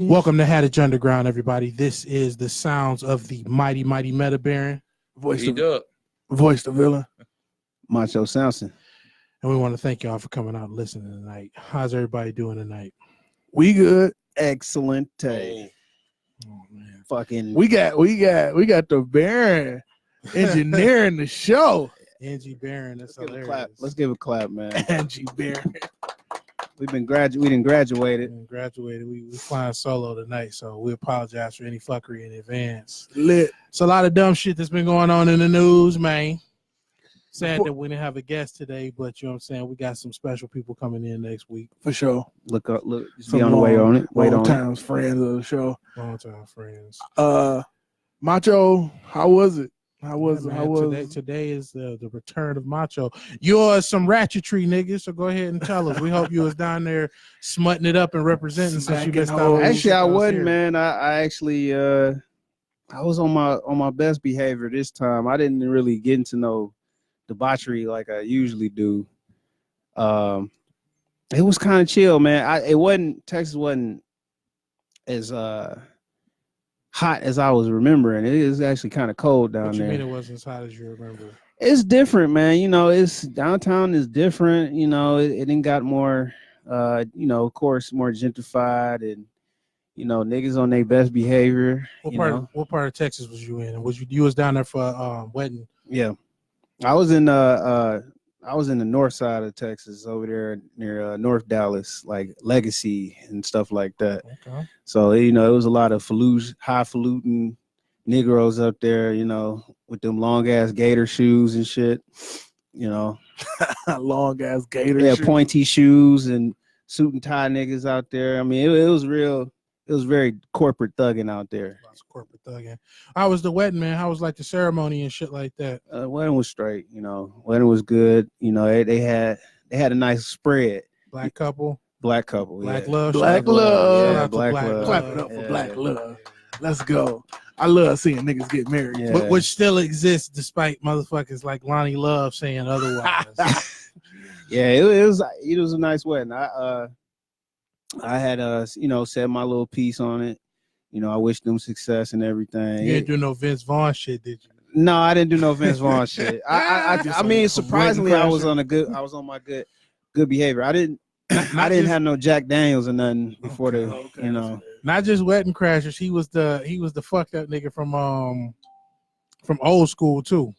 Welcome to Hattage Underground, everybody. This is the sounds of the mighty, mighty Meta Baron. Voice the villain. Macho Samson. And we want to thank y'all for coming out and listening tonight. How's everybody doing tonight? We good. Excellent. Oh man. Fucking We got the Baron engineering the show. Angie Baron, that's Let's give hilarious. a clap. Let's give a clap, man. Angie Baron. We didn't graduated. We graduated. We flying solo tonight, so we apologize for any fuckery in advance. Lit. It's a lot of dumb shit that's been going on in the news, man. Sad that we didn't have a guest today, but you know what I'm saying? We got some special people coming in next week. For sure. Just be on the way on it. Wait on it. times friends of the show. Long time friends. Macho, how was it? Yeah, man, today is the return of Macho. You're some ratchetry, niggas, so go ahead and tell us. We hope you was down there smutting it up and representing since you missed out. Actually, I wasn't, man. I actually I was on my best behavior this time. I didn't really get into no debauchery like I usually do. It was kind of chill, man. Texas wasn't as hot as I was remembering. It is actually kind of cold down there. What you mean it wasn't as hot as you remember? It's different, man. You know, it's downtown is different. You know, it didn't got more, of course, more gentrified and, niggas on their best behavior. What part of Texas was you in? And you was down there for wedding? Yeah, I was in the north side of Texas, over there near North Dallas, like Legacy and stuff like that. Okay. So, it was a lot of highfalutin Negroes up there, with them long ass gator shoes and shit, long ass gator. Yeah, pointy shoes and suit and tie niggas out there. I mean, it was real. It was very corporate thugging out there. Lots of corporate thugging. How was the wedding, man? How was like the ceremony and shit like that? Wedding was straight. Wedding was good. They had a nice spread. Black couple. Black couple. Black yeah. love. Black love. Yeah, black love. Clap it up for Black love. Let's go. I love seeing niggas get married. Yeah. Which still exists despite motherfuckers like Loni Love saying otherwise. Yeah, it was a nice wedding. I had said my little piece on it. I wished them success and everything. You didn't do no Vince Vaughn shit, did you? No, I didn't do no Vince Vaughn shit. I mean, surprisingly, I was on my good behavior. I didn't have no Jack Daniels or nothing before Not just wedding crashers. He was the fucked up nigga from Old School too.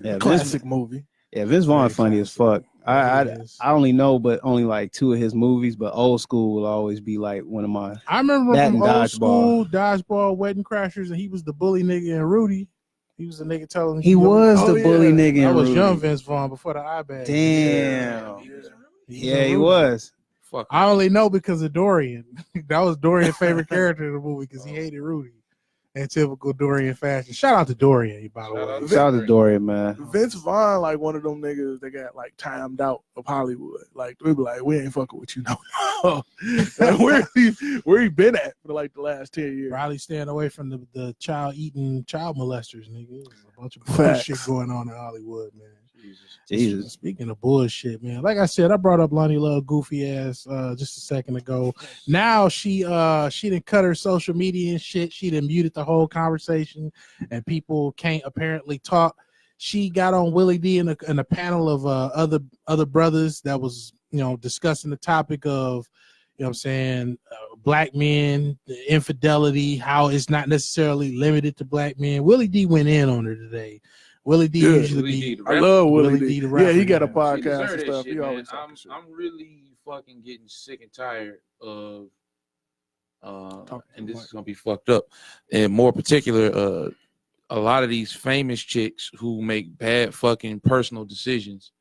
Yeah, Classic movie. Yeah, Vince Vaughn funny as fuck. I only know but only like 2 of his movies, but Old School will always be like one of my. I remember that from and Old Dodgeball. School, Dodgeball, Wedding Crashers, and he was the bully nigga in Rudy. He was the nigga telling He was the bully nigga in I was Rudy. young Vince Vaughn before the iBag. Damn. Yeah, he was. Fuck. I only know because of Dorian. That was Dorian's favorite character in the movie because he hated Rudy. In typical Dorian fashion. Shout out to Dorian, by the way. Shout out to Dorian, man. Vince Vaughn, like one of them niggas that got like timed out of Hollywood. Like we be like, we ain't fucking with you no more. Like, where he been at for like the last 10 years? Probably staying away from the child molesters, nigga. There's a bunch of Facts. bullshit going on in Hollywood, man. Jesus. Speaking of bullshit, man. Like I said, I brought up Loni Love goofy ass just a second ago. Now she done cut her social media and shit. She done muted the whole conversation, and people can't apparently talk. She got on Willie D in a panel of other brothers that was discussing the topic of black men, the infidelity, how it's not necessarily limited to black men. Willie D went in on her today. Willie D usually I love Willie D. the rapper, Yeah, he got a man. podcast and stuff. Shit, He always man. talking shit. I'm really fucking getting sick and tired of and this is gonna be fucked up. And more particular, a lot of these famous chicks who make bad fucking personal decisions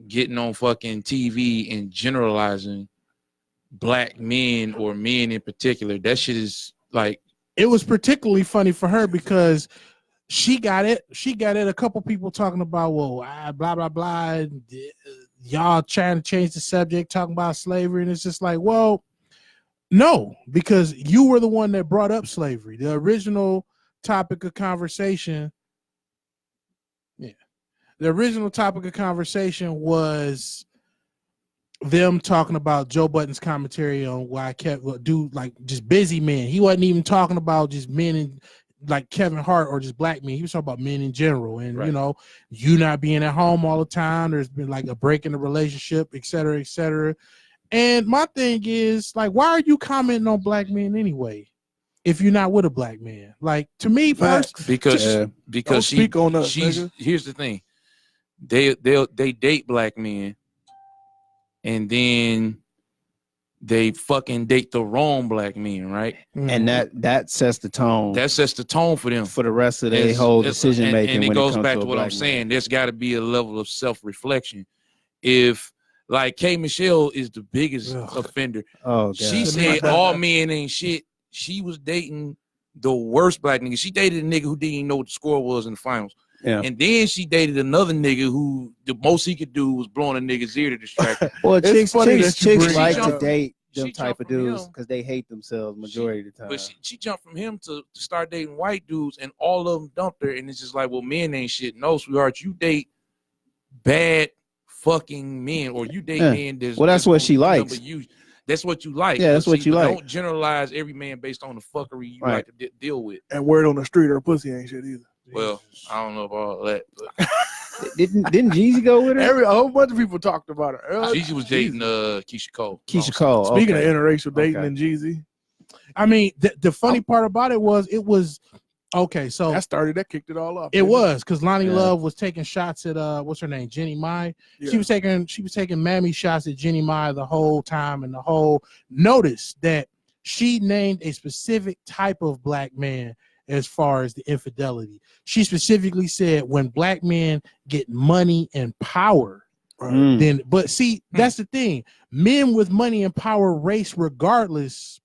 getting on fucking TV and generalizing black men or men in particular. That shit is like, it was particularly funny for her because she got it. A couple people talking about, blah, blah, blah. Y'all trying to change the subject, talking about slavery. And it's just like, well, no, because you were the one that brought up slavery. The original topic of conversation. Yeah. The original topic of conversation was them talking about Joe Budden's commentary on why Kevin do like just busy men. He wasn't even talking about just men and like Kevin Hart or just black men. He was talking about men in general, and you know, you not being at home all the time. There's been like a break in the relationship, et cetera, et cetera. And my thing is like, why are you commenting on black men anyway? If you're not with a black man, like to me, first, because Don't speak on us, she's nigga. here's the thing, they date black men, and then they fucking date the wrong black men, right? And that sets the tone. That sets the tone for them for the rest of their whole decision making. And it when goes comes back to to what black I'm saying. man. There's got to be a level of self-reflection. If like K. Michelle is the biggest offender. Oh, God. She said all men ain't shit. She was dating the worst black nigga. She dated a nigga who didn't even know what the score was in the finals. Yeah. And then she dated another nigga who the most he could do was blowing a nigga's ear to distract him. Well, chicks like She to date them she type of jumped from dudes him. because they hate themselves majority of the time. But she jumped from him to start dating white dudes, and all of them dumped her. And it's just like, well, men ain't shit. No, sweetheart, you date bad fucking men, or you date men. That's what she likes. That's what you like. Yeah, that's what you like. Don't generalize every man based on the fuckery you like to deal with. And word on the street, her pussy ain't shit either. Well, I don't know about all that. But Didn't Jeezy go with her? A whole bunch of people talked about her. Jeezy was dating Keisha Cole. Keisha Cole. Speaking of interracial dating and Jeezy, I mean, the funny part about it was okay. So that kicked it all off. It was because Loni Love was taking shots at what's her name, Jenny Mai. Yeah. She was taking mammy shots at Jenny Mai the whole time, and the whole notice that she named a specific type of black man as far as the infidelity. She specifically said when black men get money and power, then but see, that's the thing. Men with money and power race regardless.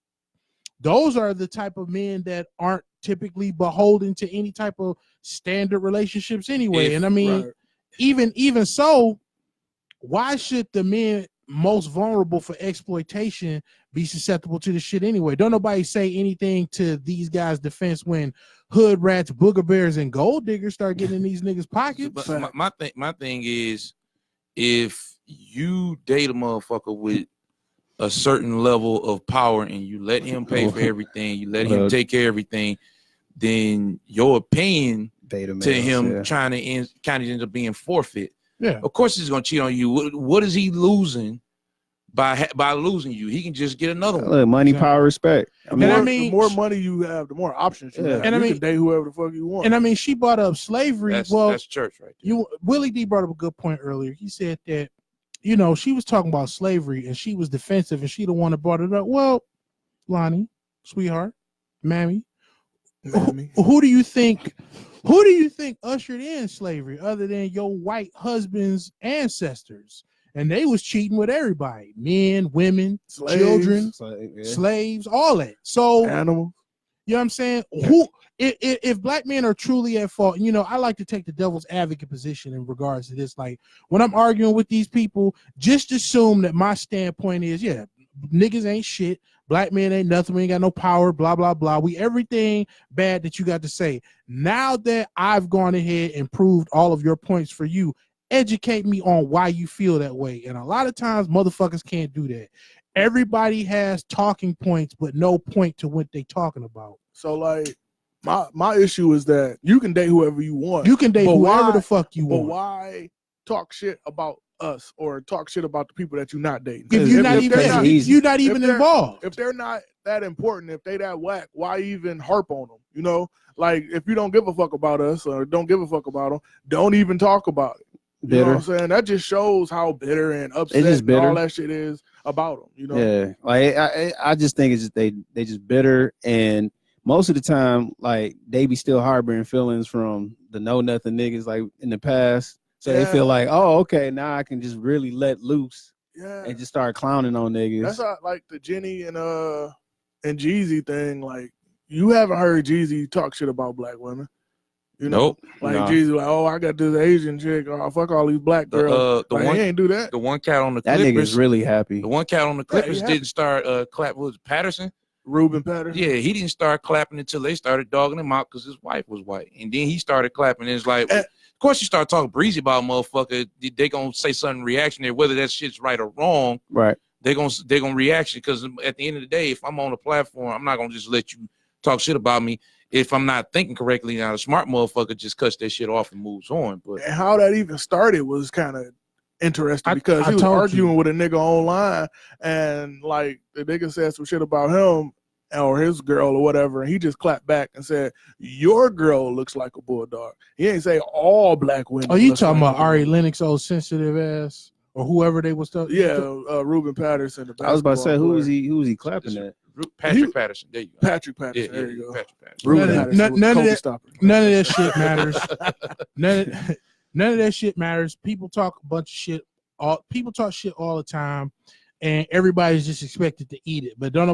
Those are the type of men that aren't typically beholden to any type of standard relationships anyway. And I mean, even so, why should the men most vulnerable for exploitation be susceptible to the shit anyway? Don't nobody say anything to these guys' defense when hood rats, booger bears, and gold diggers start getting in these niggas' pockets. But my thing is, if you date a motherfucker with a certain level of power and you let him pay for everything, you let him take care of everything, then your opinion to him kind of ends up being forfeit. Yeah, of course he's gonna cheat on you. What is he losing by losing you? He can just get another one. Money, power, respect. I mean, the more money you have, the more options you have. And you can date whoever the fuck you want. And I mean, she brought up slavery. That's church right there. Willie D brought up a good point earlier. He said that, you know, she was talking about slavery and she was defensive and she the one that brought it up. Well, Lonnie, sweetheart, mammy, who do you think ushered in slavery other than your white husband's ancestors? And they was cheating with everybody: men, women, children, slaves, all that. So animals. You know what I'm saying? Who if black men are truly at fault, you know, I like to take the devil's advocate position in regards to this. Like when I'm arguing with these people, just assume that my standpoint is, yeah, niggas ain't shit. Black men ain't nothing. We ain't got no power, blah, blah, blah. We everything bad that you got to say. Now that I've gone ahead and proved all of your points for you, educate me on why you feel that way. And a lot of times motherfuckers can't do that. Everybody has talking points, but no point to what they talking about. So like my issue is that you can date whoever you want. You can date whoever the fuck you want. But why talk shit about us or talk shit about the people that you're not dating? If you're not even involved. If they're not that important, if they that whack, why even harp on them? You know, like if you don't give a fuck about us or don't give a fuck about them, don't even talk about it. You know what I'm saying? That just shows how bitter and upset and all that shit is about them. You know? Yeah, like I just think it's just they just bitter, and most of the time, like they be still harboring feelings from the know nothing niggas like in the past. So they feel like, oh, okay, now I can just really let loose and just start clowning on niggas. That's how, like the Jenny and Jeezy thing. Like you haven't heard Jeezy talk shit about black women. You know, Jeezy, like, oh, I got this Asian chick. Oh, fuck all these black girls. He ain't do that. The one cat on the Clippers, that nigga's really happy. The one cat on the Clippers didn't start clap. Was Patterson? Ruben Patterson. Yeah, he didn't start clapping until they started dogging him out because his wife was white. And then he started clapping. And it's like, of course, you start talking breezy about a motherfucker. They gonna say something reactionary, whether that shit's right or wrong. Right. They're gonna reaction because at the end of the day, if I'm on a platform, I'm not gonna just let you talk shit about me. If I'm not thinking correctly, now the smart motherfucker just cuts that shit off and moves on. But and how that even started was kind of interesting because he was arguing with a nigga online, and like the nigga said some shit about him or his girl or whatever, and he just clapped back and said, "Your girl looks like a bulldog." He ain't say all black women. Oh, you talking about Ari Lennox, old sensitive ass, or whoever they was talking? Yeah, Ruben Patterson. I was about to say, who was he clapping at? Patrick Patterson. There you go. Patrick Patterson. Yeah, there you go. Patrick Patterson. Ruben Patterson none of that shit matters. None of that shit matters. People talk a bunch of shit. People talk shit all the time, and everybody's just expected to eat it. But don't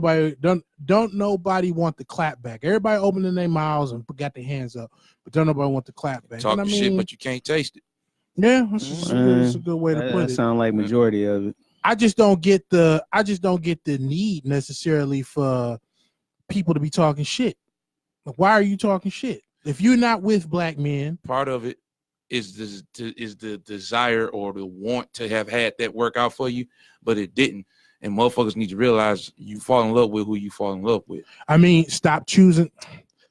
nobody want the clap back. Everybody opening their mouths and got their hands up, but don't nobody want the clap back. Talk shit, but you can't taste it. Yeah, that's a good way to put it. Sound like majority of it. I just don't get the need necessarily for people to be talking shit. Like, why are you talking shit if you're not with black men? Part of it is the desire or the want to have had that work out for you, but it didn't. And motherfuckers need to realize you fall in love with who you fall in love with. I mean, stop choosing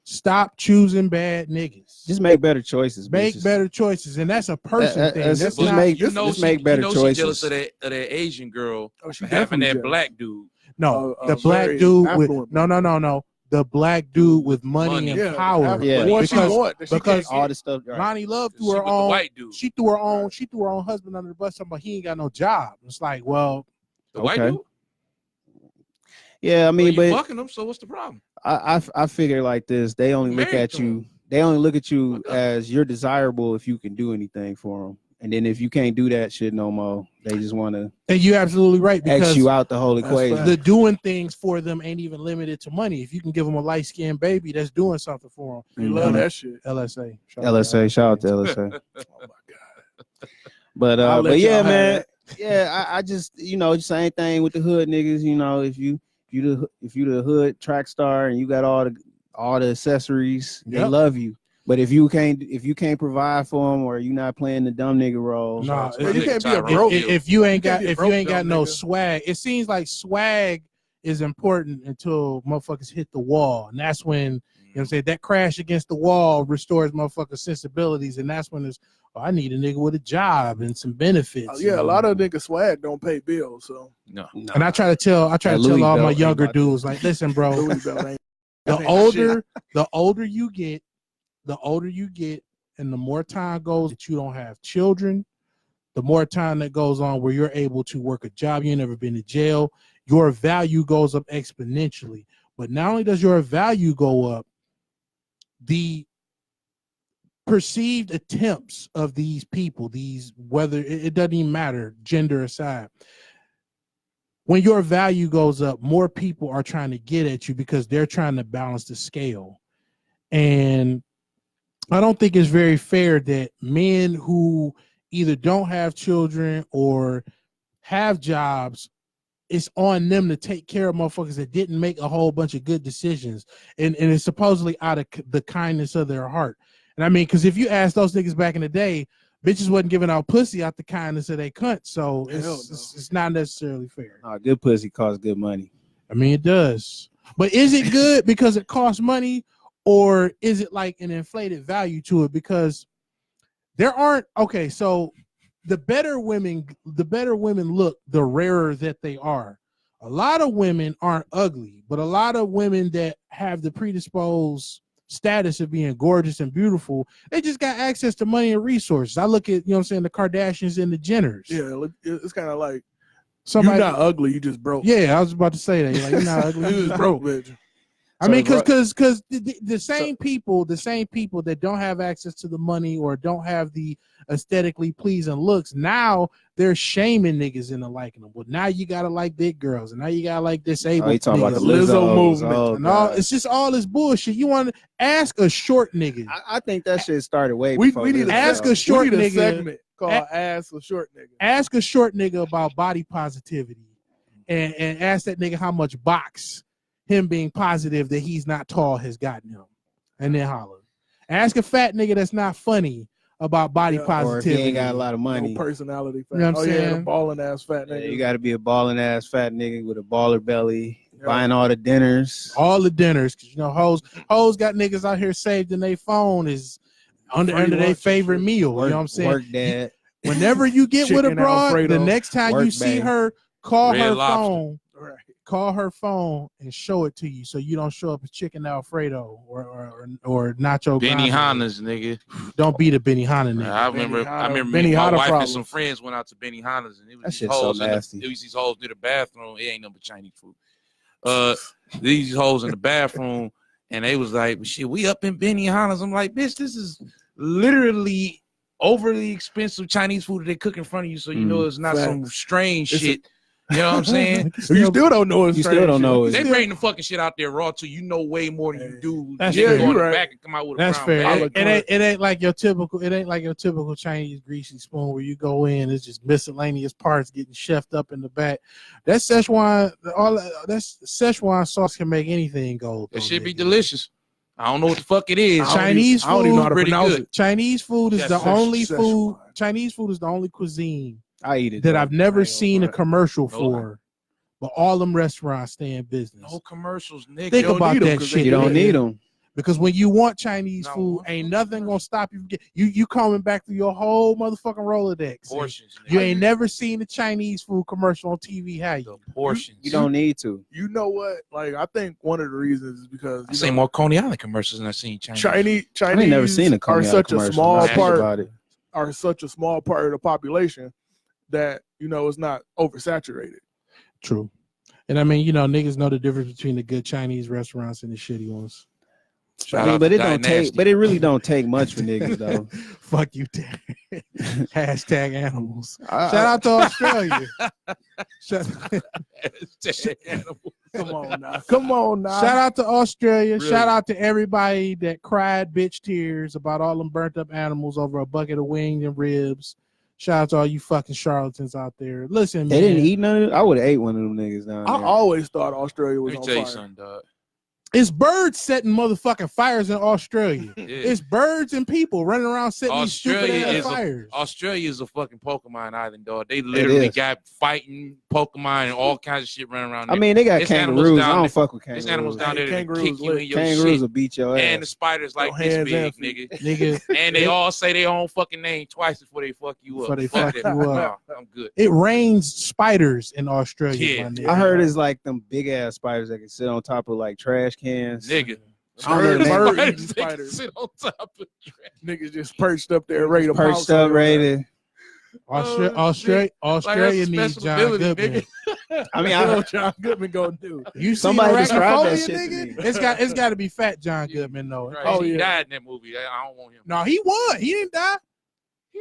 bad niggas. Just make better choices. Make better choices, and that's a person thing. That's just make better choices. She's jealous of that Asian girl having that black dude. No, the black dude with no. The black dude with money and power. Yeah, because all the stuff. Loni Love threw her own. White dude. She threw her own husband under the bus. Talking about he ain't got no job. It's like, well, the white dude. Yeah, I mean, but fucking them. So what's the problem? I figure like this. They only look at you. They only look at you as you're desirable if you can do anything for them. And then if you can't do that shit no more, they just want to. And you're absolutely right, because X you out the whole equation. The doing things for them ain't even limited to money. If you can give them a light skinned baby, that's doing something for them. You love that shit. LSA. Shout out to LSA. Oh my god. But yeah, man. Yeah, I just same thing with the hood niggas. You know, if you the hood track star and you got all the accessories, they love you. But if you can't provide for them, or you're not playing the dumb nigga role, you can't be a broke. If you ain't got no swag, it seems like swag is important until motherfuckers hit the wall, and that's when, you know what I'm saying, that crash against the wall restores motherfuckers' sensibilities, and that's when it's, I need a nigga with a job and some benefits. Yeah, a lot of niggas swag don't pay bills, so no. And I try to tell all my younger dudes, like, listen, bro, the older you get, and the more time goes that you don't have children, the more time that goes on where you're able to work a job, you ain't never been to jail, your value goes up exponentially. But not only does your value go up, the perceived attempts of these people, whether it doesn't even matter, gender aside, when your value goes up, more people are trying to get at you because they're trying to balance the scale. And I don't think it's very fair that men who either don't have children or have jobs, it's on them to take care of motherfuckers that didn't make a whole bunch of good decisions. And it's supposedly out of the kindness of their heart. And I mean, because if you ask those niggas back in the day, bitches wasn't giving out pussy out the kindness of their cunt. So it's not necessarily fair. Good pussy costs good money. I mean, it does. But is it good because it costs money? Or is it like an inflated value to it? Because there aren't, okay, so the better women look, the rarer that they are. A lot of women aren't ugly, but a lot of women that have the predisposed status of being gorgeous and beautiful, they just got access to money and resources. I look at, you know what I'm saying, the Kardashians and the Jenners. Yeah, it's kind of like, you're not ugly, you just broke. Yeah, I was about to say that. You're like, you're not ugly, you just broke, bitch. I mean, because the same people that don't have access to the money or don't have the aesthetically pleasing looks, now they're shaming niggas into liking them. Well, now you gotta like big girls, and now you gotta like disabled. You talking about the Lizzo movement? And all, it's just all this bullshit. You want to ask a short nigga? I think that shit started way before. We need to ask a short nigga. Segment called "Ask a Short Nigga." Ask a short nigga about body positivity, and ask that nigga how much box him being positive that he's not tall has gotten him, and then holler. Ask a fat nigga that's not funny about body positivity. Or if he ain't got a lot of money. No personality. Fat. You know what I'm Yeah, saying? the balling ass fat nigga. Yeah, you got to be a balling ass fat nigga with a baller belly, buying all the dinners. All the dinners, because you know hoes got niggas out here saved in their phone is under their favorite meal. You know what I'm saying? Work dad. Whenever you get with a Chicken broad, Alfredo. the next time Work you see bang. her, call Red her Lobster. phone. Right. Call her phone and show it to you, so you don't show up as chicken Alfredo or nacho. Benny Grande. Hanna's, nigga. Don't be the Benny Hanna nigga. I remember Benny my Hanna wife problems. and some friends went out to Benny Hanna's, and it was That these shit's so hoes. nasty. It was these hoes near the bathroom. It ain't nothing but Chinese food. These hoes in the bathroom, and they was like, "Shit, we up in Benny Hanna's." I'm like, "Bitch, this is literally overly expensive Chinese food that they cook in front of you, so you know it's not some strange shit." You know what I'm saying? You still don't know it's You still don't know They it. bring the fucking shit out there raw too. You know way more than you do. That's You fair. go in the Right. back and come out with a That's brown fair. bag. It ain't like your typical. It ain't like your typical Chinese greasy spoon where you go in. It's just miscellaneous parts getting chefed up in the back. That Szechuan, Szechuan sauce can make anything go. It should be delicious. I don't know what the fuck it is. Chinese I don't even know how to pretty pronounce good. it. Chinese food is Yes, the sir. only Szechuan. food. Chinese food is the only cuisine I eat it. that though. I've never I ain't seen a gonna commercial No. for, but all them restaurants stay in business. No commercials, nigga. Think don't about need 'em that 'cause shit. You don't nigga. need them. Because when you want Chinese No. food, ain't nothing gonna stop you from you coming back through your whole motherfucking Rolodex. Portions. Nigga. You ain't never seen a Chinese food commercial on TV, have you? The portions. You don't need to. You know what? Like, I think one of the reasons is because I seen more Coney Island commercials than I seen Chinese. Chinese I ain't never seen a are Coney Island such a commercial. small Now I think part about it. are such a small part of the population that it's not oversaturated. True. And I mean, niggas know the difference between the good Chinese restaurants and the shitty ones. Shout I mean, out but to it don't Dynasty. take. But it really don't take much for niggas though. Fuck you, hashtag animals. I- Shout out to Australia. Come on now. Come on now. Shout out to Australia. Really? Shout out to everybody that cried bitch tears about all them burnt up animals over a bucket of wings and ribs. Shout out to all you fucking charlatans out there. Listen, They man, didn't eat none of it. I would have ate one of them niggas down I there. always thought Australia was Let me on tell you fire. something, dog. it's birds setting motherfucking fires in Australia. Yeah. It's birds and people running around setting these stupid Australia ass is fires. Australia is a fucking Pokemon island, dog. They literally is. got fighting Pokemon and all kinds of shit running around I there. mean, they got There's animals kangaroos. down I don't there- fuck with There's kangaroos. animals down there that Kangaroos kick you in your Kangaroos shit. will beat your ass. And the spiders like No this hands big, and feet. nigga. Nigga, And they all say their own fucking name twice before they fuck you Before up. they Fuck fuck that. you up. Nah, I'm good. it rains spiders in Australia. Yeah. My nigga. I heard it's like them big ass spiders that can sit on top of like trash cans. Nigga. I don't know the name. Bird Spiders, eating they can spiders. sit on top of trash. Niggas just perched up there ready to Perched pounce up, on your ready. Australia, Oh, shit. Australia Like, needs that's John special ability, Goodman. nigga. I mean, ass. I What heard, John Goodman gonna do? You Somebody seen describe that arachnophobia, shit to nigga? me. It's got to be fat John Goodman though. Right. Oh, He yeah. died in that movie. I don't want him. No, he won. He didn't die.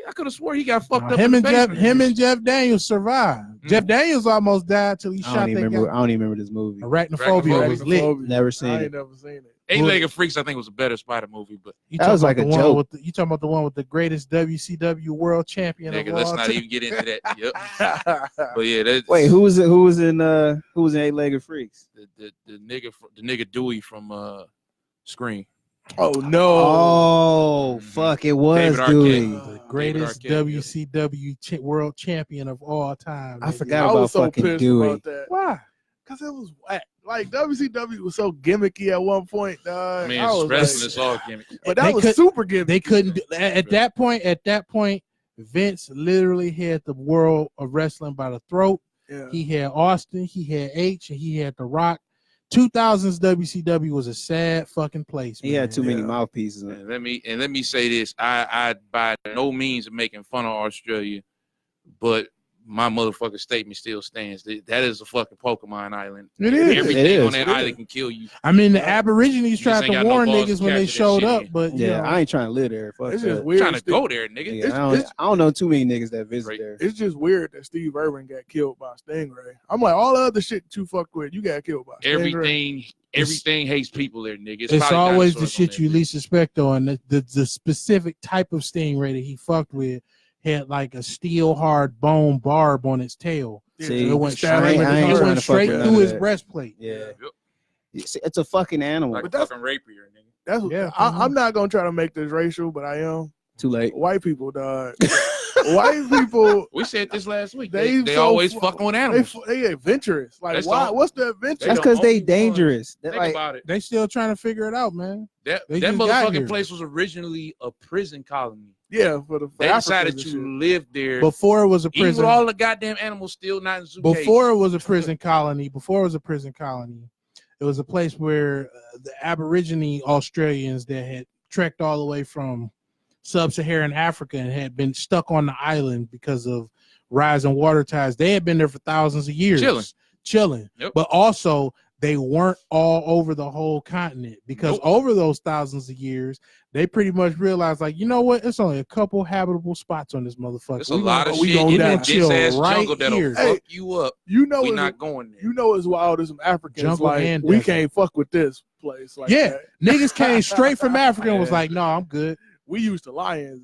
I could have swore he got fucked No, up him in the and Jeff, basement. him and Jeff Daniels survived. Jeff Daniels almost died till he I shot don't even that remember. guy. I don't even remember this movie. Arachnophobia was lit. Arachnophobia. Never seen I it. ain't never seen it. Eight-Legged Freaks, I think, was a better Spider movie, but You That talking was about like the a one joke. with you talking about the one with the greatest WCW world champion nigga, of let's all not time? even get into that. Yep. But yeah, that's Wait, who was in Eight Legged Freaks? the nigga Dewey from Scream. Oh no! Oh fuck, it was David Arquette. Dewey. The greatest David Arquette, WCW world champion of all time. I nigga. forgot I about was so fucking pissed Dewey. about that Why. because it was whack. Like WCW was so gimmicky at one point, dog. I mean, was it's wrestling. like- It's all gimmicks. but that They was could- super gimmicky. They couldn't do, at that point. Vince literally had the world of wrestling by the throat. Yeah. He had Austin, he had H, and he had The Rock. 2000s WCW was a sad fucking place. He had man. too many Yeah. mouthpieces. And let me say this: I by no means am making fun of Australia, but my motherfucking statement still stands. That is a fucking Pokemon island. It is. Everything It on is. that It island is. can kill you. I mean, the Aborigines just tried ain't to got no warn balls niggas to when they capture that showed shit up, in. but you Yeah, know, I ain't trying to live there. Fuck It's that. just weird. Trying to go there, nigga. Yeah, I don't know too many niggas that visit Right. there. It's just weird that Steve Irwin got killed by Stingray. I'm like, all the other shit you fucked with, you got killed by Stingray. Everything hates people there, nigga. it's probably always the dinosaurs on shit that you bitch. least suspect though, and the specific type of stingray that he fucked with had like a steel hard bone barb on its tail. See, So it went I ain't trying to fuck straight with none through of his that. breastplate. Yeah, Yep. It's a fucking animal. Like But a that's- fucking rapier, nigga. That's Yeah. I'm not gonna try to make this racial, but I am. Too late. White people, dog. White people. We said this last week. They They so always fu- fucking with animals. They adventurous. Like That's why? the- What's the adventure? That's the because they only dangerous. They're Think like, about it. They still trying to figure it out, man. That They that just got here. motherfucking place was originally a prison colony. Yeah, for They decided Africans and to shit. live there. Before it was a Even with prison. all the goddamn animals still not in zoo Before it cages. was a prison colony. Before it was a prison colony. It was a place where the Aborigine Australians that had trekked all the way from sub-Saharan Africa and had been stuck on the island because of rising water tides. They had been there for thousands of years. Chilling. Yep. But also they weren't all over the whole continent because Nope. over those thousands of years, they pretty much realized, like, you know what? It's only a couple habitable spots on this motherfucker. There's a lot of we shit gonna in die. that dense ass Chill right jungle that'll here. fuck you up. You know, We it's, not going there. you know, it's wild as some Africans. Jungle Like and we desert. can't fuck with this place. Like Yeah. that. Niggas came straight from Africa and was Yeah. like, no, I'm good. We used to lions.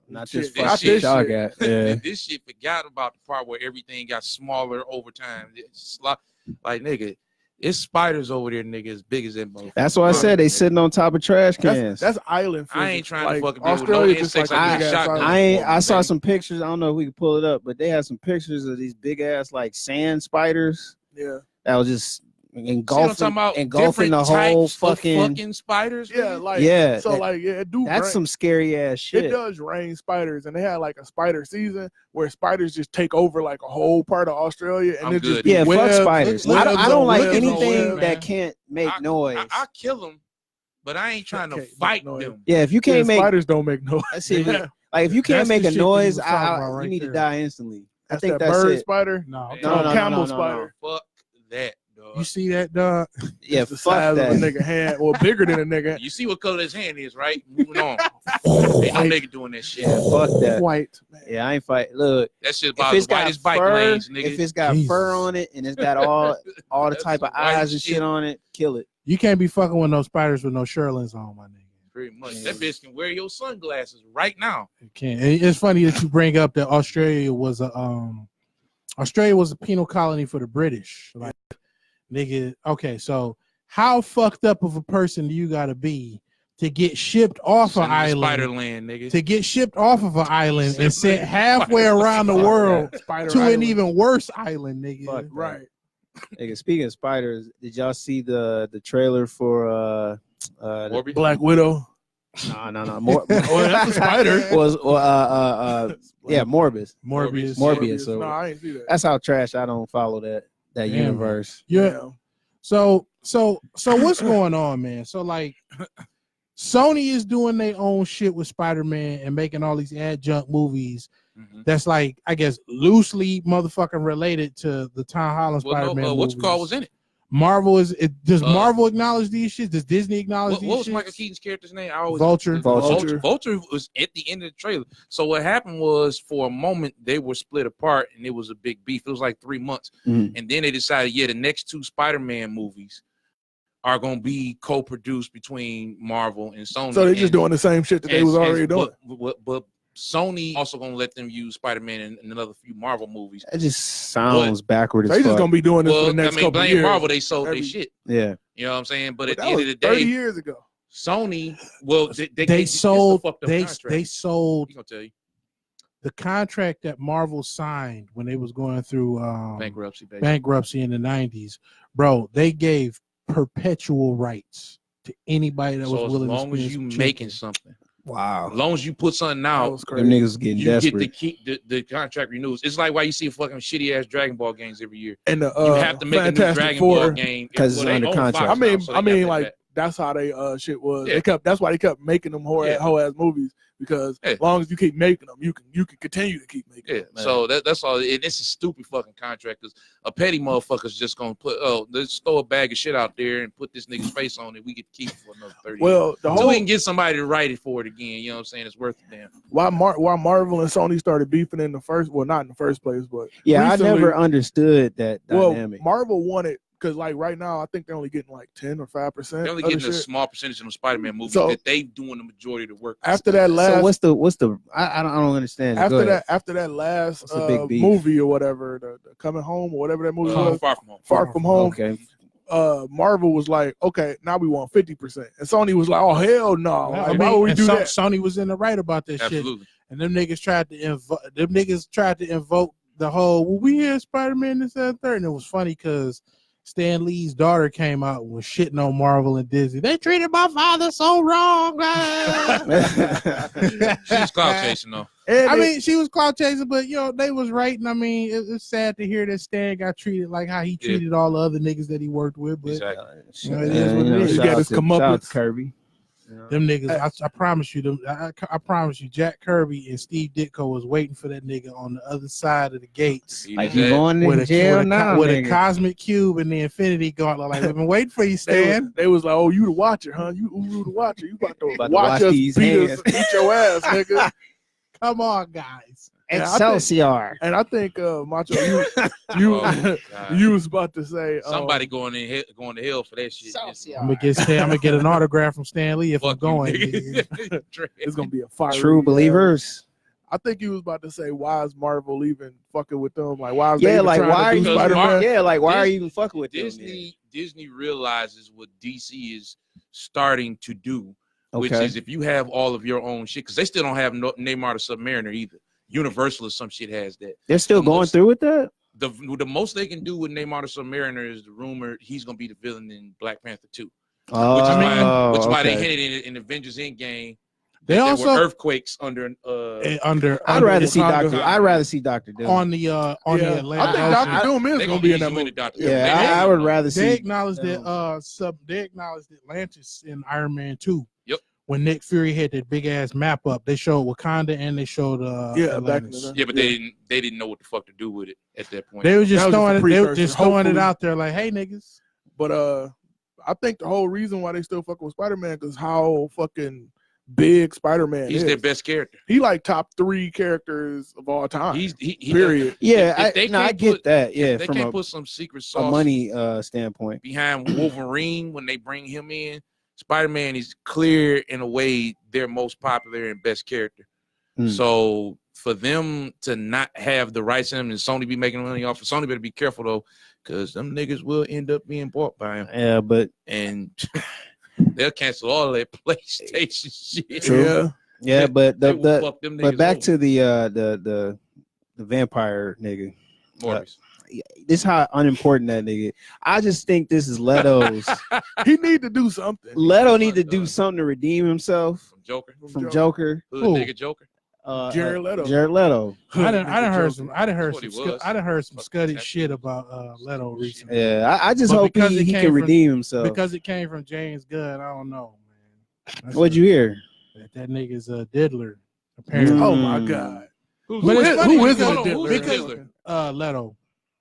not Shit, this this fucking shit. shit y'all got. Yeah. This shit forgot about the part where everything got smaller over time. It's like nigga, it's spiders over there, nigga, as big as that motherfucker. That's why I said they sitting on top of trash cans. That's island. I ain't physics. trying to like, fucking deal with no Australia just insects like like a this big ass shotgun. island. I saw baby. some pictures. I don't know if we can pull it up, but they had some pictures of these big ass like sand spiders Yeah, that was just See what I'm talking engulfing about? the Different whole types of fucking. spiders. yeah, nigga? like Yeah, So that- like it do. That's rain. some scary ass It shit. does rain spiders, and they had like a spider season where spiders just take over like a whole part of Australia, and I'm it just good. be Yeah, fuck webs, spiders. webs I don't on like webs on anything webs. that can't make noise. I kill them, but I ain't trying to Can't make fight noise. them. Yeah, if you Yeah, can't make spiders don't make noise. see, Yeah. like if you can't That's make the a shit that you noise, was talking about right you need to there. die instantly. I That's think that that's bird it. spider. No, Man. No, no, camel no. spider. Fuck that, dog. you see that, dog? Yeah, The fuck size that. of a nigga hand, or bigger than a nigga. You see what color his hand is, right? Moving on. Ain't no nigga doing that shit. Yeah, fuck that. White. Man. Yeah, I ain't fight. Look, That shit if about it's the got whitest bike fur, lanes, nigga. if it's got Jesus. fur on it and it's got all the That's type of some white eyes and shit on it, kill it. You can't be fucking with no spiders with no Sherlins on, my nigga. Pretty much. That bitch can wear your sunglasses right now. You can't. It's funny that you bring up that Australia was a penal colony for the British. Like, nigga, okay, so how fucked up of a person do you gotta be to get shipped off an island? Spiderland, nigga. To get shipped off of an island and sent halfway around the world Spider to an island. even worse island, nigga. Fuck. Right. Nigga, speaking of spiders, did y'all see the trailer for Morbius? Black Widow. no Oh, that's a spider. was yeah, Morbius. Morbius. So no, I ain't see that. that's how trash I don't follow that Damn. universe. Yeah. So what's going on, man? So like Sony is doing their own shit with Spider-Man and making all these adjunct movies Mhm. that's like, I guess, loosely motherfucking related to the Tom Holland Well, Spider-Man no, what's movies. called was in it? Marvel does Uh, Marvel acknowledge these shit? Does Disney acknowledge What these was shits? Michael Keaton's character's name? I always Vulture. Vulture was at the end of the trailer. So what happened was, for a moment, they were split apart, and it was a big beef. It was like 3 months, Mhm. and then they decided, the next two Spider-Man movies are gonna be co-produced between Marvel and Sony. So they just And- doing the same shit that they was already doing. But Sony also gonna let them use Spider-Man in another few Marvel movies. That just sounds backward They as just fuck. gonna be doing this for Well, the next couple blame years. Marvel. They sold Every- their shit. Yeah. You know what I'm saying? But at But the that end was of the 30 day, years ago. Sony, well, They it's a sold fucked up they contract. sold He gonna tell you the contract that Marvel signed when they was going through bankruptcy, baby. bankruptcy in the 90s, bro. They gave perpetual rights to anybody that So was as willing long to as spend you some making chicken. something, Wow. as long as you put something That out, was Them crazy. niggas getting you desperate. get to keep the contract renews. It's like why you see fucking shitty ass Dragon Ball games every year. And the You have to make a new Fantastic Dragon Four. Ball game 'Cause it's they under own contract. Fox I mean, now, so they got that like back. that's how they shit was. Yeah. That's why they kept making them whole Yeah. ass movies, because Yeah. as long as you keep making them, you can continue to keep making Yeah, them. so that's all. And it's a stupid fucking contract, because a petty motherfucker's just gonna let's throw a bag of shit out there and put this nigga's face on it. We get to keep it for another 30 years. Well, the So whole we can get somebody to write it for it again. You know what I'm saying? It's worth it, damn. why Marvel and Sony started beefing in the first, well, not in the first place, but Yeah, recently- I never understood that well, dynamic. Marvel wanted, because like right now, I think they're only getting like 10 or 5%. They're only of the getting a shit. small percentage of the Spider-Man movies So- that they doing the majority of the work. After that last, So what's the I don't understand. Go after ahead. that last What's the big beef? movie or whatever, the Coming Home or whatever that movie was, Far From Home. Far From Home. Okay. Marvel was like, okay, now we want 50%, and Sony was like, oh hell no, like, why would we do that? Sony was in the right about that Absolutely. shit, and them niggas tried to invoke the whole, well, we had Spider-Man this and third, and it was funny because Stan Lee's daughter came out and was shitting on Marvel and Disney. They treated my father so wrong. She's clout chasing though. I mean, she was clout chasing, but they was right. And I mean, it's sad to hear that Stan got treated like how he treated all the other niggas that he worked with. But exactly. it is what it is. He got his comeuppance. Kirby. Them niggas, I promise you, I promise you, Jack Kirby and Steve Ditko was waiting for that nigga on the other side of the gates. Like you going to jail now, with a cosmic cube and the Infinity Gauntlet. Like, we've been waiting for you, Stan. They was like, oh, you the watcher, huh? You the watcher. You about to watch us beat your ass, nigga. Come on, guys. Excelsior. And I think Macho, you was about to say somebody going to hell for that shit. I'm gonna get an autograph from Stan Lee if I'm going. It's gonna be a fire. True believers. I think you was about to say, why is Marvel even fucking with them? Like, why is why are you Spider-Man? why are you even fucking with Disney? Disney realizes what DC is starting to do, which is if you have all of your own shit, because they still don't have Neymar the Submariner either. Universal or some shit has that. They're still going through with that? The most they can do with Neymar the Submariner is the rumor he's going to be the villain in Black Panther 2. Which is why they hinted in Avengers Endgame. They also were earthquakes under. I'd rather see Dr. Doom on the Atlantic. I think Dr. Doom is going to be in that movie. I would rather see. They acknowledged that They acknowledged Atlantis in Iron Man 2. When Nick Fury had that big ass map up, they showed Wakanda and they showed Atlantis. But they didn't know what the fuck to do with it at that point. They were just throwing it out there like, hey niggas. But I think the whole reason why they still fucking with Spider-Man is how fucking big Spider-Man is. He's their best character. He like top 3 characters of all time. Period. Yeah, I get that. Yeah, they can't put some secret sauce, a money standpoint behind Wolverine when they bring him in. Spider-Man is clear in a way their most popular and best character. So for them to not have the rights in him and Sony be making money off of Sony, better be careful though, because them niggas will end up being bought by him. Yeah, and they'll cancel all that PlayStation shit. True. Yeah, but back to the vampire nigga. Morbius. This is how unimportant that nigga. I just think this is Leto's. He need to do something. Leto need to do something to redeem himself from Joker. Nigga Joker. Jared Leto. Jared Leto. I done heard some scuddy shit about Leto recently. Yeah, I just hope he can redeem himself because it came from James Gunn. I don't know, man. What'd you hear? That nigga's a diddler. Apparently. Oh my god. Who is a diddler? Leto.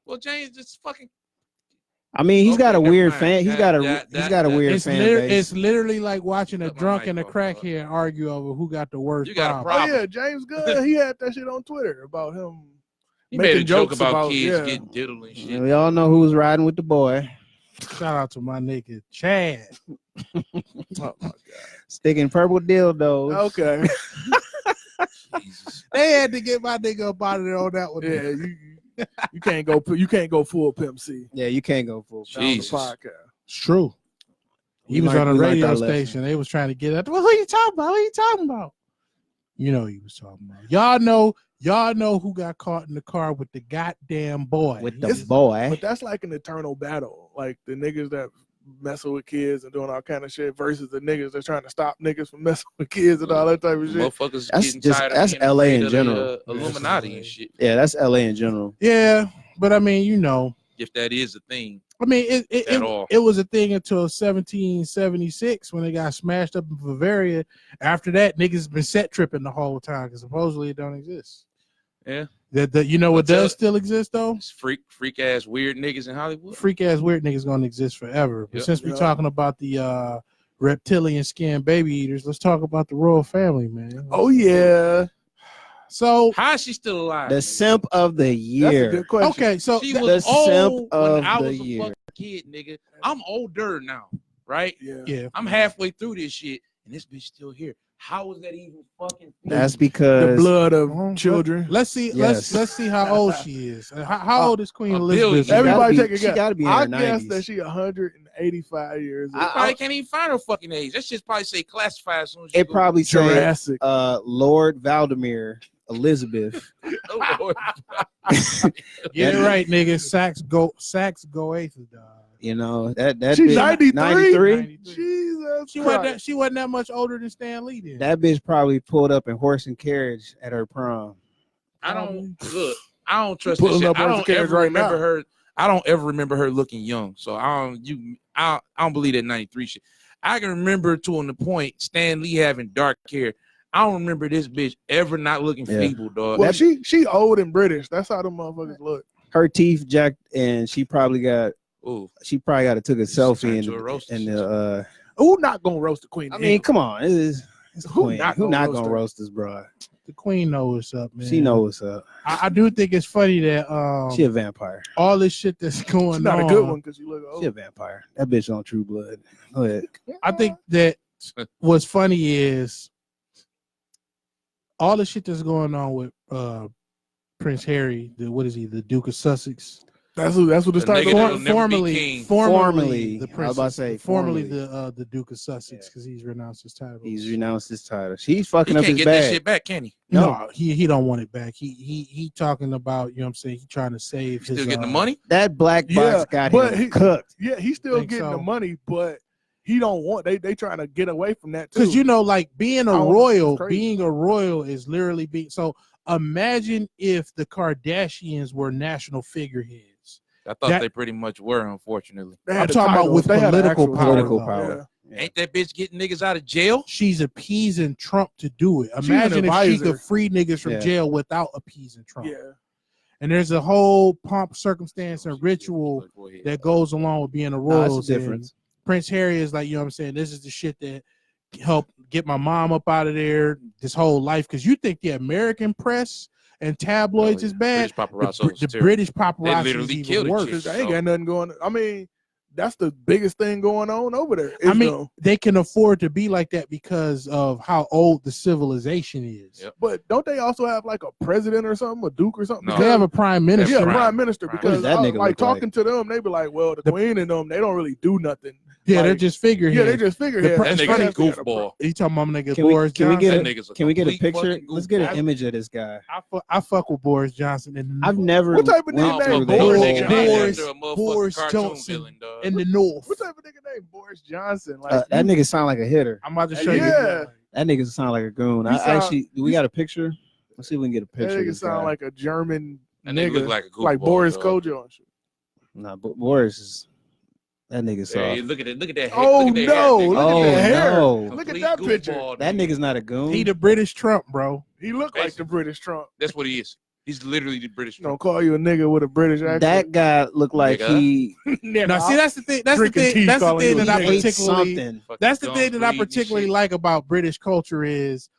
Well, James, just fucking. I mean, he's got a weird fan. He's got a weird fan base. It's literally like watching a drunk and a crackhead argue over who got the worst problem. Oh yeah, James Gunn. He had that shit on Twitter about him. He made a joke about kids getting diddled and shit. We all know who was riding with the boy. Shout out to my nigga Chad. Oh my god, sticking purple dildos. Okay. They had to get my nigga up out of there on that one. Yeah, you can't go full Pimp C. Yeah, you can't go full. Jesus. Podcast. It's true. He was on a radio station. They was trying to get at. Well, who you talking about? Who you talking about? You know he was talking about. Y'all know who got caught in the car with the goddamn boy. With the boy. But that's like an eternal battle. Like the niggas that messing with kids and doing all kind of shit versus the niggas that's trying to stop niggas from messing with kids and all that type of shit. Motherfuckers getting tired of being LA in general. Illuminati and shit. Yeah, that's LA in general. Yeah, but I mean, you know, if that is a thing. I mean, it was a thing until 1776 when they got smashed up in Bavaria. After that, niggas been set tripping the whole time because supposedly it don't exist. Yeah. You know what does still exist though? It's freak ass weird niggas in Hollywood. Freak ass weird niggas gonna exist forever. But since we're talking about the reptilian skin baby eaters, let's talk about the royal family, man. Oh yeah. So how is she still alive? The simp of the year. That's a good question. Okay, so she was old when I was a fucking kid, nigga. I'm older now, right? Yeah. Yeah. I'm halfway through this shit, and this bitch still here. How is that even fucking? That's The because blood of children. Let's see. Yes. Let's see how old she is. How old is Queen a Elizabeth? billion. Everybody She take a she guess. gotta be in I her guess 90s. that she 185 years old. I- Probably can't even find her fucking age. That shit's probably say classified as soon as you It probably said Jurassic. Lord Valdemir Elizabeth. Get it right, nigga. Sax go eighth, dog. You know that She's bitch, 93? Jesus Christ. She wasn't that much older than Stan Lee then. That bitch probably pulled up in horse and carriage at her prom. I don't look. I don't trust Pulling this shit. up I on don't the carriage ever right remember now. her. I don't ever remember her looking young. So I don't believe that 93 shit. I can remember to the point Stan Lee having dark hair. I don't remember this bitch ever not looking feeble, dog. Well, she old and British. That's how them motherfuckers look. Her teeth jacked, and she probably got Ooh, took a selfie turned in to a roast in or the. Who not gonna roast the queen? I mean, come on, it's the Who queen. not Who gonna not roast gonna her? roast this broad? The Queen knows what's up, man. She knows what's up. I do think it's funny that She a vampire. all this shit that's going She's not on. a good one because you look old. She a vampire. That bitch on True Blood. Go ahead. I think that what's funny is all the shit that's going on with Prince Harry. The Duke of Sussex. That's what the The start. nigga that'll never be king. Formerly, the I was about to say formerly formerly. the Duke of Sussex because he's renounced his title. He's renounced his title. She's He fucking up can't his get that bag. shit back, can he? No, he don't want it back. He talking about, you know what I'm saying, he trying to save his Still getting the money? That black box Yeah, got but him he- cooked. Yeah, he's still Think getting so. the money, but he don't want. They trying to get away from that too. because, you know, like being a I don't know, royal, it's crazy. being a royal is literally being so. Imagine if the Kardashians were national figureheads. I thought That- they pretty much were, unfortunately. They I'm had the talking about titles. with They had the political actual power. Political though. power. Yeah. Ain't that bitch getting niggas out of jail? She's appeasing Trump to do it. She's an Imagine if she advisor. could free niggas from Yeah. jail without appeasing Trump. Yeah. And there's a whole pomp, circumstance, and ritual Go ahead. that goes along with being a No, royal. it's a difference. Prince Harry is like, you know what I'm saying, this is the shit that helped get my mom up out of there this whole life. Because you think the American press and tabloids is bad. British paparazzi was The terrible. British paparazzi literally is killed even a worse. chick. Because they ain't got nothing going. I mean, that's the biggest thing going on over there. I is mean, the- they can afford to be like that because of how old the civilization is. Yep. but don't they also have like a president or something, a duke or something? No. They have a prime minister. Yeah, Prime- prime minister. prime- Because What does that nigga like look like? talking to them, they be like, "Well, the queen and them, they don't really do nothing." Yeah, they're Like, just figureheads. Yeah, they just figureheads. That It's nigga's funny. a goofball. You talking about my nigga Can we- Boris can we Johnson? get That nigga's a Can we get a complete picture? fucking Let's get an goofball. image of this guy. I fuck with Boris Johnson and I've never. What type of went nigga through name? that. Boris- Nigga named Boris- after a motherfucking Boris cartoon Johnson villain, dog. in the north. What type of nigga named Boris Johnson? Like That nigga sound like a hitter. I'm about to show Yeah. you. That nigga sound like a goon. He I sound- actually, we got a picture. Let's see if we can get a that picture. Of nigga this sound guy. like a German That nigga look nigga, like a goofball. like Boris dog. Kojo and shit. Nah, but Boris is that nigga Hey, soft. look at it. Look at that. Oh, look at that no, hair, nigga. look at Oh that hair. no, Look at Complete that picture. goofball, that nigga. nigga's not a goon. He the British Trump, bro. He look like the British Trump. That's what he is. He's literally the British. Don't call you a nigga with a British accent. that guy looked like Nigga. he Now, see, that's the thing. That's the Drinking thing. tea, That's the calling thing you a that I nigga. ate particularly. something. Fucking That's the gums thing that I bleeding and particularly shit. like about British culture is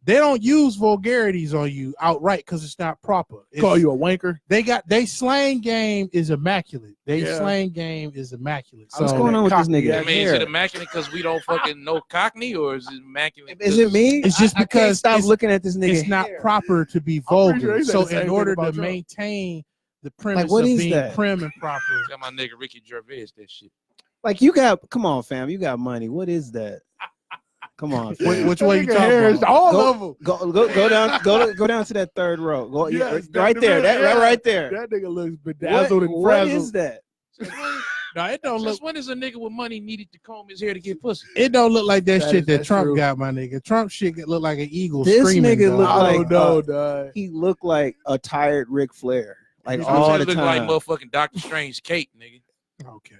they don't use vulgarities on you outright because it's not proper. call you a wanker. They slang game is immaculate. Yeah. Slang game is immaculate. So What's going on with this nigga? I mean, is it hair? immaculate because we don't fucking know Cockney, or is it immaculate? Is it me? It's just I can't because stop it's- looking at this nigga. it's not hair. proper to be I'm pretty sure vulgar. he said So the same in thing order to about Trump. maintain the premise what of is being that? prim and proper, Got my nigga Ricky Gervais. That shit. Like you got, come on, fam, you got money. What is that? Come on, fam. which way you That nigga talking hair is about? all Go- of them. go down to that third row. Go Yes, right there. That right there. That nigga looks bedazzled and What frazzled. is that? No, it don't look. Since when is a nigga with money needed to comb his hair to get pussy? It don't look like that That shit is- that that's Trump true. got, my nigga. Trump shit look like an eagle This screaming. nigga dog. look I like don't know, dog. He looked like a tired Ric Flair, like He's all the look time. like motherfucking Doctor Strange cake, nigga. Okay.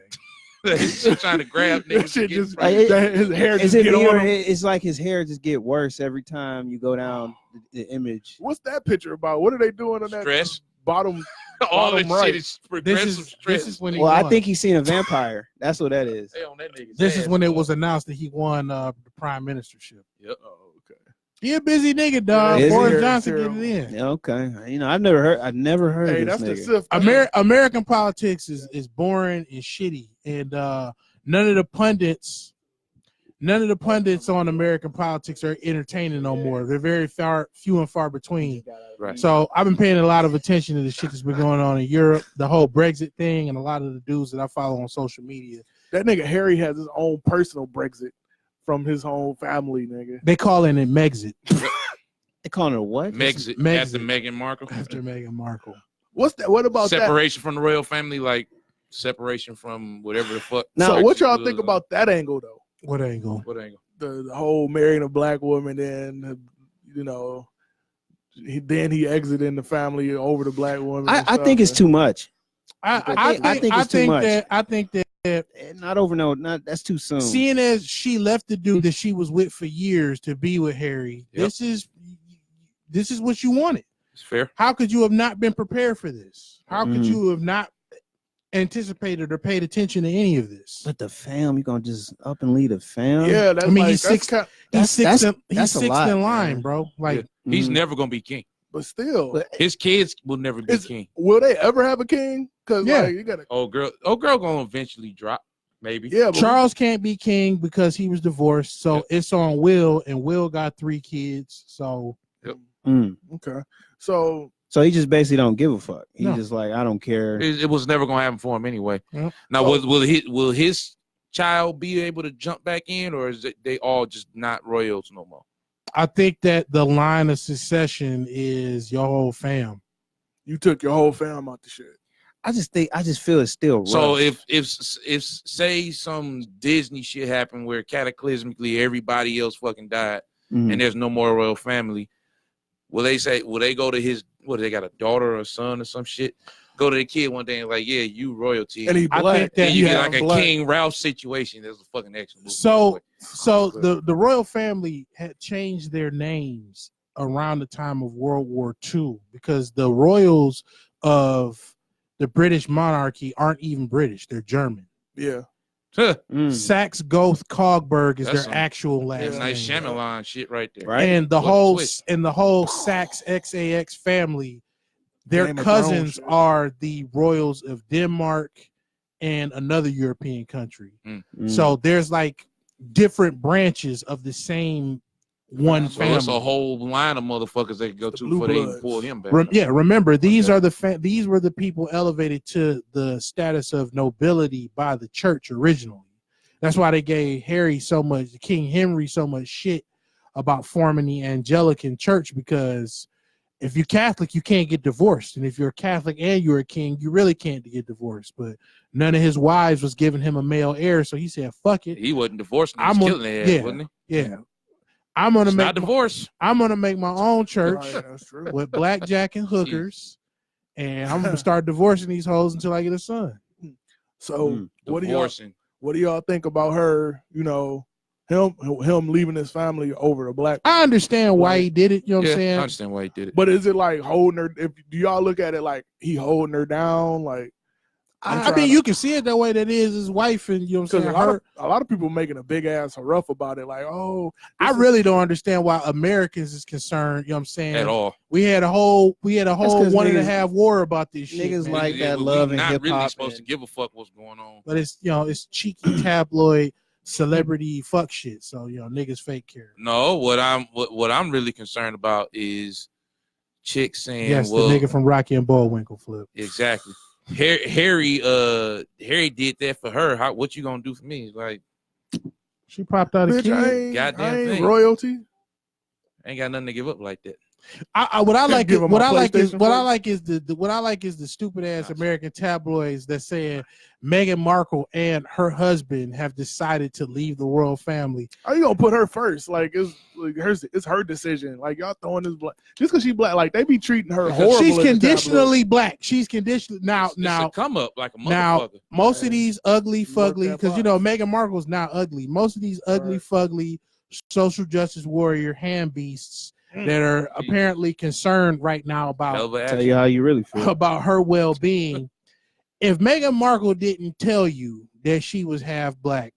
He's just trying to grab That niggas. shit to just, get Like, his hair Is just it get me on or him. it's like his hair just get worse every time you go down the image? What's that picture about? What are they doing on that Stress. bottom? All this bottom right. shit is progressive stress. This is when he Well, I won. think he's seen a vampire. That's what that is. They on that nigga's This is ass, when it dog. was announced that he won the prime ministership. Yep. Oh, okay. He a busy nigga, dog. Is he? Boris Johnson Terrible. get it in. Yeah, okay. You know, I've never heard Hey, of that's this the nigga. SIF. American politics is boring and shitty, and none of the pundits none of the pundits on American politics are entertaining no more. They're very few and far between. Right. So I've been paying a lot of attention to the shit that's been going on in Europe, the whole Brexit thing, and a lot of the dudes that I follow on social media. That nigga Harry has his own personal Brexit from his whole family, nigga. They calling it Megxit. They calling it what? Megxit after Meghan Markle. After Meghan Markle. What's that? What about separation from the royal family? Like separation from whatever the fuck. Now, so what y'all think about that angle though? What angle? What angle? The whole marrying a black woman, then you know, then he exiting the family over the black woman. I think it's too much. I think it's too much. I think that not over. No, not that's too soon. Seeing as she left the dude that she was with for years to be with Harry, this is what you wanted. It's fair. How could you have not been prepared for this? How could you have not anticipated or paid attention to any of this? But the fam, you gonna just up and lead a fam? Yeah, that's he's sixth in line, bro. Like he's never gonna be king. But still, his kids will never be king. Will they ever have a king? Because like, you gotta. Old girl gonna eventually drop. Maybe. Yeah. Charles can't be king because he was divorced, so it's on Will, and Will got 3 kids. So. Okay. So he just basically don't give a fuck. He's just like, I don't care. It was never gonna happen for him anyway. Now, will his child be able to jump back in, or is they all just not royals no more? I think that the line of succession is your whole fam. You took your whole fam out the shit. I just feel it's still rough. So if say some Disney shit happened where cataclysmically everybody else fucking died and there's no more royal family, will they go to his, what, they got a daughter or a son or some shit? Go to the kid one day and like, yeah, you royalty. And he black. And you get like a King Ralph situation. There's a fucking excellent movie. So the royal family had changed their names around the time of World War II because the royals of the British monarchy aren't even British. They're German. Yeah. Saxe Goth Cogberg is their actual last name. Nice Shyamalan shit right there. Right? And the whole Saxe XAX family, their cousins are the royals of Denmark and another European country. So there's like different branches of the same one family. That's a whole line of motherfuckers they could go to before they even pull him back. Remember, these are these were the people elevated to the status of nobility by the church originally. That's why they gave King Henry so much shit about forming the Anglican church, because if you're Catholic, you can't get divorced. And if you're a Catholic and you're a king, you really can't get divorced. But none of his wives was giving him a male heir, so he said, fuck it. He wasn't divorced, he was killing their ass, wasn't he? Yeah. I'm gonna make my own church with blackjack and hookers, and I'm gonna start divorcing these hoes until I get a son. So what do y'all think about her? You know, him leaving his family over the black. I understand why he did it. You know what I'm saying? I understand why he did it. But is it like holding her? Do y'all look at it like he holding her down? Like, I mean, you can see it that way. That is his wife, and you know what I'm saying. A lot of people making a big ass rough about it. Like, oh, I really don't understand why Americans is concerned. You know what I'm saying? At all. We had a whole 1.5 war about this shit. Niggas man. like that love and hip hop. Not really supposed to give a fuck what's going on. But it's it's cheeky tabloid celebrity fuck shit. So niggas fake care. No, what I'm really concerned about is chicks saying, the nigga from Rocky and Bullwinkle flip. Exactly. Harry did that for her. What you gonna do for me? Like, she popped out a kid. Goddamn thing. Royalty. Ain't got nothing to give up like that. What I like is the stupid ass American tabloids that saying Meghan Markle and her husband have decided to leave the royal family. How you gonna put her first? Like it's her decision. Like y'all throwing this black just because she black. Like they be treating her horrible. She's conditionally black. She's conditionally now come up like a motherfucker. Now most of these ugly fugly, because Meghan Markle's now ugly. Most of these ugly fugly social justice warrior hand beasts that are apparently concerned right now about tell you how you really feel about her well-being. If Meghan Markle didn't tell you that she was half black,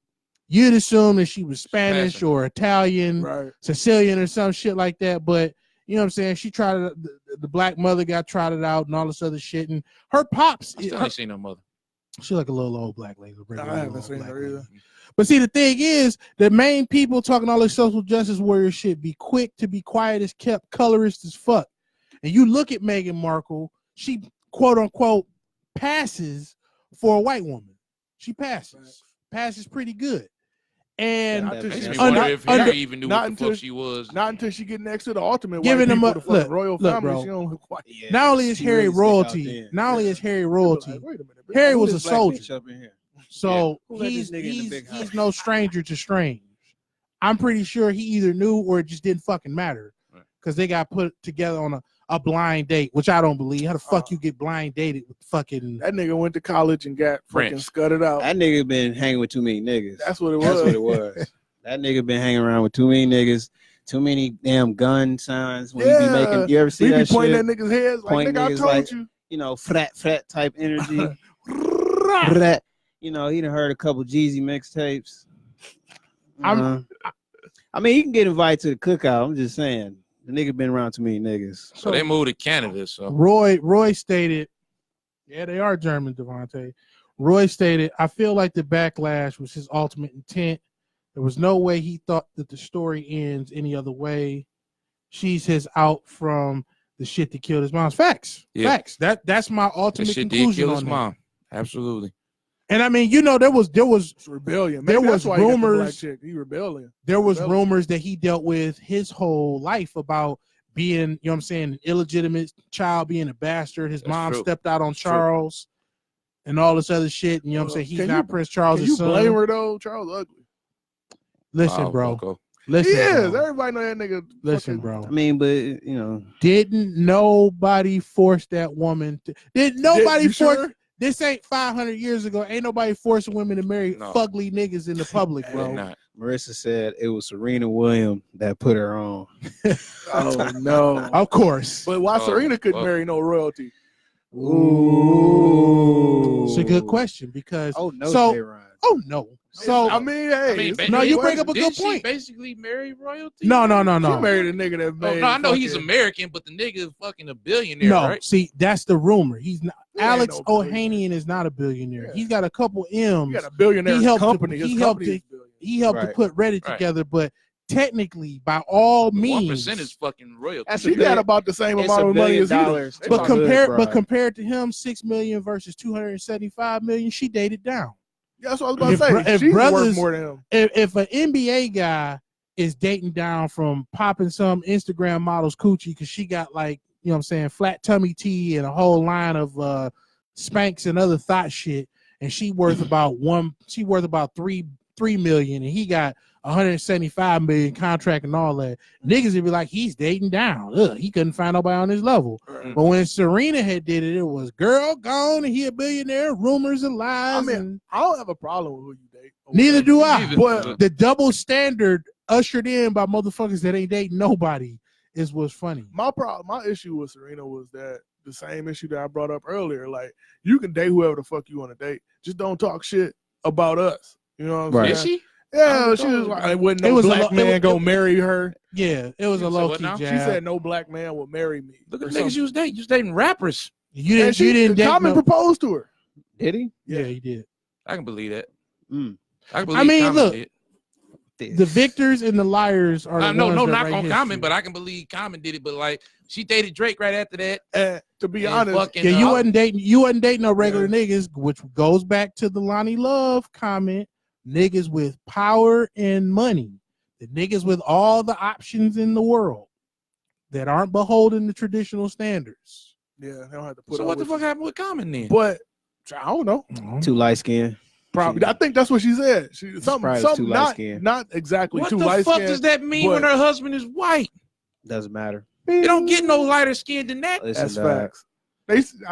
you'd assume that she was Spanish or Italian, Sicilian or some shit like that. But you know what I'm saying? She tried the black mother got trotted out and all this other shit. And her pops, I still ain't seen no mother. She like a little old black lady. I haven't seen her either. But see, the thing is, the main people talking all this social justice warrior shit be quick to be quiet as kept, colorist as fuck. And you look at Meghan Markle, she quote unquote passes for a white woman. She passes pretty good. And Makes me wonder if Harry even knew what the fuck she was. Not until she get next to the ultimate giving white them people, a the royal look, family. bro. She don't look white. Yeah, not only is Harry really royalty, not only is Harry royalty, Like, wait a minute, bitch. Harry Who was a this black soldier. bitch up in here? So Who let this nigga in the big house? he's no stranger to strange. I'm pretty sure he either knew or it just didn't fucking matter because they got put together on a blind date, which I don't believe. How the fuck you get blind dated with fucking That nigga went to college and got fucking scudded out. That nigga been hanging with too many niggas. That's what it was. That's what it was. That nigga been hanging around with too many niggas, too many damn gun signs. When you be making, you ever see that shit? Pointing at niggas' heads like, Pointing nigga, I niggas told like, you. You know, frat type energy. Frat. You know, he done heard a couple Jeezy mixtapes. I mean, he can get invited to the cookout. I'm just saying, the nigga been around too many niggas. So they moved to Canada. So Roy stated, yeah, they are German, Devontae. Roy stated, I feel like the backlash was his ultimate intent. There was no way he thought that the story ends any other way. She's his out from the shit that killed his mom's. Facts. Facts. That's my ultimate that shit conclusion did kill on his mom. Absolutely. And I mean, you know, there was It's rebellion. Maybe there was that's why rumors. He rebellion. There was rumors that he dealt with his whole life about being, you know what I'm saying, an illegitimate child, being a bastard. His mom stepped out on Charles and all this other shit. And you know what I'm saying? He's not Prince Charles' son. You blame her though? Charles ugly. Listen, bro. Listen, he is. bro. Everybody know that nigga. Listen, bro. I mean, but you know, didn't nobody force that woman to? Did nobody force? Sure? This ain't 500 years ago. Ain't nobody forcing women to marry fugly niggas in the public, bro. Marissa said it was Serena Williams that put her on. Oh no! Of course. But why Serena couldn't marry no royalty? Ooh. It's a good question because oh no. So I mean, hey, no, you bring up a good She point. basically married royalty. No. She married a nigga that made. No, I know he's American, but the nigga is fucking a billionaire. No, right? see, that's the rumor. He's not. Alex Ohanian is not a billionaire. He's got a couple M's. He got a billionaire company. He helped to put Reddit together, but technically, by all means, 1% is fucking royalty. She got about the same amount of money as he does. But compared to him, $6 million versus $275 million, she dated down. Yeah, that's what I was about to say. She's worth more than him. If an NBA guy is dating down from popping some Instagram model's coochie because she got like, you know what I'm saying, flat tummy tea and a whole line of Spanx and other thought shit, and she worth about $3 million, and he got $175 million contract and all that. Niggas would be like, he's dating down. Ugh, he couldn't find nobody on his level. But when Serena had did it, it was girl gone and he a billionaire, rumors and lies. I mean, I don't have a problem with who you date. Neither do I. But the double standard ushered in by motherfuckers that ain't dating nobody is what's funny. My issue with Serena was that the same issue that I brought up earlier. Like, you can date whoever the fuck you want to date. Just don't talk shit about us. You know what I'm saying? Is she? Yeah, she was like, "Wouldn't no black man go marry her?" Yeah, it was a low key jab. She said, "No black man will marry me." Look at the niggas you was dating. You was dating rappers. You didn't date. Common proposed to her. Did he? Yeah, he did. I can believe that. I mean, look, the victors and the liars are. No, not on Common, but I can believe Common did it. But like, she dated Drake right after that. To be honest, you wasn't dating no regular niggas, which goes back to the Loni Love comment. Niggas with power and money, the niggas with all the options in the world that aren't beholden to traditional standards. Yeah, they don't have to put. So what the fuck happened with Common then? But I don't know. Too light skinned. Probably. I think that's what she said. Something not exactly too light skinned. What the fuck does that mean when her husband is white? Doesn't matter. It don't get no lighter skinned than that. That's facts.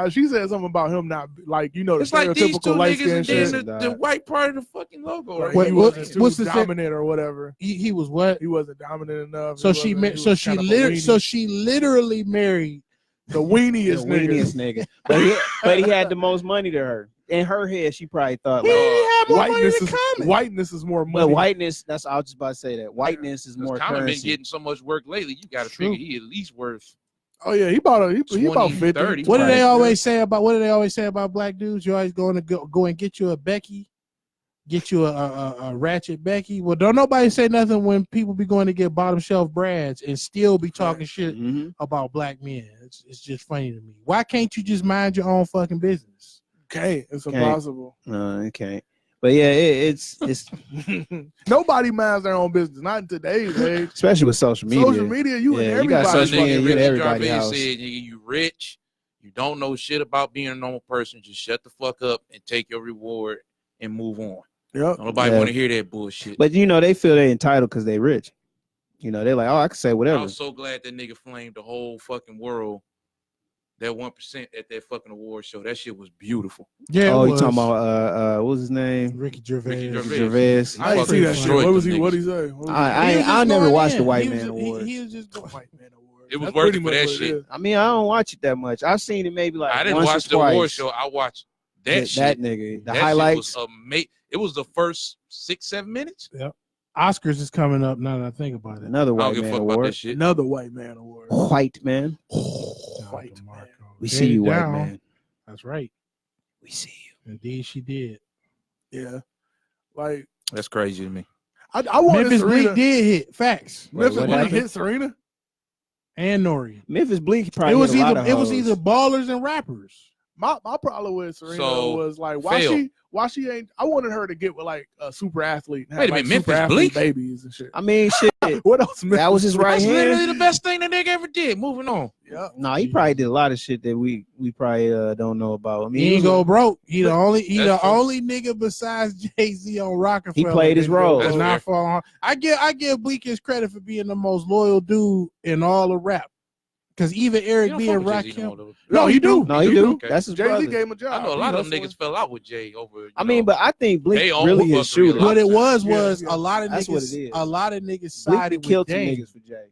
She said something about him not like, you know, the it's like these two light niggas and shit. then the white part of the fucking logo, right? He wasn't too dominant or whatever. He was what? He wasn't dominant enough. So she literally married the weeniest nigga. But he had the most money to her. In her head, she probably thought whiteness is more money. But whiteness, that's I was just about to say that. Whiteness is more Common currency. been getting so much work lately. You got to figure he at least worth. Oh yeah, he about 50. 30. What do Right. they always say about black dudes? You always going to go and get you a Becky, get you a ratchet Becky. Well, don't nobody say nothing when people be going to get bottom shelf Brads and still be talking shit about black men. It's just funny to me. Why can't you just mind your own fucking business? Can't. It's impossible. No, it can't. But yeah, it's Nobody minds their own business. Not in today's age. especially with social media. Social media, you and Yeah, you got everybody. social media, Nigga, you in Ricky everybody's Gervais house. said, nigga, you rich, you don't know shit about being a normal person. Just shut the fuck up and take your reward and move on. Yep. Nobody want to hear that bullshit. But you know, they feel they're entitled because they rich. You know, they're like, oh, I can say I whatever. was so glad that nigga flamed the whole fucking world. That 1% at that fucking award show. That shit was beautiful. Yeah. Oh, you talking about what was his name? Ricky Gervais? Ricky Gervais. I didn't see that shit. Destroyed What was them he? What niggas. he say? What was I never watched the White Man Awards. He was just going. White Man Award. It was That's worth pretty it for much that what it shit. is. I mean, I don't watch it that much. I've seen it maybe like I didn't once watch or the twice. award show. I watched that shit. That nigga. The That highlights. shit was amazing. It was the first 6-7 minutes. Oscars is coming up now that I think about it. Another I don't White give a Man fuck about Award. that shit. Another White Man Award. White man. White DeMarco. man. We Get see you, it white down. man. That's right. We see you. Indeed, she did. Yeah. Like That's crazy to me. I wanted Memphis Serena. Bleak did hit. Facts. Memphis What Bleak happened? hit Serena. And Nori. Memphis Bleak probably It was hit a lot either of it was hoes. either ballers and rappers. My problem with Serena So, was like fail. why she ain't. I wanted her to get with like a super athlete. And Wait a have, like, minute, super Memphis athlete Bleak? babies and shit. I mean, shit. What else? That was his right That's hand. literally the best thing that nigga ever did. Moving on. Yeah. No, he probably did a lot of shit that we probably don't know about. I mean, He ain't go broke. He the only That's true. only nigga besides Jay-Z on Rockefeller. He played his that role. does That's not fair. fall on. I give Bleak his credit for being the most loyal dude in all of rap. Because even Eric You B don't and fuck with Jay-Z no Rakim. more, though. No, he do. No, he do. Okay. That's his Jay-Z brother. gave him a job. I know a lot He of them hustling. niggas fell out with Jay over. I mean, but I think Bleak They own really who his fucking shooter. real What it was Yeah. a lot of That's what it niggas. is. A lot of niggas Bleak sided done killed with some Dame. niggas for Jay.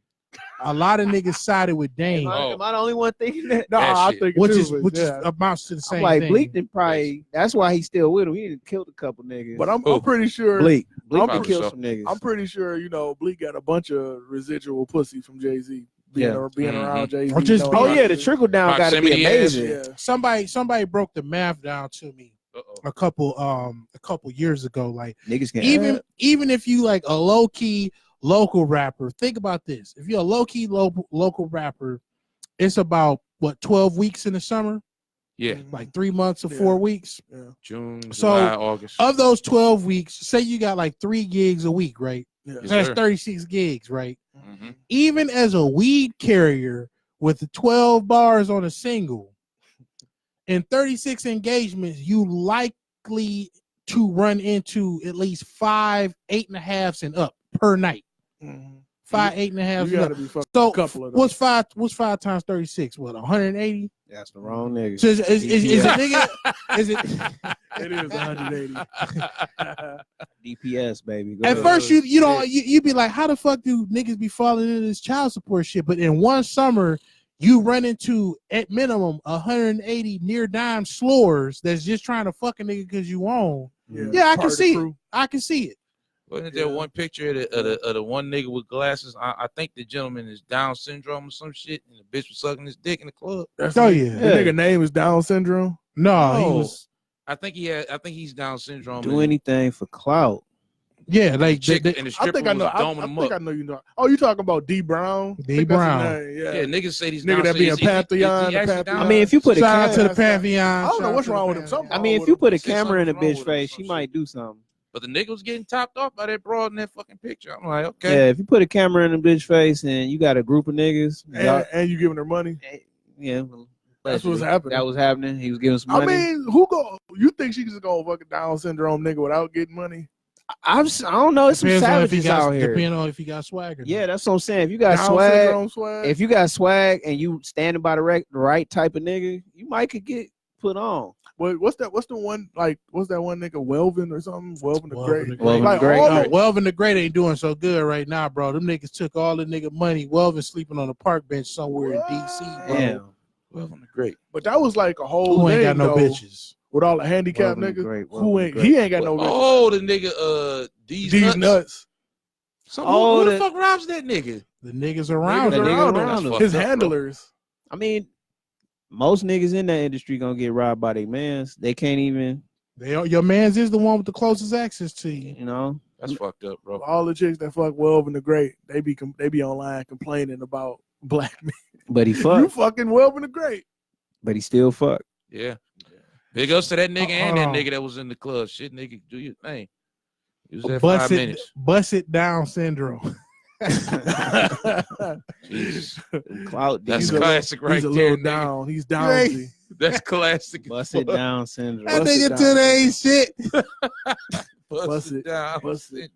A lot of niggas sided with Dame, Am I the only one thinking that? No, That I shit. think which it is too, which but is yeah. amounts to the same I'm like, thing. Bleak did probably. That's why he's still with him. He done killed a couple niggas. But I'm Who? pretty sure. Bleak I'm done pretty killed sure. some niggas. I'm pretty sure Bleak got a bunch of residual pussy from Jay-Z being Mhm. around Jay-Z. Or just- Oh yeah, the trickle down got to be Proximity ass. amazing. Yeah. Somebody broke the math down to me Uh-oh. a couple years ago. Like Niggas can even if you like a low key local rapper, think about this. If you're a low key local rapper, it's about what 12 weeks in the summer, Yeah. like 3 months or Yeah. 4 weeks. June, So, July, August. Of those 12 weeks, say you got like 3 gigs a week, right? Yeah. Yes, That's sir. 36 gigs, right? Mhm. Even as a weed carrier with the 12 bars on a single in 36 engagements, you likely to run into at least 5 8.5s and up per night. Mhm. 5 8.5s You and gotta up. be fucking So a couple of them. what's 5 times 36? What, 180? That's the wrong nigga. So is a nigga is it It is 180. DPS baby. Go at ahead. first you be like, how the fuck do niggas be falling into this child support shit? But in one summer, you run into at minimum 180 near dime slores that's just trying to fuck a nigga because you own. Yeah, I part can of the see it. crew. I can see it. Wasn't there one picture of the one nigga with glasses? I think the gentleman is Down syndrome or some shit, and the bitch was sucking his dick in the club. That's Oh, the- yeah. The nigga name is Down syndrome. No, he No. was I think he's Down syndrome. Do anything for clout. yeah, The like chick they- and the I stripper think I was know. I doming him think up. I know you know. Oh, you talking about D Brown? D. I think that's his Brown. name, Yeah, Yeah. niggas say these Nigga Down that be in syndrome. Pantheon, Is he actually the Down? I mean, if you put a shout out cam- to the I Pantheon. don't know shout out what's to the wrong with him. Pantheon. Something I mean, with if you him. put a Say camera in a something wrong bitch with him or face, some she shit. might do something. But the nigga was getting topped off by that broad in that fucking picture. I'm like, okay. Yeah, if you put a camera in a bitch face and you got a group of niggas, And you giving her money. yeah, That's what's happening. That was happening. He was giving some I money. mean, who go? You think she just gonna fucking Down syndrome nigga without getting money? I don't know. It's some Depends on if he savages got out here. depending on if he got swagger. Yeah, that's what I'm saying. If you got Down swag, syndrome swag. if you got swag and you standing by the right type of nigga, you might could get put on. What's that? What's the one like? What's that one nigga Welvin or something? Welvin the Welvin Great. the Great. Welvin Like the Great. all No, the- Welvin the Great ain't doing so good right now, bro. Them niggas took all the nigga money. Welvin sleeping on a park bench somewhere in DC, bro. Damn. Well, from the great. But that was like a whole Who ain't got thing, no though, bitches? with all the handicapped Welvin the niggas. Great, Who Welvin ain't? the He Great. ain't got no bitches. Oh, the nigga, these These nuts. So Oh, who the the- fuck robs that nigga? The niggas around Niggas The him. nigga around around him. him. His Fucked up, bro. handlers. I mean, most niggas in that industry gonna get robbed by their mans. They can't even. Your man's is the one with the closest access to you. You know, That's fucked up, bro. All the chicks that fuck Welvin the Great, they be online complaining about black men. but he You fucked. fucking Welvin the Great. But he still fucked. Yeah. Big ups to that nigga and that Hold on. nigga that was in the club. Shit, nigga, do your thing. You was there 5 minutes. Bust it down syndrome. Jesus. Clout. That's He's classic right He's a there, little nigga. down. He's downsy. That's classic. Bust it down syndrome. That Bust it nigga down. to the ain't shit. Bust it it. down. Bust it.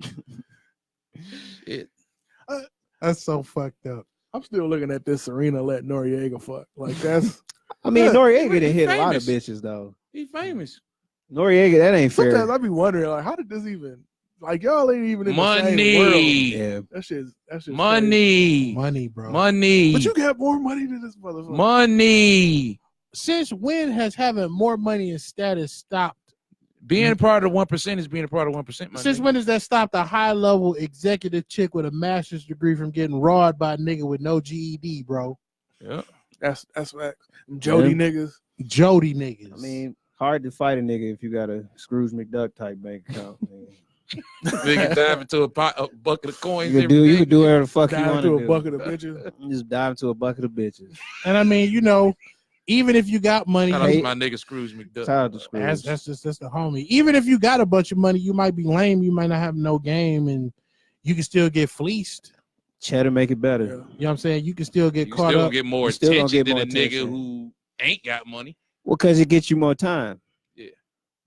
Syndrome. Shit. That's so fucked up. I'm still looking at this Serena let Noriega fuck. Like that's I mean, Noriega He done hit a lot of famous. bitches though. He famous. Noriega, that ain't fair. sometimes I be wondering like how did this even like y'all ain't even in the same world. Money. Yeah, That's crazy. Money. Money, bro. Money. But you got more money than this motherfucker. Money. Since when has having more money and status stopped? Being a part of the 1% is being a part of 1%. my Since nigga. when has that stopped a high level executive chick with a master's degree from getting rawed by a nigga with no GED, bro? Yeah. That's facts. Jody Yeah. niggas. Jody niggas. I mean, hard to fight a nigga if you got a Scrooge McDuck type bank account. Man. Nigga dive into a bucket of coins. You could do whatever the fuck you Dive want into to a do. bucket of bitches. You just dive into a bucket of bitches. and I mean, you know, even if you got money, Shout out to Hey. my nigga Scrooge McDuck. Shout out to Scrooge. that's the homie. Even if you got a bunch of money, you might be lame. You might not have no game, and you can still get fleeced. Cheddar make it better. Yeah. You know what I'm saying? You can still get You caught still up. get more You still gonna attention get more than a nigga attention. who ain't got money. Well, because it gets you more time. Yeah.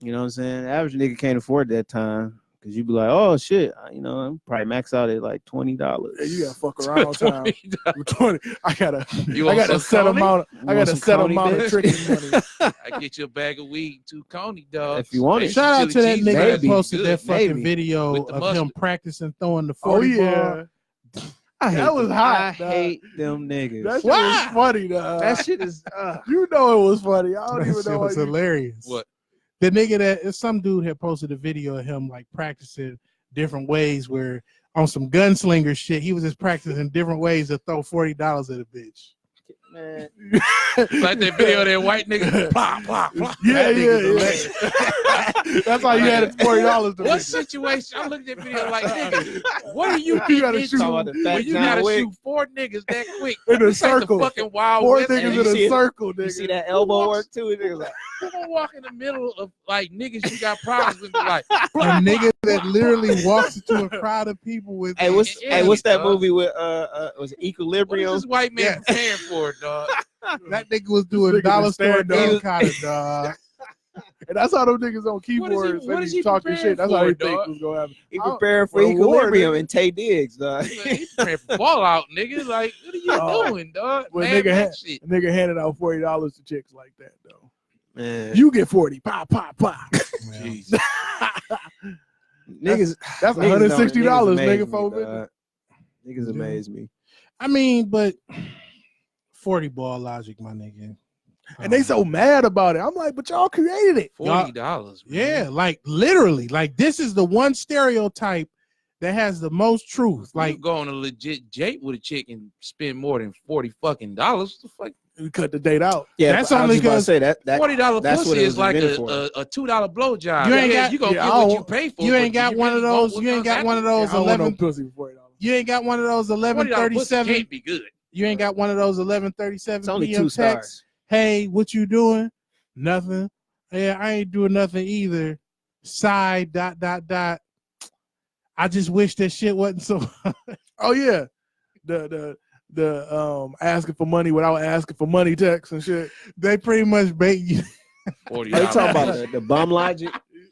You know what I'm saying? Average nigga can't afford that time because you be like, oh shit, I'm probably max out at like $20. Yeah, you gotta fuck around time. $20. 20. I got You a want set some amount. You I want got a some set Coney, amount of bitch? tricking money. I get you a bag of weed, 2 Coney dogs. If you want it. Maybe Shout some out to that chili cheese nigga that Maybe. posted good. that fucking Maybe. video With the of him mustard. practicing throwing the Oh 40 yeah, ball. I hate That was them. hot, I dog. hate them niggas. that shit Why? was funny. Dog. That shit is. You know it was funny. I don't That even shit know was why you. hilarious. What? The nigga that some dude had posted a video of him like practicing different ways where on some gunslinger shit, he was just practicing different ways to throw $40 at a bitch. Man, Like that video of that white nigga. Plop, plop, plop. Yeah, That nigga's yeah. That's how you had it $40 to What me. situation? I looked at that video like, nigga, what are you You getting gotta into shoot talking about the fat when you John gotta Wick. shoot 4 niggas that quick? In a It's like the circle. fucking Wild 4 West. niggas and in you a see it- circle, you nigga. see that elbow walks- work too? It niggas like, You gonna walk in the middle of like niggas you got problems with, like A nigga that literally walks into a crowd of people with hey, what's Yeah, what's that dog. movie with was it what is Equilibrium? this white man Yeah. preparing for, dog? that nigga was doing nigga dollar was store stand up. gun kind of dog. And that's how them niggas on keyboards what they is be he talking preparing shit. That's how for, they think dog? was gonna happen. He I- preparing for for a war, Equilibrium nigga. and Tay Diggs, dog. He preparing for Fallout, nigga. Like, what are you Oh. doing, dog? Well, Mad nigga Max shit. A nigga handed out $40 to chicks like that though. Man, You get 40. Pop, pop, pop. Jesus. niggas, That's niggas $160, amaze nigga. me, 450. dog. Niggas amaze me. I mean, but 40 ball logic, my nigga. And they so mad about it. I'm like, but y'all created it. $40. Yeah, like literally, like this is the one stereotype that has the most truth. Like, Like, go on a legit date with a chick and spend more than $40 fucking dollars. The fuck? We cut the date out. Yeah, That's I was only just about to 'cause say that. $40 that's what pussy it is was like invented for. a $2 blowjob. You ain't Yeah, got- you gonna yeah, get I what don't- you pay for. you but ain't do got one of really want those. what You ain't comes got after? one of those I don't want no 11. pussy for $40. You ain't got one of those $40 pussy 11:37. can't be good. You ain't got one of those 11:37 It's only PM 2 stars. texts. Hey, what you doing? Nothing. Yeah, I ain't doing nothing either. Side ... I just wish that shit wasn't so. Oh yeah. The asking for money without asking for money text and shit. They pretty much bait you $40. Are you talking about the bum logic?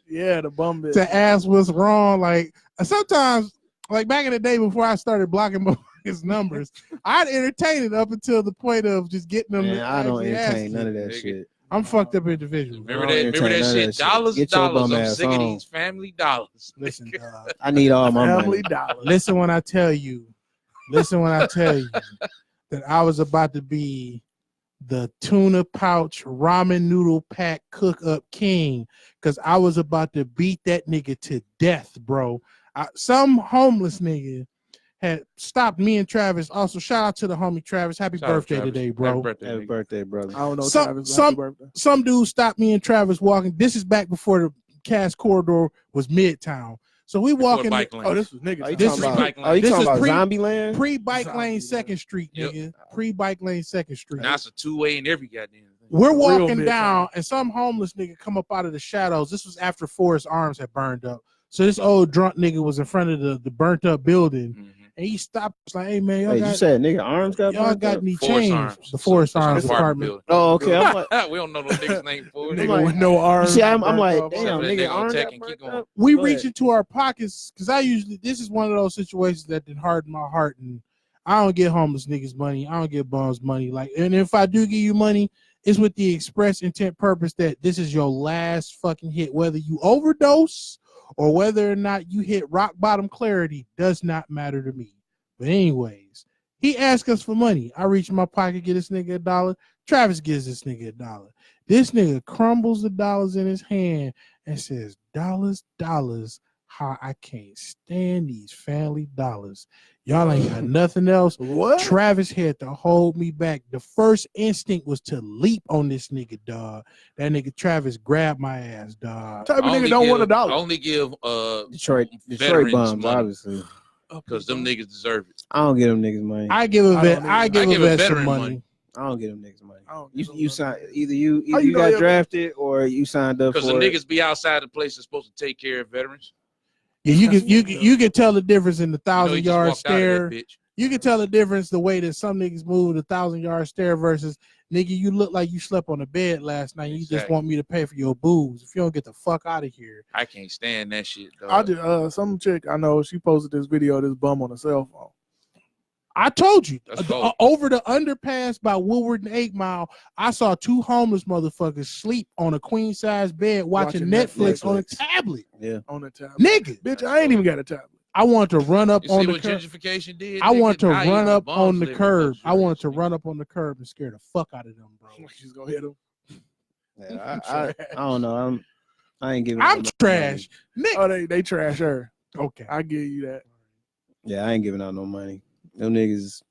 Yeah, the bum bitch. to ask what's wrong. Like sometimes, like back in the day before I started blocking his numbers, I'd entertain it up until the point of just getting them. Man, to I don't actually ask entertain none of that Nigga. shit. I'm fucked up individual. Remember I that? don't Remember that entertain none of shit? that shit. Dollars, Get your dollars. bum I'm ass sick of on. these family dollars. Listen, dog. I need all my Family money. dollar. Listen when I tell you. Listen when I tell you that I was about to be the tuna pouch ramen noodle pack cook up king because I was about to beat that nigga to death, bro. Some homeless nigga had stopped me and Travis. Also, shout out to the homie Travis. Happy Shout out birthday Travis. today, bro. Happy birthday, Happy nigga. birthday, brother. I don't know. Some- Travis, some- happy birthday. Some dude stopped me and Travis walking. This is back before the Cass Corridor was Midtown. So we Before walking bike lane. Oh, this was niggas. Oh, you This talking is about, pre-bike lane. oh, you This talking is about pre- Zombie Land? pre-bike Zombie, lane man. 2nd Street, Yep. nigga. Pre-bike lane 2nd Street. Now it's a 2-way in every goddamn thing. We're Real walking Midtown. down, and some homeless nigga come up out of the shadows. This was after Forest Arms had burned up. So this old drunk nigga was in front of the burnt up building, Mhm. and he stopped. Was like, "Hey man, y'all Hey, you got, said nigga arms got y'all burnt got up? any Forest change?" Arms. The Forest It's an Arms apartment. building. Oh, okay. I'm like, We don't know no nigga's name for it. I'm Nigga like- with no you arms. see, I'm burnt like, up. damn, Except for that nigga, nigga on arms Tech got and keep burnt going. up. We Go reach ahead. into our pockets because this is one of those situations that did harden my heart, and I don't get homeless niggas money. I don't get bums money. Like, and if I do give you money, it's with the express intent purpose that this is your last fucking hit. Whether you overdose or whether or not you hit rock bottom clarity does not matter to me. But anyways, he asked us for money. I reach in my pocket, get this nigga $1. Travis gives this nigga $1. This nigga crumbles the dollars in his hand and says, "Dollars, dollars, how I can't stand these family dollars. Y'all ain't got nothing else." What? Travis had to hold me back. The first instinct was to leap on this nigga, dog. That nigga Travis grabbed my ass, dog. Type of nigga don't want $1. Only give Detroit veterans bums, money obviously. because them niggas deserve it. I don't give them niggas money. I give a I vet. don't I either. give I a give a vet some veteran money. money. I don't give them niggas money. I don't You give you them signed money. either you How you know got you're- drafted or you signed up for Because the it. niggas be outside the place that's supposed to take care of veterans. Yeah, you That's can you what can you can tell the difference in the You know, he 1,000 just yard walked out of stare. that bitch. You can tell the difference the way that some niggas move the 1,000 yard stare versus nigga, you look like you slept on the bed last night. You just Exactly. want me to pay for your booze. If you don't get the fuck out of here. I can't stand that shit, dog. I just some chick I know, she posted this video of this bum on a cell phone. I told you, That's cold. over the underpass by Woodward and 8 Mile, I saw 2 homeless motherfuckers sleep on a queen size bed watching Netflix on a tablet. Yeah. On the tablet. Nigga, Bitch, I ain't even got a tablet. I wanted to run up You on see the what curb. gentrification did? I wanted to Now even run the up bums on the live in curb. I luxury. wanted to run up on the curb and scare the fuck out of them, bro. She's gonna hit him. Yeah, I don't know. I ain't giving. I'm out no trash. money. Nigga. Oh, they trash her. Okay. I give you that. Yeah, I ain't giving out no money. Them niggas.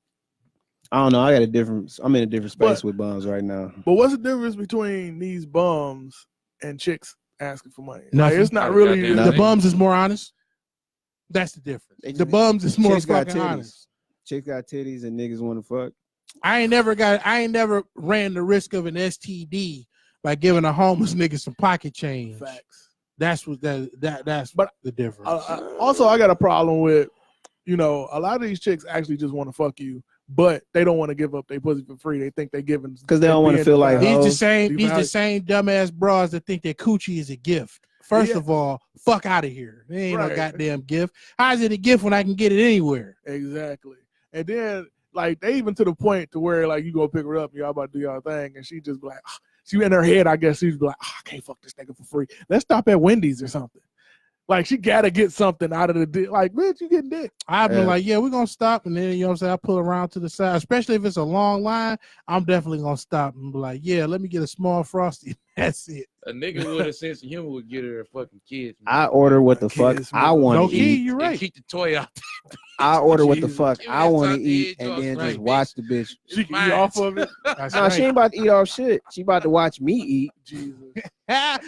I don't know. I'm in a different space But- with bums right now. But what's the difference between these bums and chicks asking for money? Like, Nothing. it's not Oh, really. goddamn. The Nothing. bums is more honest. That's the difference. They The just- bums is more chicks got fucking titties. honest. Chicks got titties and niggas want to fuck. I ain't never ran the risk of an STD by giving a homeless nigga some pocket change. Facts. That's what that's But the difference. Also, I got a problem with, a lot of these chicks actually just want to fuck you, but they don't want to give up their pussy for free. They think they giving Because they don't want to feel like these the hoes. same Devalue. these the same dumbass bras that think that coochie is a gift. First Yeah. of all, fuck out of here. It ain't no Right. goddamn gift. How is it a gift when I can get it anywhere? Exactly. And then like they even to the point to where like you go pick her up, y'all about to do y'all thing, and she just be like, she in her head, I guess she's like, I can't fuck this nigga for free. Let's stop at Wendy's or something. Like she gotta get something out of the dick. Like, bitch, you getting dick. I've been Yeah. like, yeah, we're gonna stop, and then you know what I'm saying, I pull around to the side, especially if it's a long line. I'm definitely gonna stop and be like, yeah, let me get a small frosty. That's it. A nigga with a sense of humor would get her a fucking kid. I order what the fuck Kiss I me. want No to key, eat. you're And right. keep the toy out. I order what the Jesus. fuck Give me I that want to top eat, edge and on then right, just bitch. watch the bitch. She can Mine. eat off of it. That's No, right. she ain't about to eat off shit. She about to watch me eat. Jesus.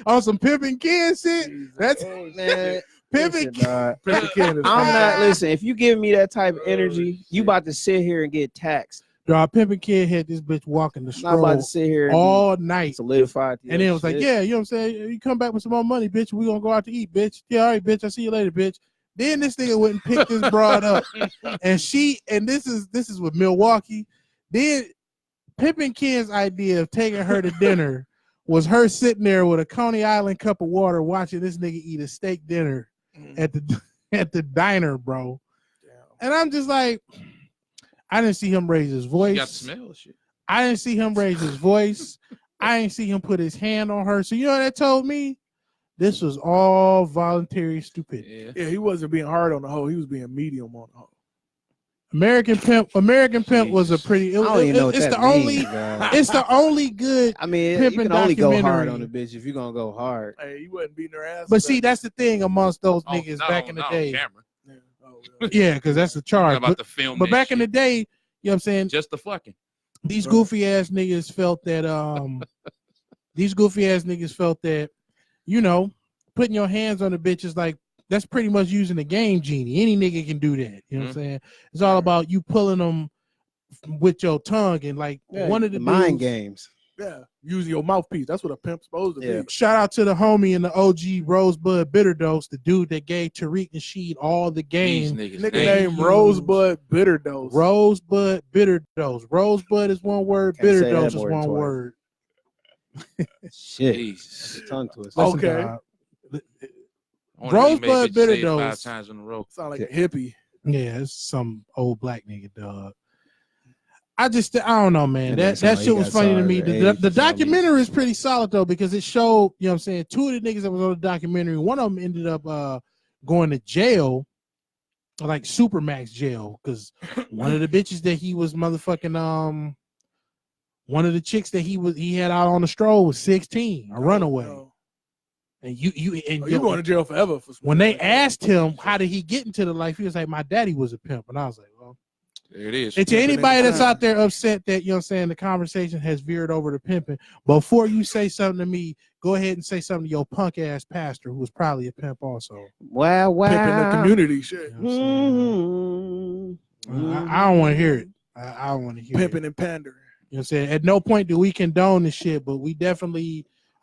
On some pimping kids shit. Jesus. That's Oh, Man, pimping. listen, dog. Pepper Ken is I'm not fine. listen. If you give me that type of Oh, energy, you shit. about to sit here and get taxed. Dog, pimping kid had this bitch walking the I'm not about stroll to sit here and all be night. solidified. to And then it your was like, shit. yeah, you know what I'm saying? You come back with some more money, bitch. We gonna go out to eat, bitch. Yeah, all right, bitch. I'll see you later, bitch. Then this nigga went and picked this broad up. And this is with Milwaukee. Then Pimpin' Ken's idea of taking her to dinner was her sitting there with a Coney Island cup of water watching this nigga eat a steak dinner at the diner, bro. Damn. And I'm just like, I didn't see him raise his You voice. got the smell of shit. I didn't see him raise his voice. I didn't see him put his hand on her. So you know what that told me? This was all voluntary stupidity. Yeah. Yeah, he wasn't being hard on the hoe. He was being medium on the hoe. American Pimp was a pretty. I don't even know what it's that the only. means, dog. It's the only good. I mean, you pimping can only go hard documentary. on the bitch if you're gonna go hard. Hey, he wasn't beating her ass. But see, that's the thing amongst those Oh, niggas not back on- in the not on day. camera. Yeah. Oh, Yeah, because that's the charge. About the film. But back in the day, you know what I'm saying? Just the fucking. These goofy ass niggas felt that you know, putting your hands on the bitch is like that's pretty much using a game genie. Any nigga can do that. You know what I'm saying? It's all about you pulling them with your tongue and like one of the mind dudes, games. Yeah, using your mouthpiece. That's what a pimp's supposed to be. Shout out to the homie and the OG Rosebud Bitter Dose, the dude that gave Tariq Nasheed all the game. Nigga named Rosebud Bitter Dose. Rosebud Bitter Dose. Rosebud is one word. Can't Bitter Dose is one word. Shit. Jesus. Tongue twister. Okay. Rosebud Bitter Dose. 5 times in a row. Sound like a hippie. Yeah, it's some old black nigga, dog. I don't know, man. That shit was funny to me. The documentary is pretty solid though, because it showed, you know what I'm saying, 2 of the niggas that was on the documentary, one of them ended up going to jail, like Supermax jail, because one of the bitches that he was motherfucking one of the chicks that he had out on the stroll was 16, a runaway. No. And you going to jail forever for when they asked him how did he get into the life, he was like, my daddy was a pimp. And I was like, well, there it is. And to anybody that's out there upset that, you know what I'm saying, the conversation has veered over to pimping, before you say something to me, go ahead and say something to your punk ass pastor who was probably a pimp also. Wow. Pimping the community shit. You know I don't want to hear it. I don't want to hear pimping it. and pandering. You know what I'm saying? At no point do we condone this shit, but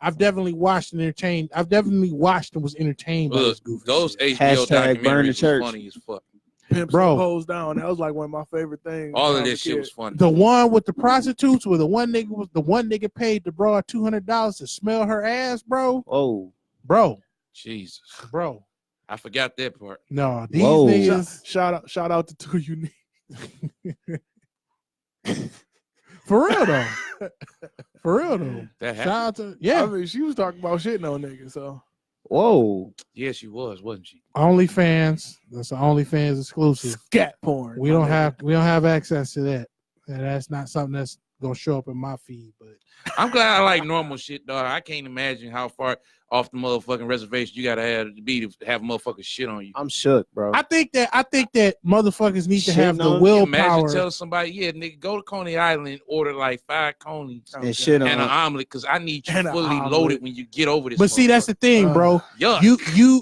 I've definitely watched and entertained. I've definitely watched and was entertained by this goofy those shit. HBO Hashtag burn the documentaries church. was funny as fuck. Pimps Bro. Pose Down. That was like one of my favorite things. All of this shit was funny. The one with the prostitutes, where the one nigga paid the broad $200 to smell her ass, bro. Oh, Bro. Jesus. Bro. I forgot that part. No, these niggas. Shout out to 2 Unique. For real though. For real though. That Shout happened. out to I mean, she was talking about shitting on niggas, so. whoa. Yeah, she was, wasn't she? OnlyFans. That's the OnlyFans exclusive. Scat porn. We don't have access to that. And that's not something that's gonna show up in my feed. But I'm glad I like normal shit, dog. I can't imagine how far off the motherfucking reservation you gotta have to be to have motherfuckers shit on you. I'm shook, bro. I think that motherfuckers need to have the Shitting on- willpower. Imagine tell somebody, yeah, nigga, go to Coney Island and order like 5 conies and shit on. and an omelet, because I need you And a fully omelet. loaded when you get over this. But see, that's the thing, bro. Yuck.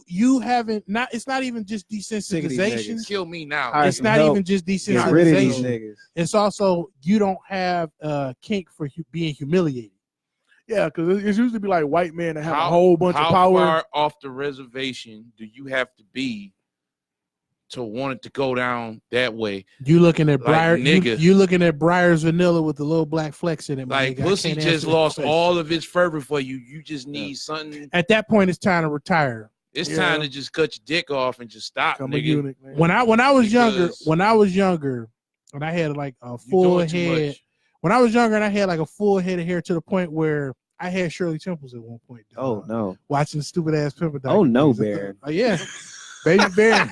You haven't not. It's not even just Sick of these desensitization. niggas. Kill me now. Hire It's some not help. even just Get rid of these desensitization. niggas. It's also you don't have kink for being humiliated. Yeah, because it's usually be like white men that have a whole bunch of power. How far off the reservation do you have to be to want it to go down that way? You looking at Briar? nigga. You looking at Briar's vanilla with the little black flecks in it? my Like nigga. I pussy can't just answer that lost question. all of its fervor for you. You just need something. At that point, it's time to retire. It's time to just cut your dick off and just stop, Become a nigga. eunuch, man. When I was younger, Because- when I had like a You full doing too head. much. When I was younger, and I had like a full head of hair to the point where I had Shirley Temples at one point. Oh no. Watching the stupid ass pimper. Oh no, documentaries. Baron. Oh yeah, baby Baron.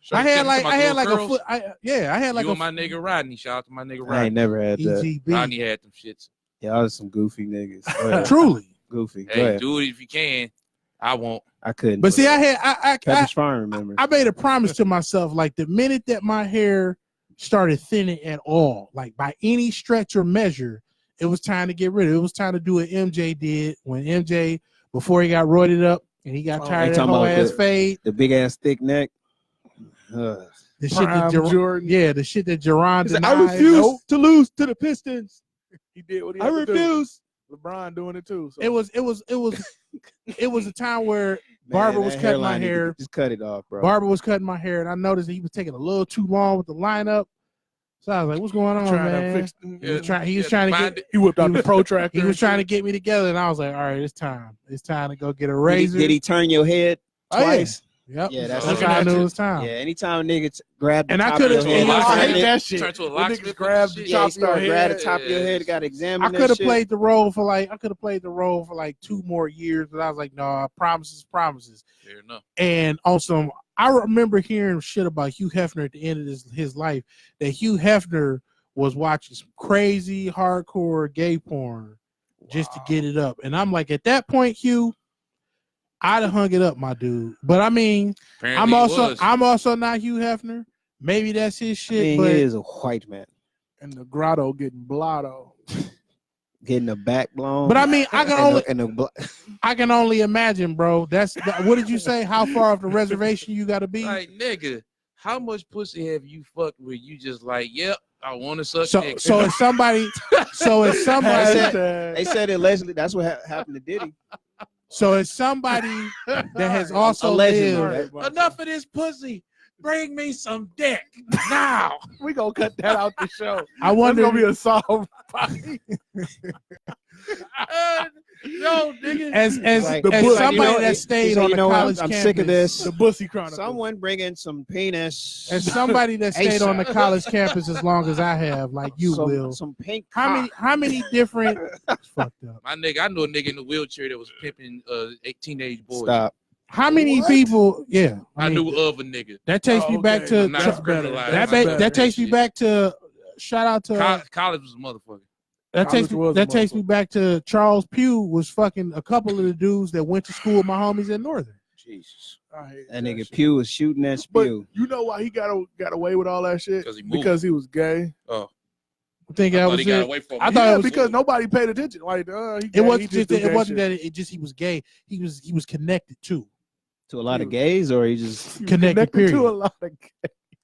So I had you like talking about a curls? foot. I had like you a and my nigga Rodney. Shout out to my nigga I ain't Rodney. never had that. EGB. Rodney had them shits. Y'all are some goofy niggas. Go ahead. Truly. Goofy. Go Hey, ahead. do it if you can. I won't. I couldn't. But see, I Pepper's Farm, remember? I made a promise to myself, like the minute that my hair started thinning at all, like by any stretch or measure, it was time to get rid of it. It was time to do what MJ did when MJ, before he got roided up and he got tired of that whole ass fade. The big ass thick neck. The shit that Jordan. Yeah, the shit that Jerron denied. I refuse to lose to the Pistons. He did what he I had to do. refuse. LeBron doing it too. So. It was a time where Barber was cutting my hair. Just cut it off, bro. Barber was cutting my hair, and I noticed that he was taking a little too long with the lineup. So I was like, "What's going on, trying man?" to fix. He was trying to get. He whipped out the protractor. He was trying to get me together, and I was like, "All right, it's time. It's time to go get a razor." Did he turn your head twice? Yep. Yeah, that's how I knew it was time. Yeah, anytime niggas grab the And I top coulda- of your head, I hate that shit. Turn to a When locksmith niggas grab and the shit. yeah, top you of your start grab the head. top of your head. Got to examine. I could have shit. played the role for like 2 more years, but I was like, "No, promises." Fair enough. And also, I remember hearing shit about Hugh Hefner at the end of his life, that Hugh Hefner was watching some crazy hardcore gay porn just to get it up. And I'm like, at that point, Hugh, I'd have hung it up, my dude. But I mean, I'm also not Hugh Hefner. Maybe that's his shit. But he is a white man. And the grotto getting blotto. Getting the back blown. But I mean, I can only imagine, bro. What did you say? How far off the reservation you got to be? Like, nigga, how much pussy have you fucked where you just like, yep, I want to suck dick. So if somebody, they said allegedly that's what happened to Diddy. So it's somebody that has also lived. Enough of this pussy. Bring me some dick now. We gonna cut that out the show. I wonder. It's gonna be a song. No, nigga. As somebody that stayed on the college campus, I'm sick of this. The Bussy Chronicles. Someone bring in some penis. As somebody that stayed on the college campus as long as I have, like you will. Some pink. How many different? Fucked up. My nigga, I knew a nigga in the wheelchair that was pimping teenage boys. Stop. How many people? Yeah, I knew of a nigga. That takes me back to that takes me back to shout out to college was a motherfucker. That takes me back to Charles Pugh was fucking a couple of the dudes that went to school with my homies at Northern. Jesus. That nigga Pugh was shooting that spew. But you know why he got away with all that shit? Because he was gay. Oh. I think that was it. I thought it was because nobody paid attention. Like it wasn't that he was gay. He was connected to a lot of gays, or he just connected period. To a lot of gays.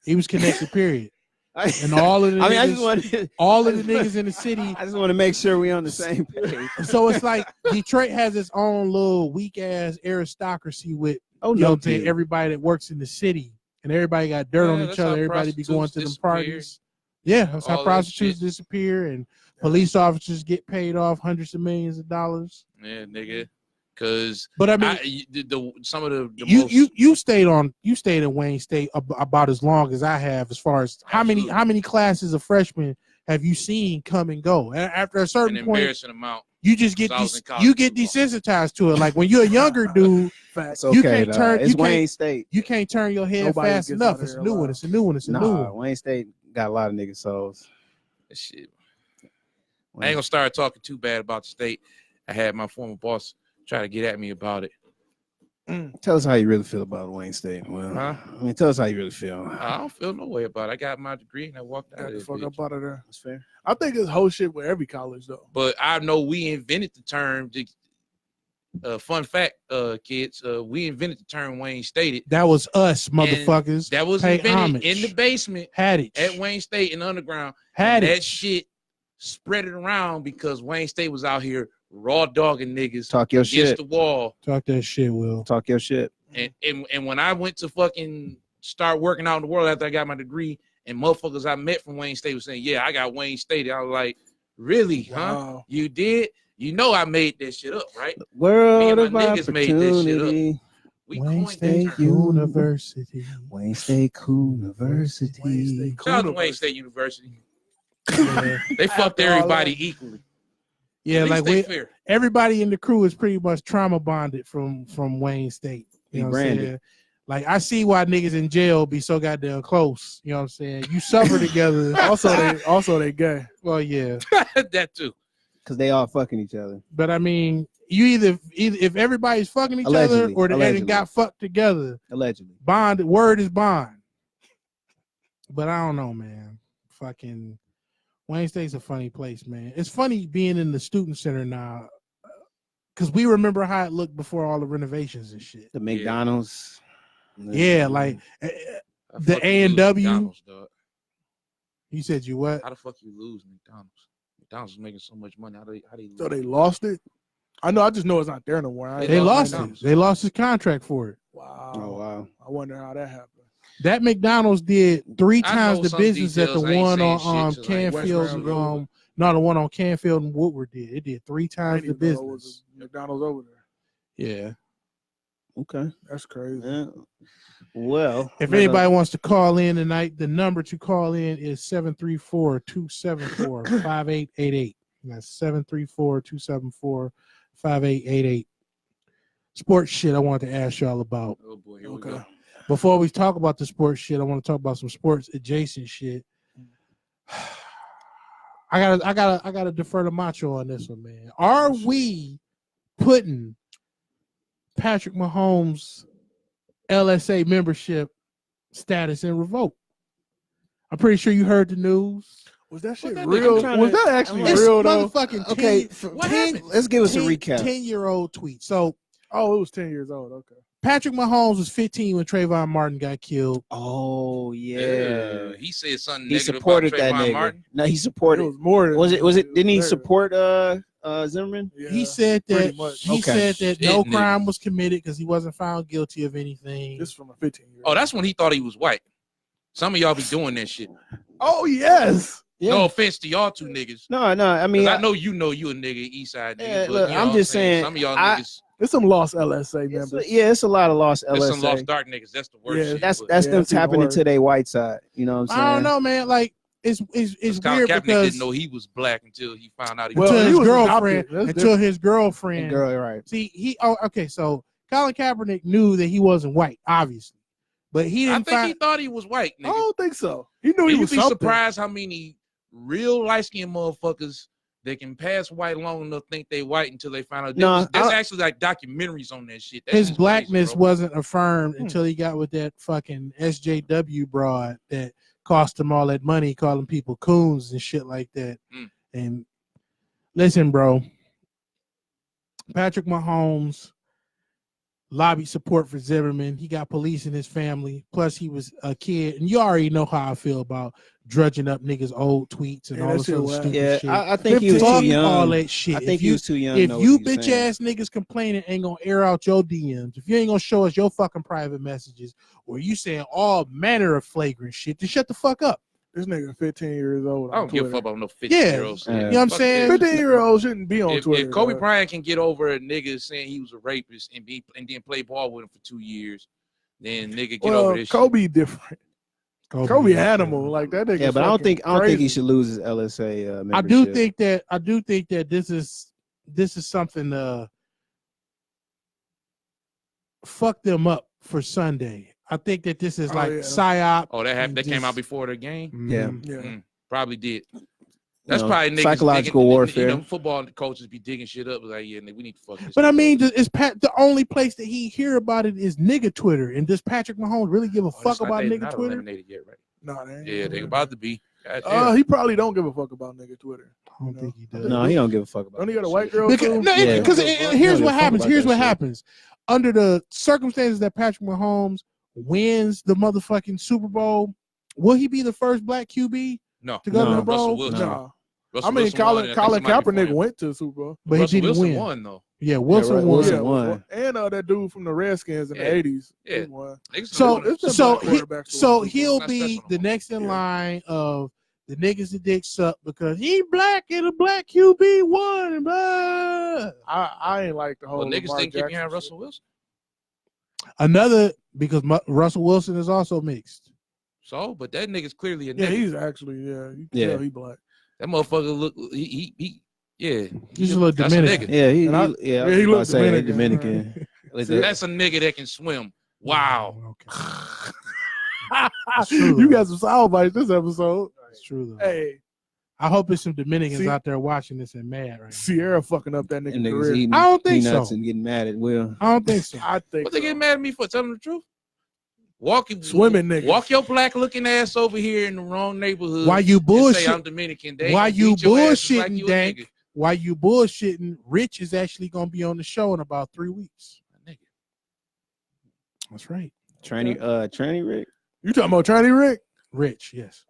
He was connected period. And all of the all of the niggas in the city. I just want to make sure we on the same page. So it's like Detroit has its own little weak ass aristocracy with everybody that works in the city, and everybody got dirt on each other. Everybody be going to them parties. Yeah, that's how prostitutes disappear, and police officers get paid off hundreds of millions of dollars. Yeah, nigga. Because, but I mean, some of the you stayed in Wayne State about as long as I have. As far as how many classes of freshmen have you seen come and go? And after a certain point, embarrassing amount. You just get desensitized to it. Like when you're a younger dude, you can't turn. It's Wayne State. You can't turn your head fast enough. It's a new one. It's a new one. It's a new one. Wayne State got a lot of nigga souls. That shit. I ain't gonna start talking too bad about the state. I had my former boss try to get at me about it. Tell us how you really feel about Wayne State. Well, I mean, tell us how you really feel. I don't feel no way about it. I got my degree and I walked out of the fuck up out of there. That's fair. I think it's whole shit with every college though. But I know we invented the term. Fun fact, kids, we invented the term Wayne State. That was us, motherfuckers. That was invented in the basement Hattage. at Wayne State in the underground. Hattage. That shit spread it around because Wayne State was out here raw dogging niggas. Talk your against shit. The wall. Talk that shit, Will. Talk your shit. And when I went to fucking start working out in the world after I got my degree, and motherfuckers I met from Wayne State was saying, yeah, I got Wayne State. I was like, really, huh? You did? You know I made that shit up, right? World Me of and my niggas made that shit up. Wayne State University. Wayne State University. Shout out to Wayne State University. Yeah. They fucked everybody equally. Yeah, like everybody in the crew is pretty much trauma bonded from Wayne State. You know what I'm saying? Like I see why niggas in jail be so goddamn close. You know what I'm saying? You suffer together. also they gay. Well, yeah, that too. Because they all fucking each other. But I mean, you either if everybody's fucking each other or they got fucked together. Allegedly. Word is bond. But I don't know, man. Fucking Wayne State's a funny place, man. It's funny being in the student center now because we remember how it looked before all the renovations and shit. The McDonald's. Yeah, like the A&W. You said you what? How the fuck you lose McDonald's? McDonald's is making so much money. How they lose? So they lost it? I know. I just know it's not there no more. They lost it. They lost his contract for it. Wow. Oh, wow. I wonder how that happened. That McDonald's did 3 times the business that the one on Canfield, the one on Canfield and Woodward did. It did 3 times the business. McDonald's over there. Yeah. Okay. That's crazy. Yeah. Well, if anybody wants to call in tonight, the number to call in is 734-274-5888. That's 734-274-5888. Sports shit I wanted to ask y'all about. Oh boy, here we go. Before we talk about the sports shit, I want to talk about some sports adjacent shit. I gotta defer to Macho on this one, man. Are we putting Patrick Mahomes' LSA membership status in revoke. I'm pretty sure you heard the news. Was that shit that real? nigga Was that actually It's real though? motherfucking Okay, 10, what 10 happened? let's give us a recap. 10-year-old tweet. So Oh, it was 10 years old. Okay. Patrick Mahomes was 15 when Trayvon Martin got killed. Oh yeah, He said something he negative supported about that Trayvon nigga. Martin. No, he It supported. was more than Was it? Didn't he negative. support Zimmerman? Yeah, He said that pretty much. he Okay. said that no Shit, crime nigga. was committed because he wasn't found guilty of anything. This from a 15-year-old. Oh, that's when he thought he was white. Some of y'all be doing that shit. Oh yes. Yeah. No offense to y'all two niggas. No. I mean, I know you a nigga, East Side nigga. Yeah, but look, you know I'm what just saying, some of y'all I- niggas, It's some lost LSA members. it's a lot of lost there's some LSA. lost dark niggas. That's the worst Yeah, shit. That's but them that's even tapping worse. into their white side. You know what I'm saying? I don't know, man. Like it's Colin weird Kaepernick because didn't know he was black until he found out he Well, until he his was girlfriend adopted. That's until different. his girlfriend. And girl, right? See, okay. So Colin Kaepernick knew that he wasn't white, obviously, but he I didn't think find. he thought he was white, I nigga. don't think so. He knew he You'd was be something. surprised how many real light-skinned motherfuckers that can pass white long enough think they white until they find out. No, There's actually like documentaries on that shit. That his shit's blackness crazy, bro. wasn't affirmed until he got with that fucking SJW broad that cost him all that money, calling people coons and shit like that. And listen, bro, Patrick Mahomes lobbied support for Zimmerman. He got police in his family. Plus, he was a kid, and you already know how I feel about drudging up niggas' old tweets and Yeah, all that this shit other whack. stupid Yeah, shit. I think he was Fuck too young. all that shit. I think If he you was too young. if to know you what he was bitch saying. ass niggas complaining ain't gonna air out your DMs, if you ain't gonna show us your fucking private messages, or you saying all manner of flagrant shit, then shut the fuck up. This nigga 15 years old. I don't give a fuck about no 15-year-olds. You know what I'm saying? 15-year-olds shouldn't be on Twitter. If Kobe dog. Bryant can get over a nigga saying he was a rapist and then play ball with him for 2 years, then nigga get over this Kobe different. Kobe animal like that nigga. Yeah, but I don't think he should lose his LSA membership. I do think that this is something fuck them up for Sunday. I think that this is psyop. Oh, that happened. That came out before the game. Yeah. Probably did. That's know, probably niggas psychological digging, warfare. You know, football coaches be digging shit up. Like, yeah, we need to fuck this. But I mean, the only place that he hear about it is nigga Twitter. And does Patrick Mahomes really give a fuck about nigga Twitter? Eliminated yet, right? No, they ain't. Yeah, they about to be. God He probably don't give a fuck about nigga Twitter. I don't think he does. No, he don't give a fuck about. Don't he got a that white shit. girl too? Because here's what happens. Here's what shit. happens. Under the circumstances that Patrick Mahomes wins the motherfucking Super Bowl, will he be the first black QB No, to go to the Russell Bowl? Wilson. No. Russell I mean, Wilson won, and Colin somebody before Kaepernick him. went to the Super Bowl. But Russell he didn't Wilson win. won though. Yeah, Wilson right, won. Wilson won. And that dude from the Redskins in the 80s. Yeah. He won. So he'll Not be special no the more. next in line of the niggas that dick suck because he black and a black QB won and blah. I ain't like the whole. Well, niggas Lamar didn't get Jackson behind shit. Russell Wilson. Because Russell Wilson is also mixed. So, but that nigga's clearly a nigga. Yeah, he's actually You can tell he black. That motherfucker look. He He's a little that's Dominican. A nigga. Yeah, he he looks looks Dominican. Dominican. That's a nigga that can swim. Wow. Okay. True, You though. got some sound bites this episode. It's true though. Hey, I hope there's some Dominicans See? out there watching this and mad right now. Sierra fucking up that nigga And niggas career. eating I don't think peanuts so. and getting mad at Will. I don't think so. I think What they get mad at me for? Tell them the truth. Swimming niggas. Walk your black looking ass over here in the wrong neighborhood. Why you and bullshit? Say I'm Dominican. They Why ain't you gonna beat your ass just bullshitting, you a Dank? nigga. Why you bullshitting? Rich is actually gonna be on the show in about 3 weeks. Nigga. That's right. Tranny Rick. You talking about Tiny Rick? Rich, yes.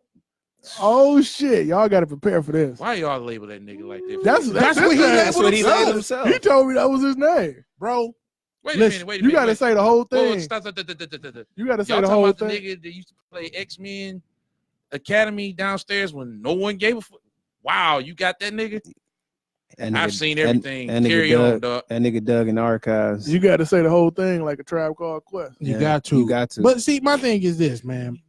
Oh shit, y'all got to prepare for this. Why y'all label that nigga like that? That's what he That's what he labeled labeled himself. He told me that was his name, Bro, Wait a Listen, minute. Wait a You minute. got to say the whole thing. Stop. You got to say Y'all the talking whole about the thing. nigga that used to play X-Men Academy downstairs when no one gave a fuck? Wow, you got that nigga? I've seen everything. That Carry on, dog. That nigga dug in the archives. You got to say the whole thing like a Tribe Called Quest. you Yeah, got to. You got to. But see, my thing is this, man.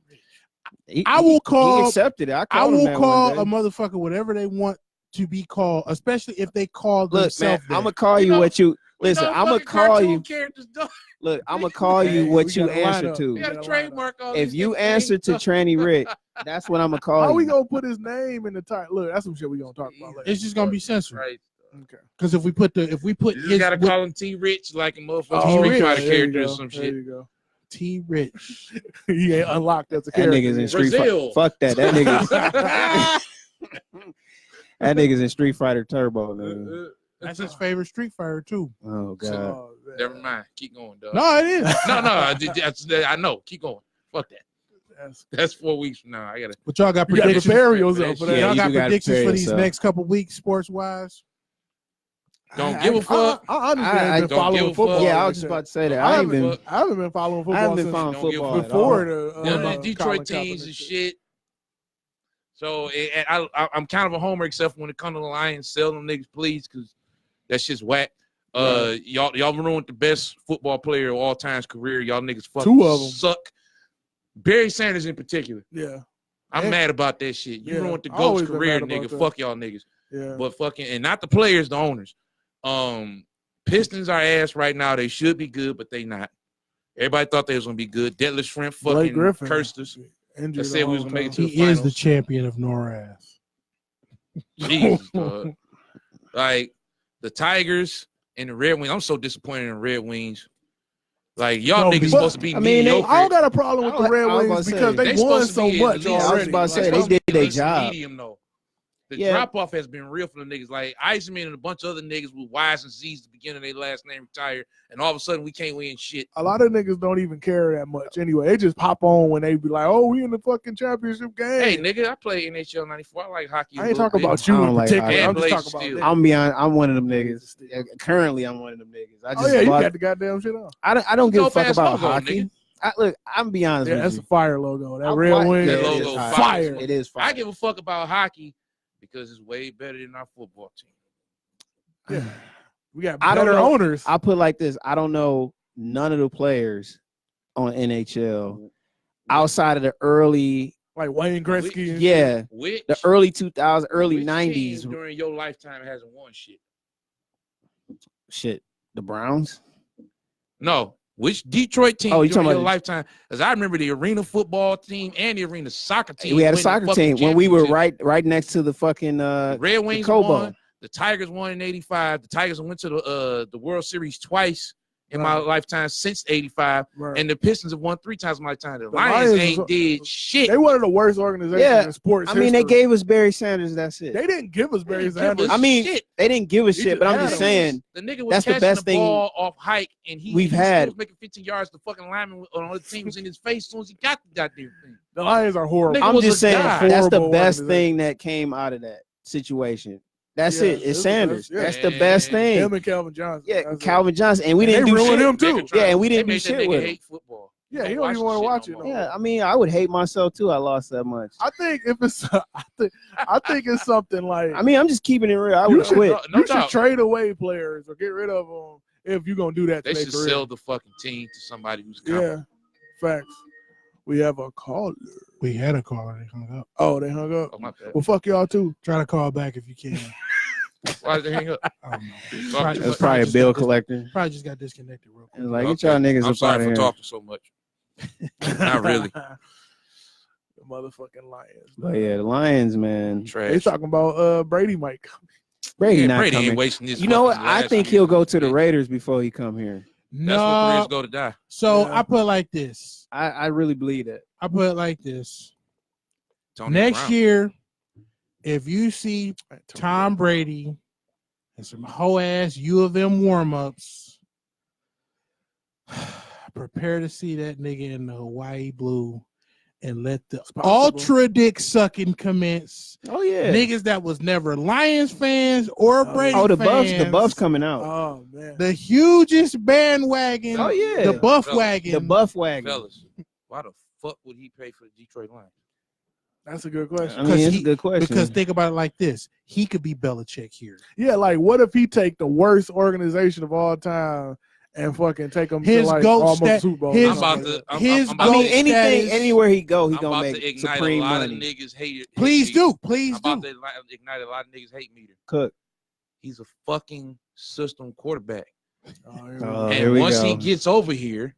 He accepted it. I will call a motherfucker whatever they want to be called, especially if they call Look, man, themselves. I'm gonna call you what you listen. I'm gonna call you. Characters, dog. Look, I'm gonna call you what we you got a answer lineup. to. We got a trademark on If this you nigga answer name, to dog. Tranny Rick, that's what I'm gonna call How you. we gonna put his name in the title? Look, that's some shit we gonna talk about later. It's just gonna be censored. Right. Okay. Because if we put You gotta call him T Rich like a motherfucking T. Street Rich. Fighter There you character or go. some There shit. you go. T Rich. He ain't unlocked as a That character. nigga's in yet. Street Brazil. Fighter. Fuck that. That nigga's in Street Fighter Turbo, man. That's his favorite Street Fighter too. Oh god. Oh, man. Never mind. Keep going, dog. No, it is. No. I know. Keep going. Fuck that. That's 4 weeks from now. I gotta. But y'all got You got to predictions. prepare yourself for that. Yeah, Y'all you got do gotta predictions prepare for these yourself. next couple weeks, sports wise. Don't give a fuck. I honestly ain't been don't following give a football. fuck. Yeah, I like was just that. about to say that. I I haven't ain't been. I haven't been following football I haven't been since following Don't give a football fuck. at all. before the None of these Colin Detroit teams Kaepernick and shit. So I'm kind of a homer, except when it comes to the Lions. Sell them niggas, please, because that's just whack. Y'all ruined the best football player of all time's career. Y'all niggas fucking 2 of them suck. Barry Sanders in particular. Yeah. I'm mad about that shit. You Yeah, ruined the I GOAT's always been career, mad about nigga. that. Fuck y'all niggas. Yeah. But fucking, and not the players, the owners. Pistons are ass right now. They should be good, but they not. Everybody thought they was gonna be good. Detlef Shrimp Blake fucking Griffin cursed us. injured They said the we was whole gonna make it time. to He the is the finals. champion of Norath. Jesus, dog. Like the Tigers and the Red Wings. I'm so disappointed in the Red Wings. Like y'all Don't niggas be. supposed to be I mean, mediocre. I don't got a problem with the Red I was about Wings to say, because they won supposed to so be much at least- I was already. about to say, Like, they I'm- did their Listen, job. Medium though. The Yeah. drop off has been real for the niggas. Like Iceman and a bunch of other niggas with Y's and Z's at the beginning of their last name retired, and all of a sudden we can't win shit. A lot of niggas don't even care that much anyway. They just pop on when they be like, "Oh, we in the fucking championship game." Hey, nigga, I play NHL '94. I like hockey. I ain't talking about I you don't in like particular. hockey. I'm just And talking Blake about Steel. them. I'm one of them niggas. Currently, I'm one of them niggas. I just Oh yeah, you bought- got the goddamn shit on. I don't give a Dope fuck ass about logo, hockey. nigga. I'm be honest Yeah, with that's you. a fire logo. That I Red watch- Wing yeah, That it logo is fire. fire. It is fire. I give a fuck about hockey because it's way better than our football team. Yeah. We got I don't better know. owners. I put like this. I don't know none of the players on NHL outside of the early, Like Wayne Gretzky and shit. yeah, Which the early 2000s, early which 90s. team during your lifetime hasn't won shit? Shit, the Browns. No. Which Detroit team Oh, you during talking your about- lifetime? Because I remember the arena football team and the arena soccer team. We had a winning soccer fucking team when we were championships. right next to the fucking The Red Wings Cobo. won. The Tigers won in '85. The Tigers went to the World Series twice in my lifetime since '85, Right. and the Pistons have won 3 times in my lifetime. The The Lions Lions ain't is- did shit. They one of the worst organizations Yeah, in sports I mean, they history. gave us Barry Sanders. That's it. They didn't give us Barry They give Sanders. us I mean, shit. They didn't give us He shit, just but I'm had just him. saying The nigga was that's the catching best the thing ball off hike, and we've he had. was making 15 yards. The fucking lineman on the team was in his face as soon as he got the goddamn thing. The Lions are horrible. Nigga I'm was just a saying guy. that's the Horrible best organization. thing that came out of that situation. That's Yeah, it. It's it's the Sanders. best, yeah. That's the best thing. Him and Calvin Johnson. Yeah, That's it. Calvin Johnson, and we And didn't they do ruined shit. him too. Yeah, and we They didn't do made that shit nigga with him. hate football. Yeah, he don't even want to watch it no more. Yeah, I mean, I would hate myself too. I lost that much. I think if it's, I think it's something like. I mean, I'm just keeping it real. I you would should, quit. No you should doubt. trade away players or get rid of them if you're gonna do that. They to their should career. sell the fucking team to somebody who's competent. Yeah, facts. We have a caller. We had a caller. They hung up. Oh, they hung up. Oh, my bad. Well, fuck y'all too. Try to call back if you can. Why did they hang up? I don't know. Talking too That's much. probably a just bill got dis- collector. Probably just got disconnected real quick. And like, Okay. get y'all niggas I'm up sorry out of for here. talking so much. Not really. The motherfucking Lions. But yeah, the Lions, man. They Trash. talking about Brady might come. Brady Yeah, not Brady coming. ain't wasting his. You know what? fucking I last think year. he'll go to the Raiders before he come here. That's where No. careers go to die. So Yeah. I put it like this. I really believe that. I put it like this. Tony Next Brown. year, if you see Tom Brady and some hoe ass U of M warm ups, prepare to see that nigga in the Hawaii blue and let the possible. ultra dick sucking commence. Oh yeah. Niggas that was never Lions fans or Brady Oh, the fans. Buffs coming out. Oh man. The hugest bandwagon. Oh yeah. The Buff Fellas. wagon. The Buff wagon. Fellas, why the fuck would he pay for the Detroit Lions? That's a good question. I mean, it's he- a good question. Because think about it like this. He could be Belichick here. Yeah, like what if he take the worst organization of all time and fucking take them His to like GOAT almost stat- Super Bowl? his- or I'm about something to. like I'm, his I'm I about mean, GOAT to, anything, status- anywhere he go, he I'm gonna about make to ignite a supreme lot money. of niggas hate. Please hate do. meter. Please I'm about do. to ignite a lot of niggas hate meter. Cook. He's a fucking system quarterback. that. Oh, here we Oh, go. here And we once go. he gets over here,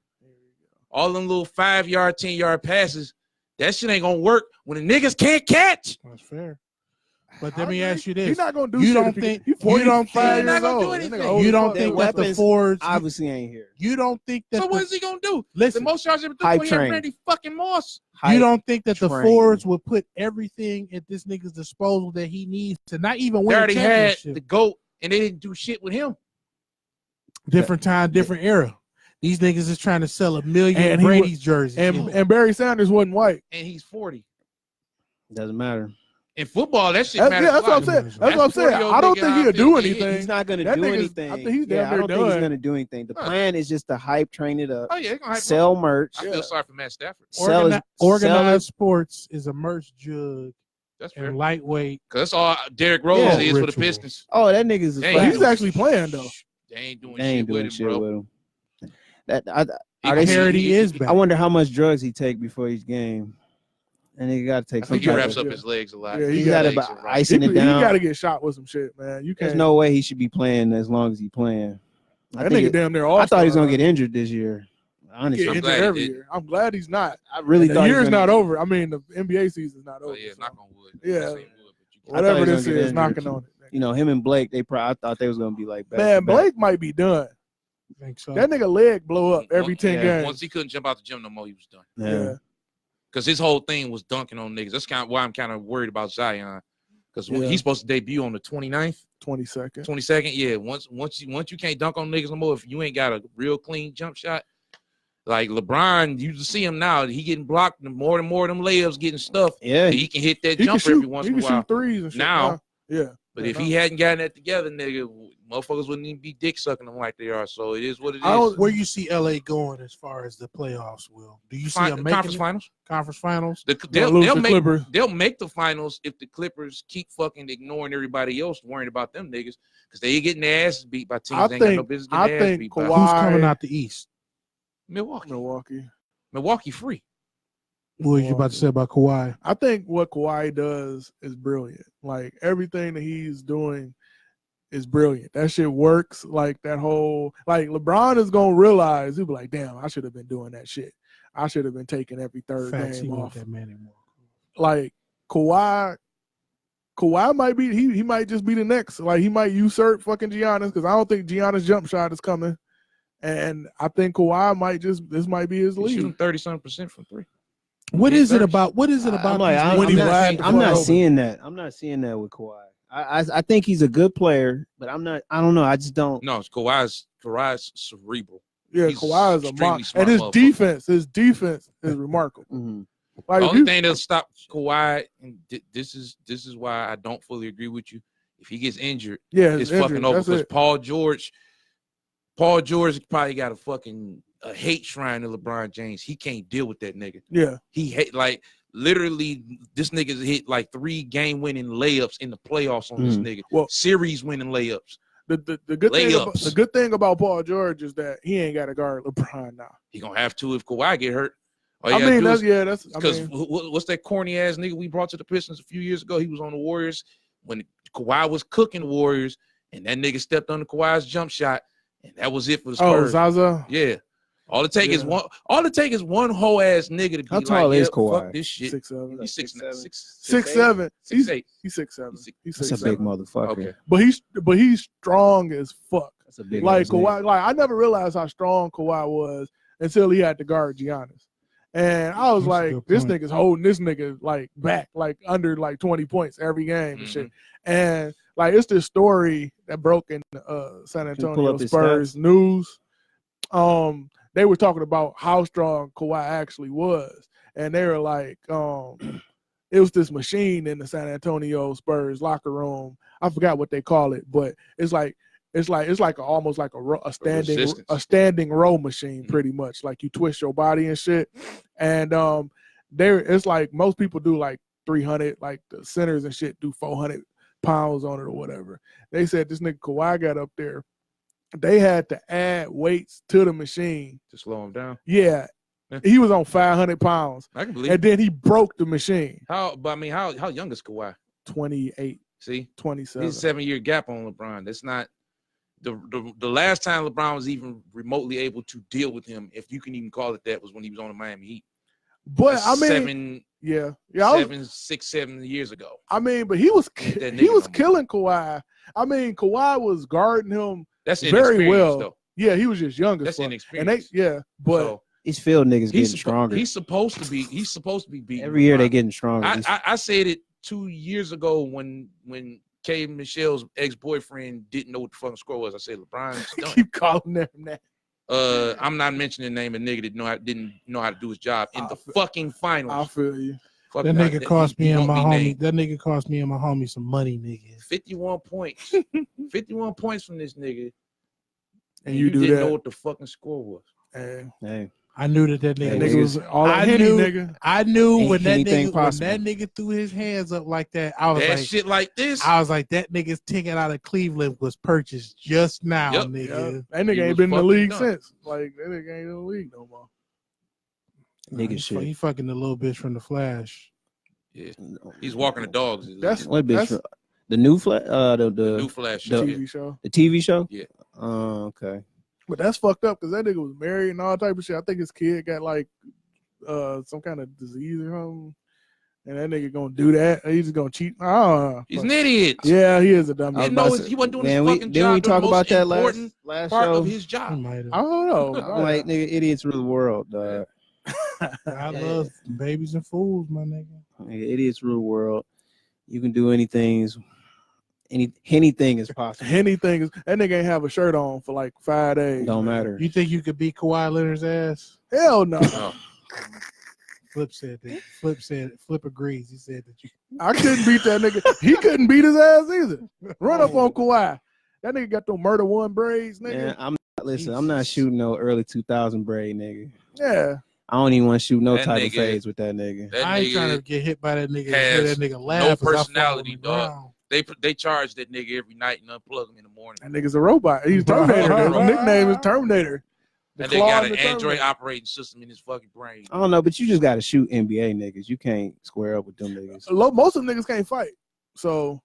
all them little 5-yard, 10-yard passes, that shit ain't gonna work when the niggas can't catch. That's fair. But let me ask you this: He's not gonna do you shit. don't think he's you don't think years He's not gonna do old. anything. you don't Their think that the weapons Fords obviously ain't here. you don't think that So the, what is he gonna do? listen, The most yards ever Hype threw, he had train. Randy fucking Moss. you don't think that the train. Fords would put everything at this nigga's disposal that he needs to not even They win a already had championship? the GOAT, and they didn't do shit with him. Different time, different era. These niggas is trying to sell 1 million And he Brady's jerseys. and Barry Sanders wasn't white. And he's 40. Doesn't matter. In football, that shit Yeah, matters. that's what I'm saying. That's what I'm saying. I don't think he'll do anything. He's not gonna That do nigga's- anything. I think he's damn I near don't think he's done. gonna do anything. The plan is just to hype, train it up, Oh yeah, they're gonna hype sell merch, I feel sorry for Matt Stafford. sell his, Organized sports is a merch jug That's fair. and lightweight. Cause that's all Derrick Rose Yeah, is for the ritual. Pistons. Oh, that nigga's. They But ain't he's doing actually playing though. They ain't doing They ain't shit with doing him, shit bro. with him. That He are they? Parity is back. I wonder how much drugs he take before each game, and he got to take I some think he type wraps of. up his legs a lot. Yeah, He got got legs about are right. icing He it down. got to get shot with some shit, man. You There's can't. no way he should be playing as long as he playing. That nigga damn near all. I thought he was gonna get injured this year. Honestly, Get I'm injured glad he every did. year. I'm glad he's not. I really The thought he was year's gonna not get- over. I mean, the NBA season's not Oh over. yeah, so. knock on wood. Yeah. Say wood, but you I thought Whatever he was this gonna get is, injured. knocking on it. You know, him and Blake, I thought they was gonna be like back to Man, back. Blake might be done. I think so. That nigga leg blow up every 10 Yeah. games. Once he couldn't jump out the gym no more, he was done. Yeah. Because his whole thing was dunking on niggas. That's kind of why I'm kind of worried about Zion. Because Yeah. he's supposed to debut on the 29th, 22nd. 22nd. Yeah, once you can't dunk on niggas no more, if you ain't got a real clean jump shot, like LeBron, you see him now, he getting blocked more and more of them layups, getting stuff. Yeah. He can hit that He can jumper shoot. every once He in a can while. shoot threes and shit. Now. Yeah. But Yeah, if no. he hadn't gotten that together, nigga, motherfuckers wouldn't even be dick sucking them like they are. So it is what it is. Where you see LA going as far as the playoffs, Will? Do you see them making Conference finals? conference finals? They'll lose the Clippers. They'll make the finals if the Clippers keep fucking ignoring everybody else, worrying about them niggas, because they getting their asses beat by teams they ain't got no business getting their ass beat by. Who's coming out the East? Milwaukee free. What was you about to say about Kawhi? I think what Kawhi does is brilliant. Like everything that he's doing is brilliant. That shit works. Like that whole LeBron is gonna realize he'll be like, damn, I should have been doing that shit. I should have been taking every third Facts, game he off. that man anymore. Like Kawhi might be he might just be the next. Like he might usurp fucking Giannis because I don't think Giannis' jump shot is coming. And I think Kawhi this might be his He's lead. shooting 30-something% from three. What is it about? I'm not seeing that. I'm not seeing that with Kawhi. I think he's a good player, but I don't know. I just don't. No, it's Kawhi's cerebral. Yeah, He's Kawhi is a extremely monster. smart And motherfucker. his defense is remarkable. Mm-hmm. Like The only thing that'll stop Kawhi, and this is why I don't fully agree with you. If he gets injured, it's fucking over. Because Paul George probably got a hate shrine to LeBron James. He can't deal with that nigga. Yeah, he hate literally. This nigga's hit 3 game-winning layups in the playoffs on this nigga. Well, series-winning layups. The good thing about Paul George is that he ain't got to guard LeBron now. He gonna have to if Kawhi get hurt. That's because what's that corny ass nigga we brought to the Pistons a few years ago? He was on the Warriors when Kawhi was cooking the Warriors, and that nigga stepped on the Kawhi's jump shot, and that was it for the Spurs. Oh, Zaza. Yeah. All it take is one whole ass nigga to be How tall is Kawhi? Fuck this shit. 6'7". He's 6'7". 6'8". He's 6'7". That's a big motherfucker. Okay. But he's strong as fuck. That's a big Kawhi. Like I never realized how strong Kawhi was until he had to guard Giannis. And I was like, this nigga's holding this nigga back, under 20 points every game and shit. And it's this story that broke in San Antonio Spurs news. They were talking about how strong Kawhi actually was. And they were like, it was this machine in the San Antonio Spurs locker room. I forgot what they call it, but it's almost like a standing row machine, pretty much. Like you twist your body and shit. And it's like most people do 300, like the centers and shit do 400 pounds on it or whatever. They said this nigga Kawhi got up there. They had to add weights to the machine to slow him down. Yeah. He was on 500 pounds. I can believe and then he broke the machine. How young is Kawhi? 28. See? 27. He's a 7-year gap on LeBron. That's not the last time LeBron was even remotely able to deal with him, if you can even call it that, was when he was on the Miami Heat. But That's Yeah. 6, 7 years ago. I mean, but he was That he nigga was no more. killing Kawhi. I mean, Kawhi was guarding him That's very inexperience, well. though. Yeah, he was just young as That's fuck. And inexperience. but So, These field niggas getting he's stronger. He's supposed to be beating Every year LeBron. they getting stronger. I said it 2 years ago when Kay Michelle's ex-boyfriend didn't know what the fucking score was. I said LeBron's done. keep calling them that. I'm not mentioning the name of nigga that didn't know how to do his job in the fucking finals. I feel you. Fuck That nigga cost me and my homie. named. That nigga cost me and my homie some money, nigga. 51 points. 51 points from this nigga. And you didn't that. know what the fucking score was. Hey. I knew that Nigga was all that Henny, nigga. I knew Ain't when that possible. nigga threw his hands up like that, I was That like, shit like this. I was like, that nigga's ticket out of Cleveland was purchased just now, Yep. nigga. Yep. That nigga He ain't was been in the fucking league done. since. Like that nigga ain't in the league no more. Nigga shit. He fucking the little bitch from the Flash. Yeah. He's walking the dogs. That's What bitch? The new Flash? the new Flash the show. TV show. The TV show? Yeah. Oh, okay. But that's fucked up because that nigga was married and all type of shit. I think his kid got like some kind of disease or something. And that nigga gonna do that. He's just gonna cheat. He's an idiot. Yeah, he is a dumb. He I didn't know he wasn't doing his fucking job. we talk the about most that important last part show? of his He job. might have. don't know. I'm like, nigga, idiots rule the world, dog. I love babies and fools, my nigga. Nigga, idiots rule the world. You can do anything. Anything is possible. Anything is that nigga ain't have a shirt on for like 5 days. Don't matter. You think you could beat Kawhi Leonard's ass? Hell no. No. Flip said that. Flip agrees. He said that you. I couldn't beat that nigga. He couldn't beat his ass either. Run up on Kawhi. That nigga got them murder one braids, nigga. Man, I'm not shooting no early 2000 braid, nigga. Yeah. I don't even want to shoot no That type of nigga- fades with that nigga. That I ain't trying to nigga, get hit by that nigga. And has hear that nigga laugh. as I fall personality, on the dog. ground. they charge that nigga every night and unplug him in the morning. That nigga's a robot. He's Terminator. His nickname is Terminator. And The they claw got in an the Android Terminator. operating system in his fucking brain. I don't know, but you just got to shoot NBA niggas. You can't square up with them niggas. Most of them niggas can't fight. So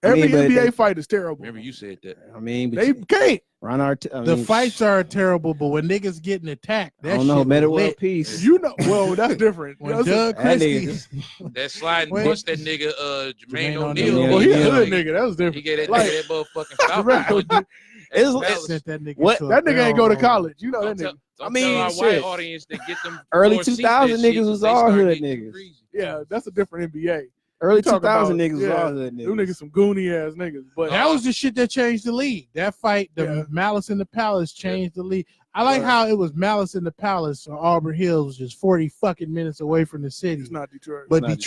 I mean, every but NBA they- fight is terrible. Remember you said that. I mean, but They can't. Ron Art. The fights are terrible, but when niggas getting attacked, that I don't know. shit Meta was World lit. Peace. You know, well, that's different. When You know, Doug that Christie, nigga That sliding Wait. punch that nigga Jermaine Jermaine O'Neal. O'Neal. well, he a Yeah. hood nigga. That was He different. gave that Like, nigga that motherfucking falcon. It's- sent that nigga What? to a that nigga ain't go to barrel. college. You know that nigga. Don't I mean, tell our shit. white audience to get them Early floor seats 2000 and shit, niggas was they all start hood getting niggas. greasy. Yeah, that's a different NBA. Early You talking 2000 about- niggas was yeah, all hood Them niggas niggas. some goony ass niggas. But That was the shit that changed the league. That fight, the Yeah. Malice in the Palace changed the league. I like Right. how it was Malice in the Palace, so Auburn Hills was just 40 fucking minutes away from the city. it's not Detroit. But not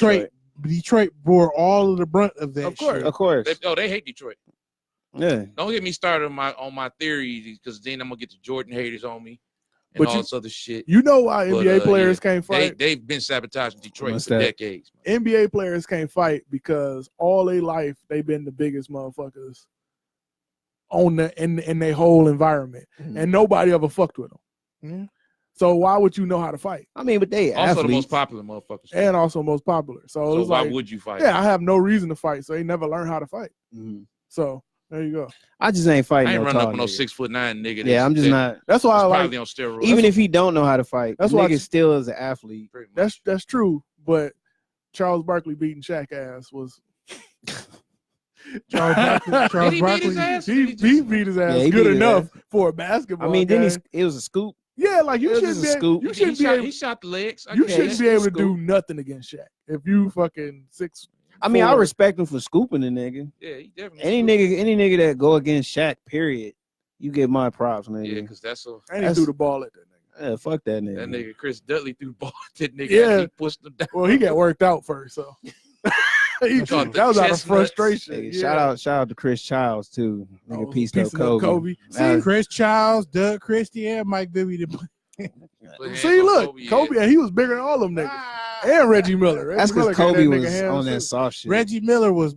Detroit bore all of the brunt of that Of course. shit. Of course. They hate Detroit. Yeah. Don't get me started on my theories because then I'm gonna get the Jordan haters on me and But all you- this other shit. You know why But, NBA players can't fight? They've been sabotaging Detroit What's for that? decades. NBA players can't fight because all their life they've been the biggest motherfuckers on in their whole environment, and nobody ever fucked with them. Yeah. So why would you know how to fight? I mean, but they Also, athletes. the most popular motherfuckers. And also most popular. So, so it's why like, would you fight? yeah, I have no reason to fight, so they never learn how to fight. Mhm. So there you go. I just ain't fighting I ain't no running tall up on no nigga. 6'9" nigga. Yeah, I'm just not. That's why I like. Probably on steroids. Even if he don't know how to fight, That's that's why nigga I- still is an athlete. Pretty much. That's true, but Charles Barkley beating Shaq ass was Charles Barkley, Did Charles he beat Barkley, his ass? he beat his ass Yeah, he good beat his enough for a basketball. I mean, then game. it was a scoop. Yeah, like you It was shouldn't just a be. scoop. You He shouldn't be. shot, Able, he shot the legs. I you get shouldn't it. be able to scoop. do nothing against Shaq if you fucking 6. I mean, I 4. respect him for scooping the nigga. Yeah, he definitely. Any nigga that go against Shaq, period, you get my props, Yeah, nigga. because that's a And he threw the ball at that nigga. Yeah, fuck that nigga. that nigga Chris Dudley threw the ball at that nigga. Yeah. Yeah, he pushed him down. Well, he got worked out first, so Called that was the out of chestnuts. frustration. Nigga, Yeah. shout out to Chris Childs too. Nigga, Oh, pieced up piecing Kobe. See, Chris Childs, Doug Christie, and Mike Bibby. Put hands see, on look, yeah. Kobe, and he was bigger than all them niggas, and Reggie Miller. That's Reggie because Miller gave Kobe that was nigga hands on that too. soft shit. Reggie Miller was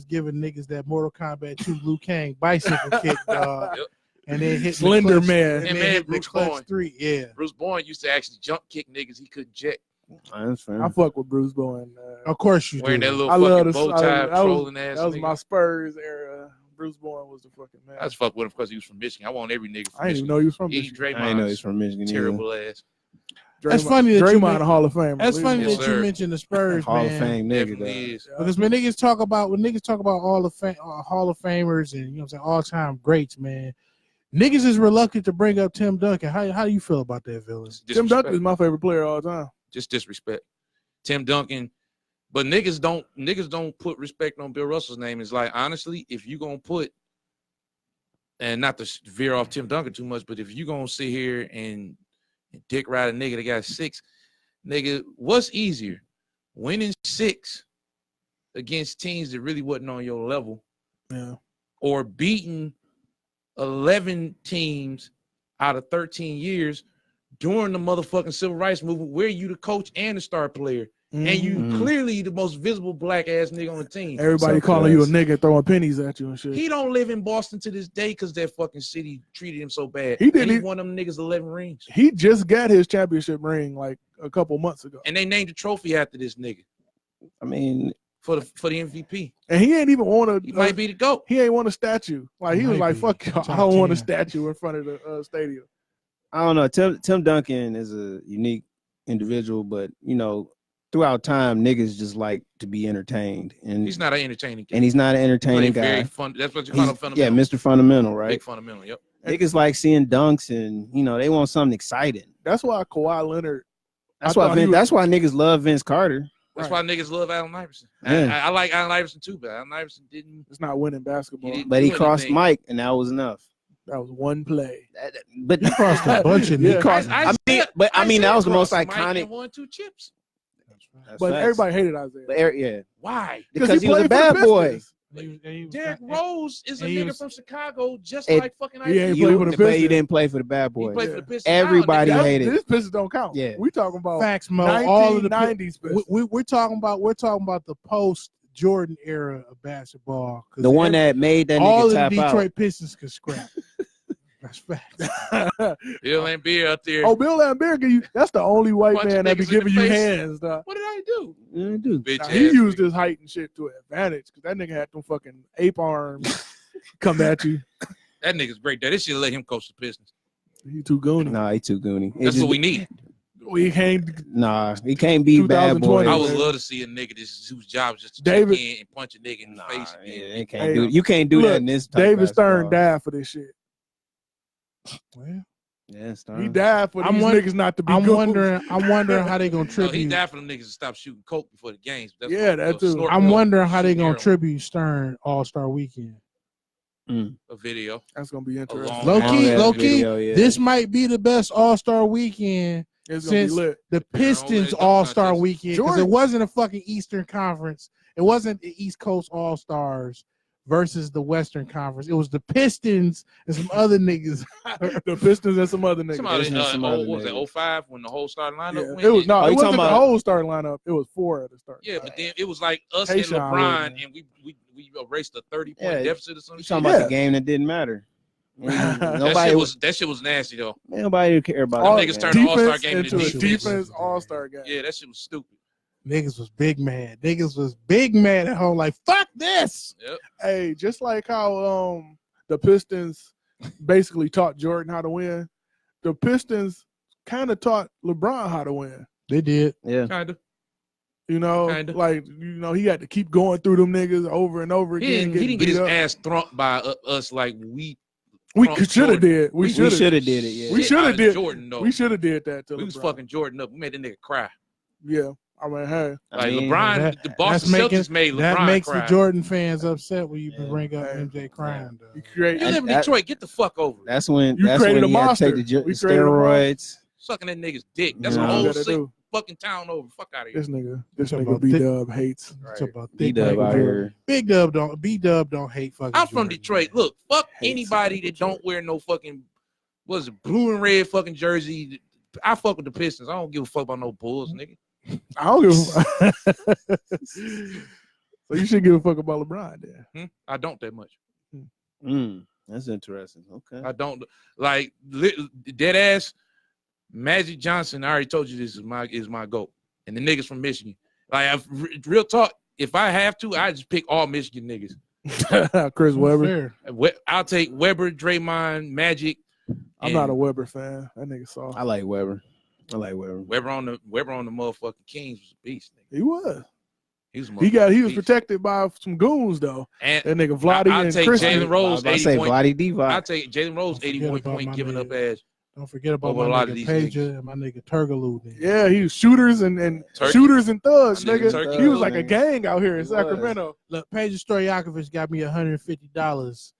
giving niggas that Mortal Kombat 2 Liu Kang bicycle kick, dog. Yep. And then hit Slender the clutch, Man. and And then man, hit the Bruce clutch Bowen. 3. Yeah. Bruce Bowen used to actually jump kick niggas he couldn't jet. That's fair. I fuck with Bruce Bowen. Of course you Wearing that do. little I love fucking this. bow tie, that was, trolling ass that was nigga. my Spurs era. Bruce Bowen was the fucking man. I just fuck with him because he was from Michigan. I want every nigga from I didn't even Michigan. know he was from He Michigan. I ain't know he's Draymond's from Michigan. either. terrible ass. That's funny that Draymond a Hall of Fame. That's funny Yes, that sir. you mentioned the Spurs, Hall of man. Fame nigga. Definitely is. Because when niggas talk about Hall of Famers and all time greats, man, niggas is reluctant to bring up Tim Duncan. How do you feel about that, villain? Tim Duncan is my favorite player of all time. Just disrespect. Tim Duncan, but niggas don't put respect on Bill Russell's name. It's like, honestly, if you gonna put, and not to veer off Tim Duncan too much, but if you gonna sit here and dick ride a nigga that got 6, nigga, what's easier? Winning 6 against teams that really wasn't on your level, or beating 11 teams out of 13 years during the motherfucking civil rights movement, where you the coach and the star player, and you clearly the most visible black ass nigga on the team. Everybody calling you a nigga, throwing pennies at you and shit. He don't live in Boston to this day because that fucking city treated him so bad. He didn't. He won them niggas 11 rings. He just got his championship ring like a couple months ago, and they named the trophy after this nigga. I mean, for the MVP, and he ain't even want to. He might be the GOAT. He ain't want a statue. Like he was like, "Fuck y'all, I don't want a statue in front of the stadium." I don't know. Tim Duncan is a unique individual, but throughout time, niggas just like to be entertained, and he's not an entertaining guy. And he's not an entertaining guy. Very fun. That's what you call him, fundamental. Yeah, Mr. Fundamental, right? Big fundamental. Yep. Niggas like seeing dunks, and they want something exciting. That's why Kawhi Leonard. That's why niggas love Vince Carter. That's why niggas love Allen Iverson. Yeah. I like Allen Iverson too, but Allen Iverson didn't. It's not winning basketball. But he crossed Mike, and that was enough. That was one play. But he crossed a bunch of niggas. I mean, that was the most iconic. Won 2 chips. But everybody hated Isaiah. Yeah. Why? Because he was a bad boy. Derrick Rose is a nigga from Chicago, just like fucking Isaiah. But he didn't play for the bad boy. He played for the Pistons. Everybody hated. This Pistons don't count. Yeah, we talking about facts, Mo. All of the 90s. We're talking about the post Jordan era of basketball. The one that made that all nigga of the Detroit out. Pistons could scrap. That's facts. Bill Laimbeer out there. Oh, Bill Laimbeer give you. That's the only white man that be giving you hands. What did I do? He used his height and shit to advantage because that nigga had them fucking ape arms come at you. That nigga's great. They should let him coach the Pistons. He too goony. Nah, he too goony. That's what we need. We can't. Nah, he can't be bad boy. I would love to see a nigga whose job is just to check in and punch a nigga in the face. Yeah, can't do. You can't do that in this. David Stern died for this shit. Well, yeah, Stern. He died for these niggas not to be. I'm wondering how they gonna tribute. He died for them niggas to stop shooting coke before the games. That too. I'm wondering how they gonna tribute Stern All-Star Weekend. A video. That's gonna be interesting. Low key. This might be the best All-Star Weekend since the Pistons All-Star Weekend, because it wasn't a fucking Eastern Conference. It wasn't the East Coast All-Stars versus the Western Conference. It was the Pistons and some other niggas. The Pistons and some other niggas. What was it, 05 when the whole starting lineup went? It was it wasn't the whole starting lineup. It was 4 at the start. Yeah, but then it was like us and LeBron, and we erased a 30-point deficit or something. You talking about the game that didn't matter. That shit was nasty though. Nobody care about all niggas turned the All-Star game into a defense All-Star game. Yeah, that shit was stupid. Niggas was big mad. Niggas was big mad at home, like, fuck this. Yep. Hey, just like how the Pistons basically taught Jordan how to win, the Pistons kind of taught LeBron how to win. They did. Yeah. Kind of. Like, he had to keep going through them niggas over and over again. He didn't get his ass thromped by us like we should have did. We should have did it. Yeah. We should have did. Jordan, though. We should have did that to We LeBron. was fucking Jordan up. We made that nigga cry. Yeah. I mean, hey. LeBron, the Boston Celtics made LeBron that makes cry. the Jordan fans upset when you bring up MJ crying. You live in Detroit. Get the fuck over it. That's when you created a monster. Take the steroids. Sucking that nigga's dick. That's a whole sick fucking town over. Fuck out of here. This nigga B-Dub hates. B-Dub out here. B-Dub don't hate fucking I'm from Detroit. Look, fuck anybody that don't wear no fucking, blue and red fucking jersey. I fuck with the Pistons. I don't give a fuck about no Bulls, nigga. I don't give a fuck. So you should give a fuck about LeBron then. I don't that much. That's interesting. Okay. I don't like dead ass Magic Johnson. I already told you this is my GOAT. And the niggas from Michigan. Like real talk, if I have to, I just pick all Michigan niggas. Chris Webber. I'll take Webber, Draymond, Magic. I'm not a Webber fan. That nigga soft. I like Webber. I like Weber. Weber on the motherfucking Kings was a beast. Nigga. He was. He was protected by some goons though. And that nigga Vladi I'll and take Christian. Jalen Rose 80 point. Vladi Divac. I'll take Jalen Rose 81 point giving up edge. Don't forget about over my a lot of nigga these Pager and my nigga Turgaloo. Yeah, he was shooters and shooters and thugs, nigga. He was like a gang out here in Sacramento. Look, Pager Stoyakovich got me $150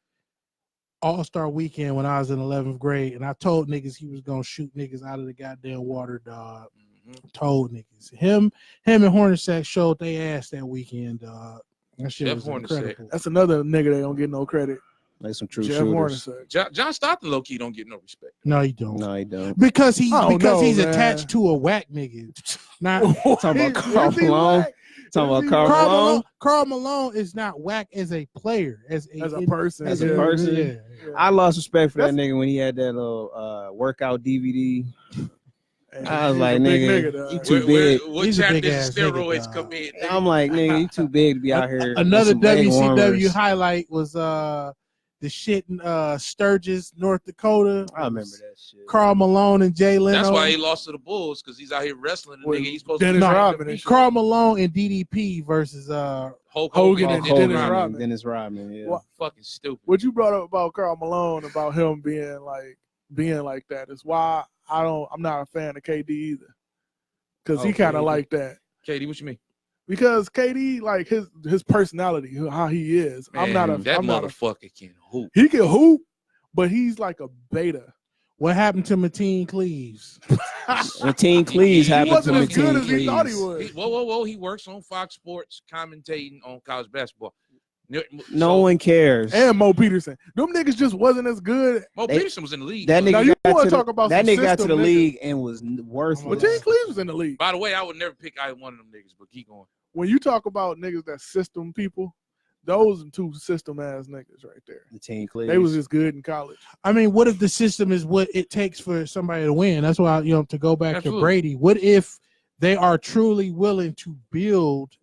All-Star weekend when I was in 11th grade, and I told niggas he was gonna shoot niggas out of the goddamn water, dog. Told niggas. Him and Hornacek showed they ass that weekend, dog. That shit was incredible. That's another nigga that don't get no credit. Like some true Jeff shooters. John Stockton low key don't get no respect. No, he don't. No, he don't. Because he's attached to a whack nigga. Not talking about Karl Malone. Talking about Karl Malone. Karl Malone is not whack as a player, as a person. As a person. Yeah. I lost respect for that nigga when he had that little workout DVD. I was like, nigga, you too big. What chapter did steroids come in? I'm like, nigga, you too big to be out here. Another WCW highlight was the shit in Sturgis, North Dakota. I remember that shit. Karl Malone and Jay Leno. That's why he lost to the Bulls, because he's out here wrestling. The nigga he's supposed Dennis Rodman. Karl Malone and DDP versus Hogan and Dennis Rodman. Yeah. Fucking stupid. What you brought up about Karl Malone, about him being like that, is why I'm not a fan of KD either. Because he kind of like that. KD, what you mean? Because KD, like his personality, how he is. Man, that motherfucker can hoop. He can hoop, but he's like a beta. What happened to Mateen Cleaves? Mateen Cleaves happened to Mateen Cleaves. He thought he was. Whoa. He works on Fox Sports commentating on college basketball. No one cares. And Mo Peterson. Them niggas just wasn't as good. Peterson was in the league. That nigga got to the niggas. League and was worthless. Mateen Cleaves was in the league. By the way, I would never pick either one of them niggas, but keep going. When you talk about niggas that system people, those are two system ass niggas right there. Mateen Cleaves. They was just good in college. I mean, what if the system is what it takes for somebody to win? That's why, to go back to Brady. What if they are truly willing to build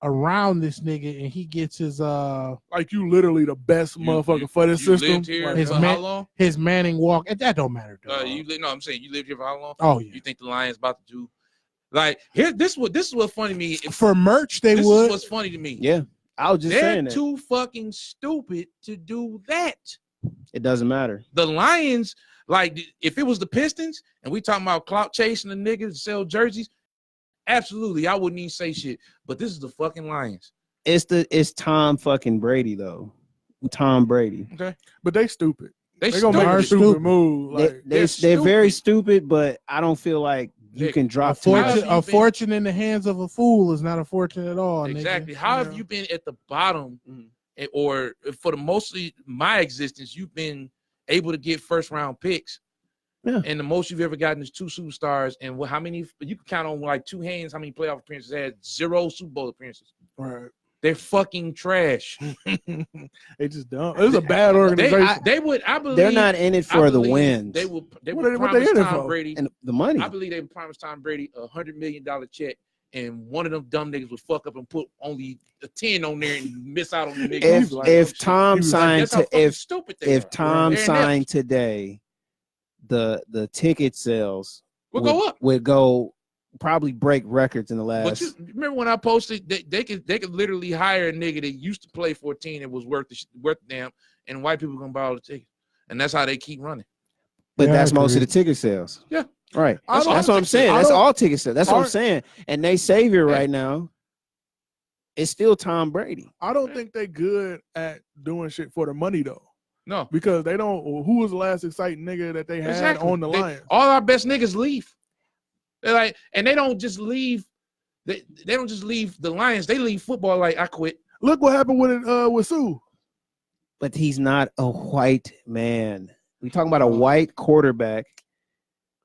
around this nigga and he gets his like you literally the best motherfucker for this system. Lived here for how long? His Manning walk, and that don't matter. I'm saying you lived here for how long? Oh yeah. You think the Lions about to do this is what funny to me. For merch, this would. Is what's funny to me. Yeah. I was just saying that. They're too fucking stupid to do that. It doesn't matter. The Lions, if it was the Pistons and we talking about clout chasing the niggas to sell jerseys, absolutely, I wouldn't even say shit. But this is the fucking Lions. It's Tom fucking Brady though. Tom Brady. Okay, but they stupid. They gonna make a stupid move. They're very stupid, but I don't feel like you can drop a fortune in the hands of a fool is not a fortune at all. Exactly. Nigga. How have you been at the bottom, or for the mostly my existence, you've been able to get first round picks? Yeah. And the most you've ever gotten is 2 superstars. And how many? You can count on 2 hands how many playoff appearances they had. 0 Super Bowl appearances. Right. They're fucking trash. They just dumb. It was a bad organization. They would. I believe they're not in it for the wins. They would promise Tom Brady and the money. I believe they would promise Tom Brady $100 million check, and one of them dumb niggas would fuck up and put only a 10 on there and miss out on the nigga. If Tom signed if Tom signed today, the ticket sales go up. Would go probably break records in the last. But you remember when I posted they could literally hire a nigga that used to play for a team that was worth damn, and white people gonna buy all the tickets, and that's how they keep running. But that's most of the ticket sales. Yeah, right. That's what I'm saying. That's all ticket sales. That's what I'm saying. And they savior right now. It's still Tom Brady. I don't think they good at doing shit for the money though. No, because they don't. Who was the last exciting nigga that they had on the Lions? All our best niggas leave. They're and they don't just leave. They don't just leave the Lions. They leave football I quit. Look what happened with Sue. But he's not a white man. We talking about a white quarterback.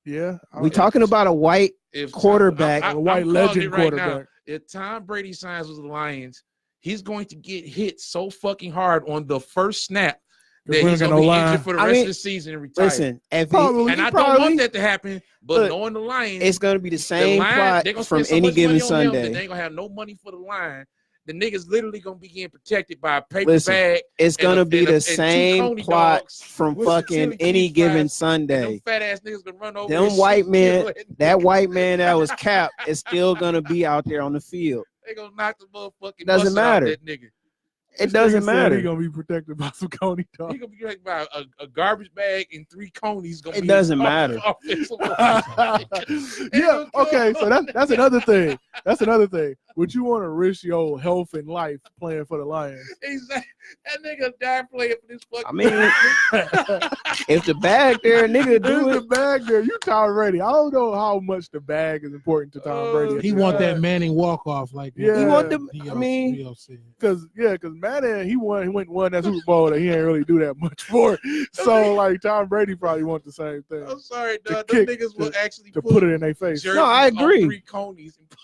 Yeah, we talking about a white quarterback, a white legend quarterback. Now, if Tom Brady signs with the Lions, he's going to get hit so fucking hard on the first snap that he's going to be injured for the rest of the season and retire. Listen, I don't want that to happen, but knowing the Lions, it's going to be the same plot they're gonna from spend so any much given money on him Sunday. that they ain't going to have no money for the line, the niggas literally gonna be getting protected by a paper bag. It's gonna be the and same plot from fucking Any Given Sunday. Fat ass niggas gonna run over. Them white men, that white man that was capped is still gonna be out there on the field. They gonna knock the motherfucking Doesn't matter. Out that nigga. It doesn't matter. He gonna be protected by some coney dogs. He gonna be protected by a garbage bag and 3 conies. It doesn't matter. Yeah. Okay. So that's another thing. That's another thing. Would you want to risk your health and life playing for the Lions? Exactly. That nigga died playing for this fucking. I mean, if the bag there, nigga, do There's it. the bag there. You Tom Brady. I don't know how much the bag is important to Tom Brady. He want that Manning walk off, like Yeah. He want the. DLC. I mean, because Manning he won that Super Bowl that he ain't really do that much for. So like Tom Brady probably want the same thing. I'm sorry, dog. kick, Them niggas will actually to put it in their face. No, I agree. 3 conies and put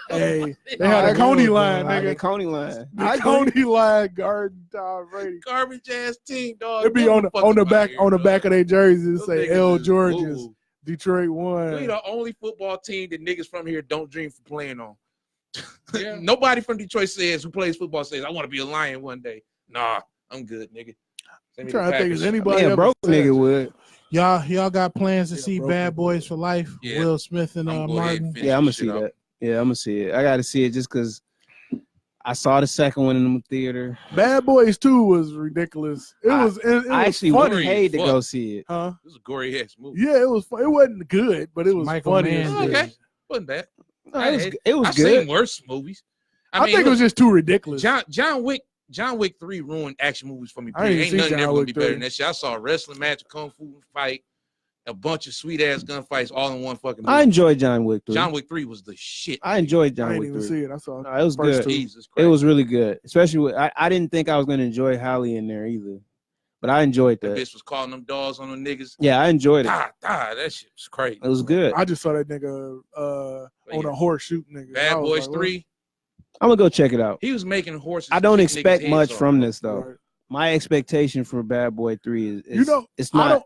Hey, they had a coney line, nigga. Coney line. The coney line guarding Tom Brady. Garbage ass team, dog. It be on the back of their jerseys. It say L. George's Detroit won. We the only football team that niggas from here don't dream for playing on. Yeah. Nobody from Detroit who plays football says I want to be a Lion one day. Nah, I'm good, nigga. I'm trying to think, is anybody Man, broke nigga would. Y'all got plans to see Bad Boys for Life? Yeah. Will Smith and Martin. Yeah, I'm gonna see that. Yeah, I'm gonna see it. I gotta see it just because I saw the second one in the theater. Bad Boys 2 was ridiculous. It was actually funny. paid to go see it. Huh? This is a gory ass movie. Yeah, it was. It wasn't good, but it was Michael funny. Mann. Okay, wasn't bad. No, it was I've good. seen worse movies. I think it was just too ridiculous. John Wick 3 ruined action movies for me. I didn't Ain't see nothing John ever gonna Wick be better 3. than that shit. I saw a wrestling match, a kung fu fight, a bunch of sweet ass gunfights all in one fucking movie. I enjoyed John Wick 3. John Wick 3 was the shit. I enjoyed I John didn't Wick even 3. see it. I saw No, it was first good. two. Jesus It Christ. was really good, especially with I didn't think I was gonna enjoy Halle in there either, but I enjoyed That that. bitch was calling them dogs on them niggas. Yeah, I enjoyed it. That shit was crazy. It was good. I just saw that nigga on a horse shooting nigga. Bad I was Boys like, 3. I'm gonna go check it out. He was making horses. I don't kick expect niggas' much heads from off. this though. Right. My expectation for Bad Boy 3 is You know, it's I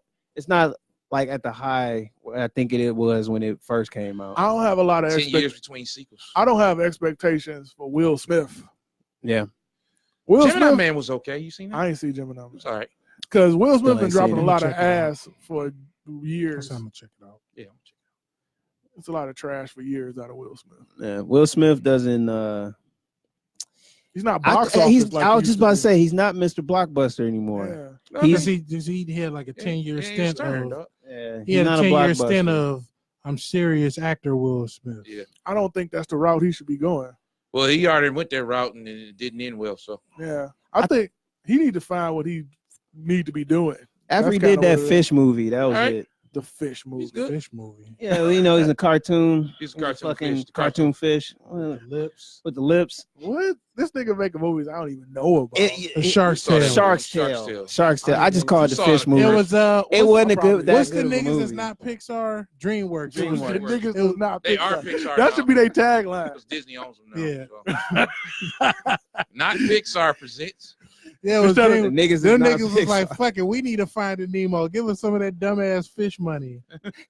not like at the high I think it was when it first came out. I don't have a lot of 10 years between sequels. I don't have expectations for Will Smith. Yeah. Will Gemini Smith. Man was okay. You seen that? I ain't see Gemini. It's all right. Because Will Smith ain't been dropping seen a it. lot of Check it out. ass for years. I'm gonna check it out. Yeah. It's a lot of trash for years out of Will Smith. Yeah. Will Smith doesn't He's not box office. I was just about to say he's not Mr. Blockbuster anymore. Yeah. He had like a 10-year stint of Yeah, he had a not 10-year blockbuster. stint of I'm serious actor Will Smith. Yeah. I don't think that's the route he should be going. Well, he already went that route and it didn't end well. So Yeah. I think he need to find what he need to be doing. After That's he did kinda that what it fish movie, that was Alright. it. The fish movie. He's good. Fish movie. Yeah, well, he's a cartoon. He's a cartoon fucking fish. cartoon fish The lips. with the lips. What? This nigga making movies I don't even know about. The Shark's saw that. Tale. Shark's Shark's Tail. Tail. Shark's Tail. I just called it the saw fish it. movie. It was It wasn't a good. What's That the good of a niggas that's movie. not Pixar? DreamWorks. It was The DreamWorks. niggas It is was- not They Pixar. are Pixar. That should be their tagline. Because Disney owns them now. Yeah. So. Not Pixar presents. Yeah, it was Instead of The Dream- niggas, is them not niggas was Pixar. like, fuck it, we need to find a Nemo. Give us some of that dumbass fish money.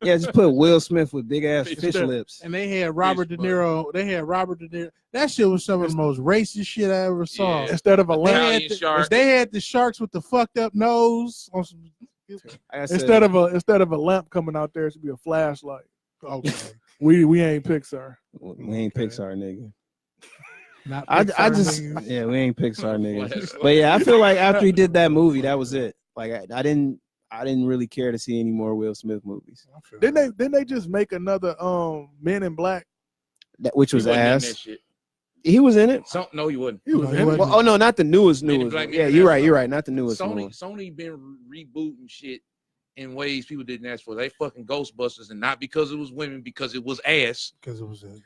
Yeah, just put Will Smith with big ass Fish fish Tail. lips. And they had Robert De money. Niro. They had Robert De Niro. That shit was some of the most racist shit I ever saw. Yeah. Instead of a They lamp. had, Italian shark. they had the sharks with the fucked up nose. On some, Like I said, Instead of a lamp coming out there, it should be a flashlight. okay, We ain't Pixar. we ain't Pixar, nigga. not I Pixar just niggas. yeah, we ain't Pixar niggas. Flashlight. But yeah, I feel like after he did that movie, that was it. Like I didn't really care to see any more Will Smith movies. Didn't they just make another Men in Black? Which was He wasn't in ass. that shit. He was in it. No, he wasn't. He was No, he in it. wasn't. Well, oh no, not the newest Men in one. Black, Men Yeah, in you're Black. right. You're right. Not the newest one. Sony been rebooting shit in ways people didn't ask for. They fucking Ghostbusters, and not because it was women, because it was ass. Because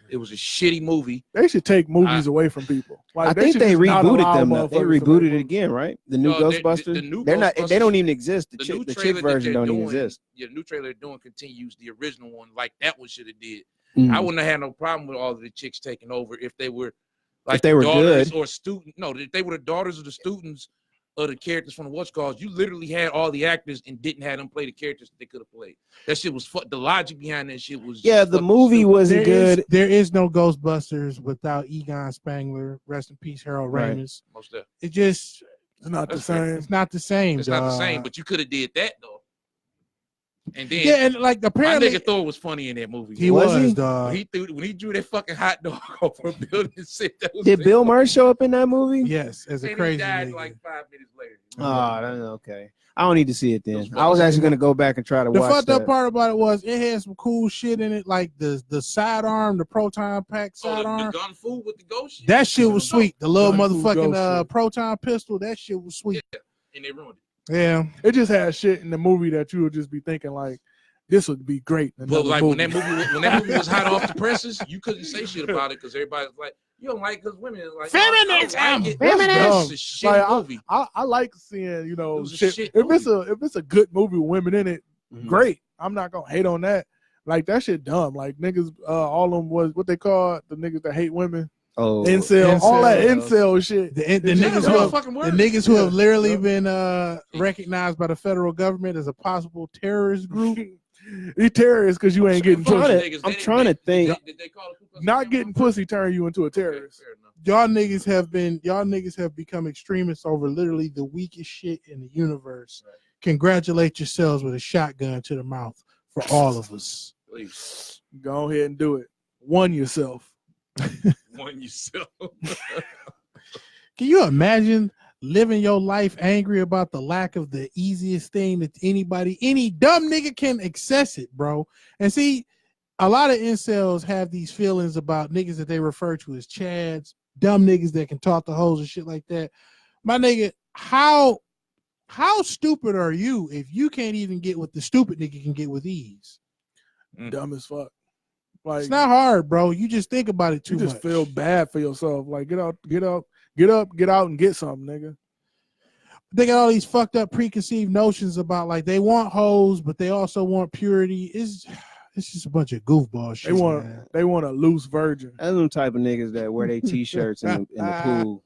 It was a shitty movie. They should take movies away from people. Like, I think should they just not rebooted allow them. Though. They motherfuckers to make rebooted it movies. again, right? The new No, Ghostbusters. the new They're not. They Ghostbusters- don't even exist. The new chick trailer that version they're don't even doing- exist. The new trailer they're doing continues the original one, like that one should have did. Mhm. I wouldn't have had no problem with all of the chicks taking over if they were like If they were daughters good. or student. No, if they were the daughters of the students of the characters from the What's Calls, you literally had all the actors and didn't have them play the characters that they could have played. That shit was the logic behind that shit was the movie stupid. wasn't good. There is no Ghostbusters without Egon Spangler. Rest in peace, Harold Right. Ramis. Most definitely. It just It's not the That's fair. same. it's not the same. It's not the dawg. same, but you could have did that though. And then Yeah, and like my apparently nigga Thor was funny in that movie. he Was was he? dog. When he drew that fucking hot dog over a building and said that was Did Bill Murray show up in that movie? Yes, as a and crazy he died nigga. like 5 minutes later. Oh, that's okay. I don't need to see it then. Those I was fucking- actually gonna go back and try to The watch fucked up that. part about it was it had some cool shit in it, like the sidearm, the proton pack Oh, the sidearm. gun food with the ghost shit? That shit was sweet. The little Gun food motherfucking ghost shit. proton pistol, that shit was sweet. And they ruined it. Yeah. It just had shit in the movie that you would just be thinking like, this would be great. in But another like movie. when that movie was hot off the presses, you couldn't say shit about it because everybody was like, "You don't like because women is like Feminism! I don't like it. Feminism! It's a shit Like, movie. I like seeing, It was a shit. shit If it's a good movie with women in it, Mhm. great. I'm not gonna hate on that. Like that shit dumb. Like niggas, all of them was what they call the niggas that hate women. Oh, Incel, all that incels. incel shit. The Yeah, niggas no who have, fucking the word. niggas who have literally Yeah. been recognized by the federal government as a possible terrorist group. You terrorists because you ain't getting Fuck pussy. it. I'm trying to think. Did they call the Ku Klux Not Klan getting motherfuckers? pussy turn you into a Okay, terrorist. fair enough. Y'all niggas have become extremists over literally the weakest shit in the universe. Right. Congratulate yourselves with a shotgun to the mouth for all of us. Please. Go ahead and do it. One yourself. One yourself. Can you imagine living your life angry about the lack of the easiest thing that any dumb nigga can access it, bro? And see, a lot of incels have these feelings about niggas that they refer to as chads, dumb niggas that can talk to hoes and shit like that. My nigga, how stupid are you if you can't even get what the stupid nigga can get with ease? Dumb as fuck. Like It's not hard, bro. You just think about it too you just much. feel bad for yourself. Like get out and get something, nigga. They got all these fucked up preconceived notions about like they want hoes, but they also want purity. It's just a bunch of goofball shit. man. They want a loose virgin. That's them type of niggas that wear their t-shirts in the pool.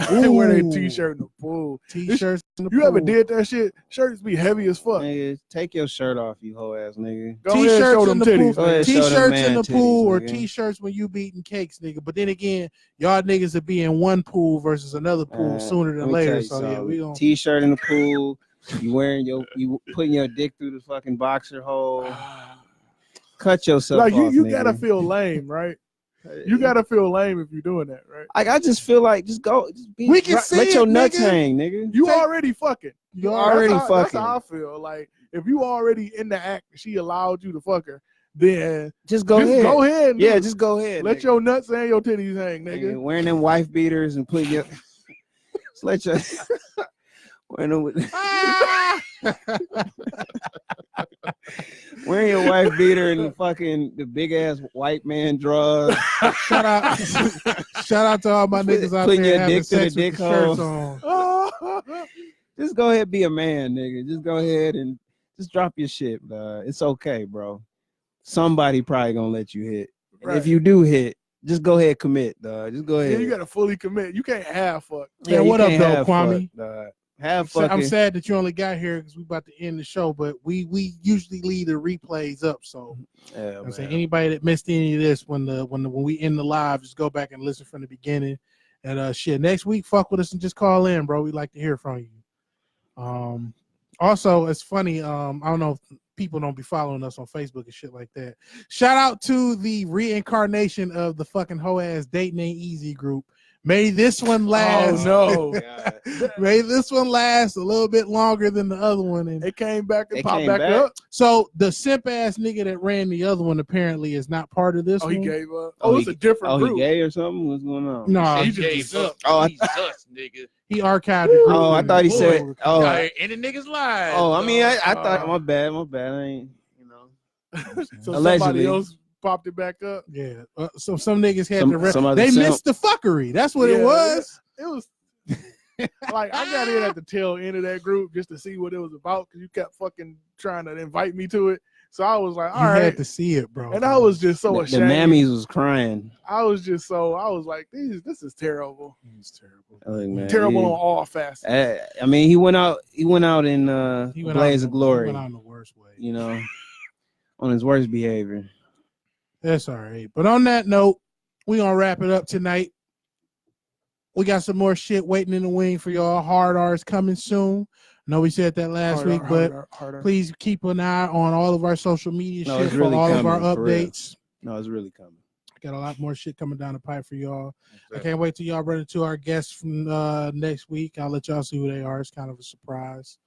They wear their Ooh. t-shirt in the pool. T-shirts. in the You ever pool. did that shit? Shirts be heavy as fuck. Nigga, take your shirt off, you hoe ass nigga. Go ahead and show T-shirts them in the titties. pool. Go ahead, show them T-shirts in man the titties, pool or nigga. T-shirts when you be eating cakes, nigga. But then again, y'all niggas will be in one pool versus another pool sooner Let than me tell later. you So yeah, something. we gonna. T-shirt in the pool. You putting your dick through the fucking boxer hole. Cut yourself Like off, you nigga. gotta feel lame, right? You gotta feel lame if you're doing that, right? Like I just feel like just go. Just be, We can see let your it, nuts nigga. hang, nigga. You Take- already fucking. You already That's fucking. how I feel. Like if you already in the act, she allowed you to fuck her, then Just go ahead. Go ahead. and do Yeah, it. just go ahead. let nigga. your nuts and your titties hang, Nigga, nigga. wearing them wife beaters and putting your just let your wearing them with, wearing your wife beater and the big ass white man drawers. Shout out, shout out to all my niggas out Putting there your having dick to the sex with dick the shirts hole. on. Just go ahead, be a man, nigga. Just go ahead and just drop your shit, dog. It's okay, bro. Somebody probably gonna let you hit. And Right. if you do hit, just go ahead, commit, dog. Just go Yeah, ahead. you gotta fully commit. You can't half fuck. Yeah, you what up, can't though, have Kwame? fuck, dog. Have So fucking. I'm sad that you only got here because we about to end the show, but we usually leave the replays up. So Yeah, I'm saying man. anybody that missed any of this when we end the live, just go back and listen from the beginning. And shit, next week, fuck with us and just call in, bro. We'd like to hear from you. Also, it's funny. I don't know if people don't be following us on Facebook and shit like that. Shout out to the reincarnation of the fucking hoe ass Dating Ain't Easy group. May this one last. Oh no. God. May this one last a little bit longer than the other one. And It came back and It popped came back, back? up. so the simp ass nigga that ran the other one apparently is not part of this Oh, one. he gave up. Oh, Oh, it's a different Oh, he group. gay or something? What's going on? No, he he, just gave sucked. up. Oh, I- He's us, nigga. archived the group. Oh, I and- thought he Boy, said. Oh, Y'all ain't ending niggas' lives. oh. I mean, I dog. thought. My bad. I ain't. You know. So Allegedly. somebody else popped it back up. Yeah. So some niggas had Some- to rest. some other They simp. missed the fuckery. That's what it Yeah, was. It was like I got in at the tail end of that group just to see what it was about because you kept fucking trying to invite me to it. So I was like, You all right. had to see it, bro. And I was just so The ashamed. mammies was crying. I was like, this is terrible. It's terrible. Look, man, Terrible on all facets. I mean, he went out in He went blaze out of glory. He went out in the worst way. You know, on his worst behavior. That's all right. But on that note, we gonna wrap it up tonight. We got some more shit waiting in the wing for y'all. Hard R's coming soon. I know we said that last week, but please keep an eye on all of our social media shit it's really for all coming, of our for real. updates. No, it's really coming. Got a lot more shit coming down the pipe for y'all. Exactly. I can't wait till y'all run into our guests from next week. I'll let y'all see who they are. It's kind of a surprise.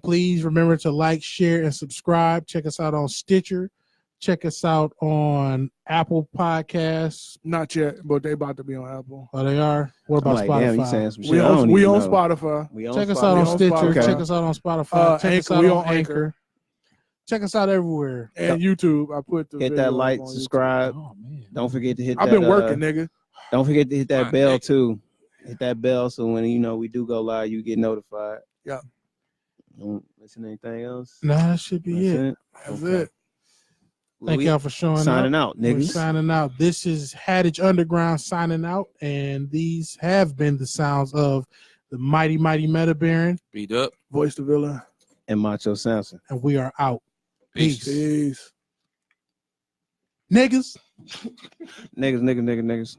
Please remember to like, share, and subscribe. Check us out on Stitcher. Check us out on Apple Podcasts. Not yet, but they about to be on Apple. Oh, they are? What about I'm like, damn, you Spotify? saying some shit. We I don't on even know. Spotify. Check us out on Stitcher. Spotify. Check us out on Spotify. Check us out we on on Anchor. Check us out everywhere. And YouTube. I put the Hit video that up like, on subscribe. Oh, man. Don't forget to hit I've that. been working, nigga. Don't forget to hit that My bell nigga. too. Hit that bell so when we do go live, you get notified. Yeah. Don't listen to anything else. Nah, that should be it. That's Okay. it. Thank y'all for showing Signing up. out, We're niggas. signing out. This is Hattage Underground signing out, and these have been the sounds of the mighty, mighty Meta Baron, Beat up. Voice the villain. And Macho Samson. and we are out. Peace. Peace. Peace. Niggas. Niggas.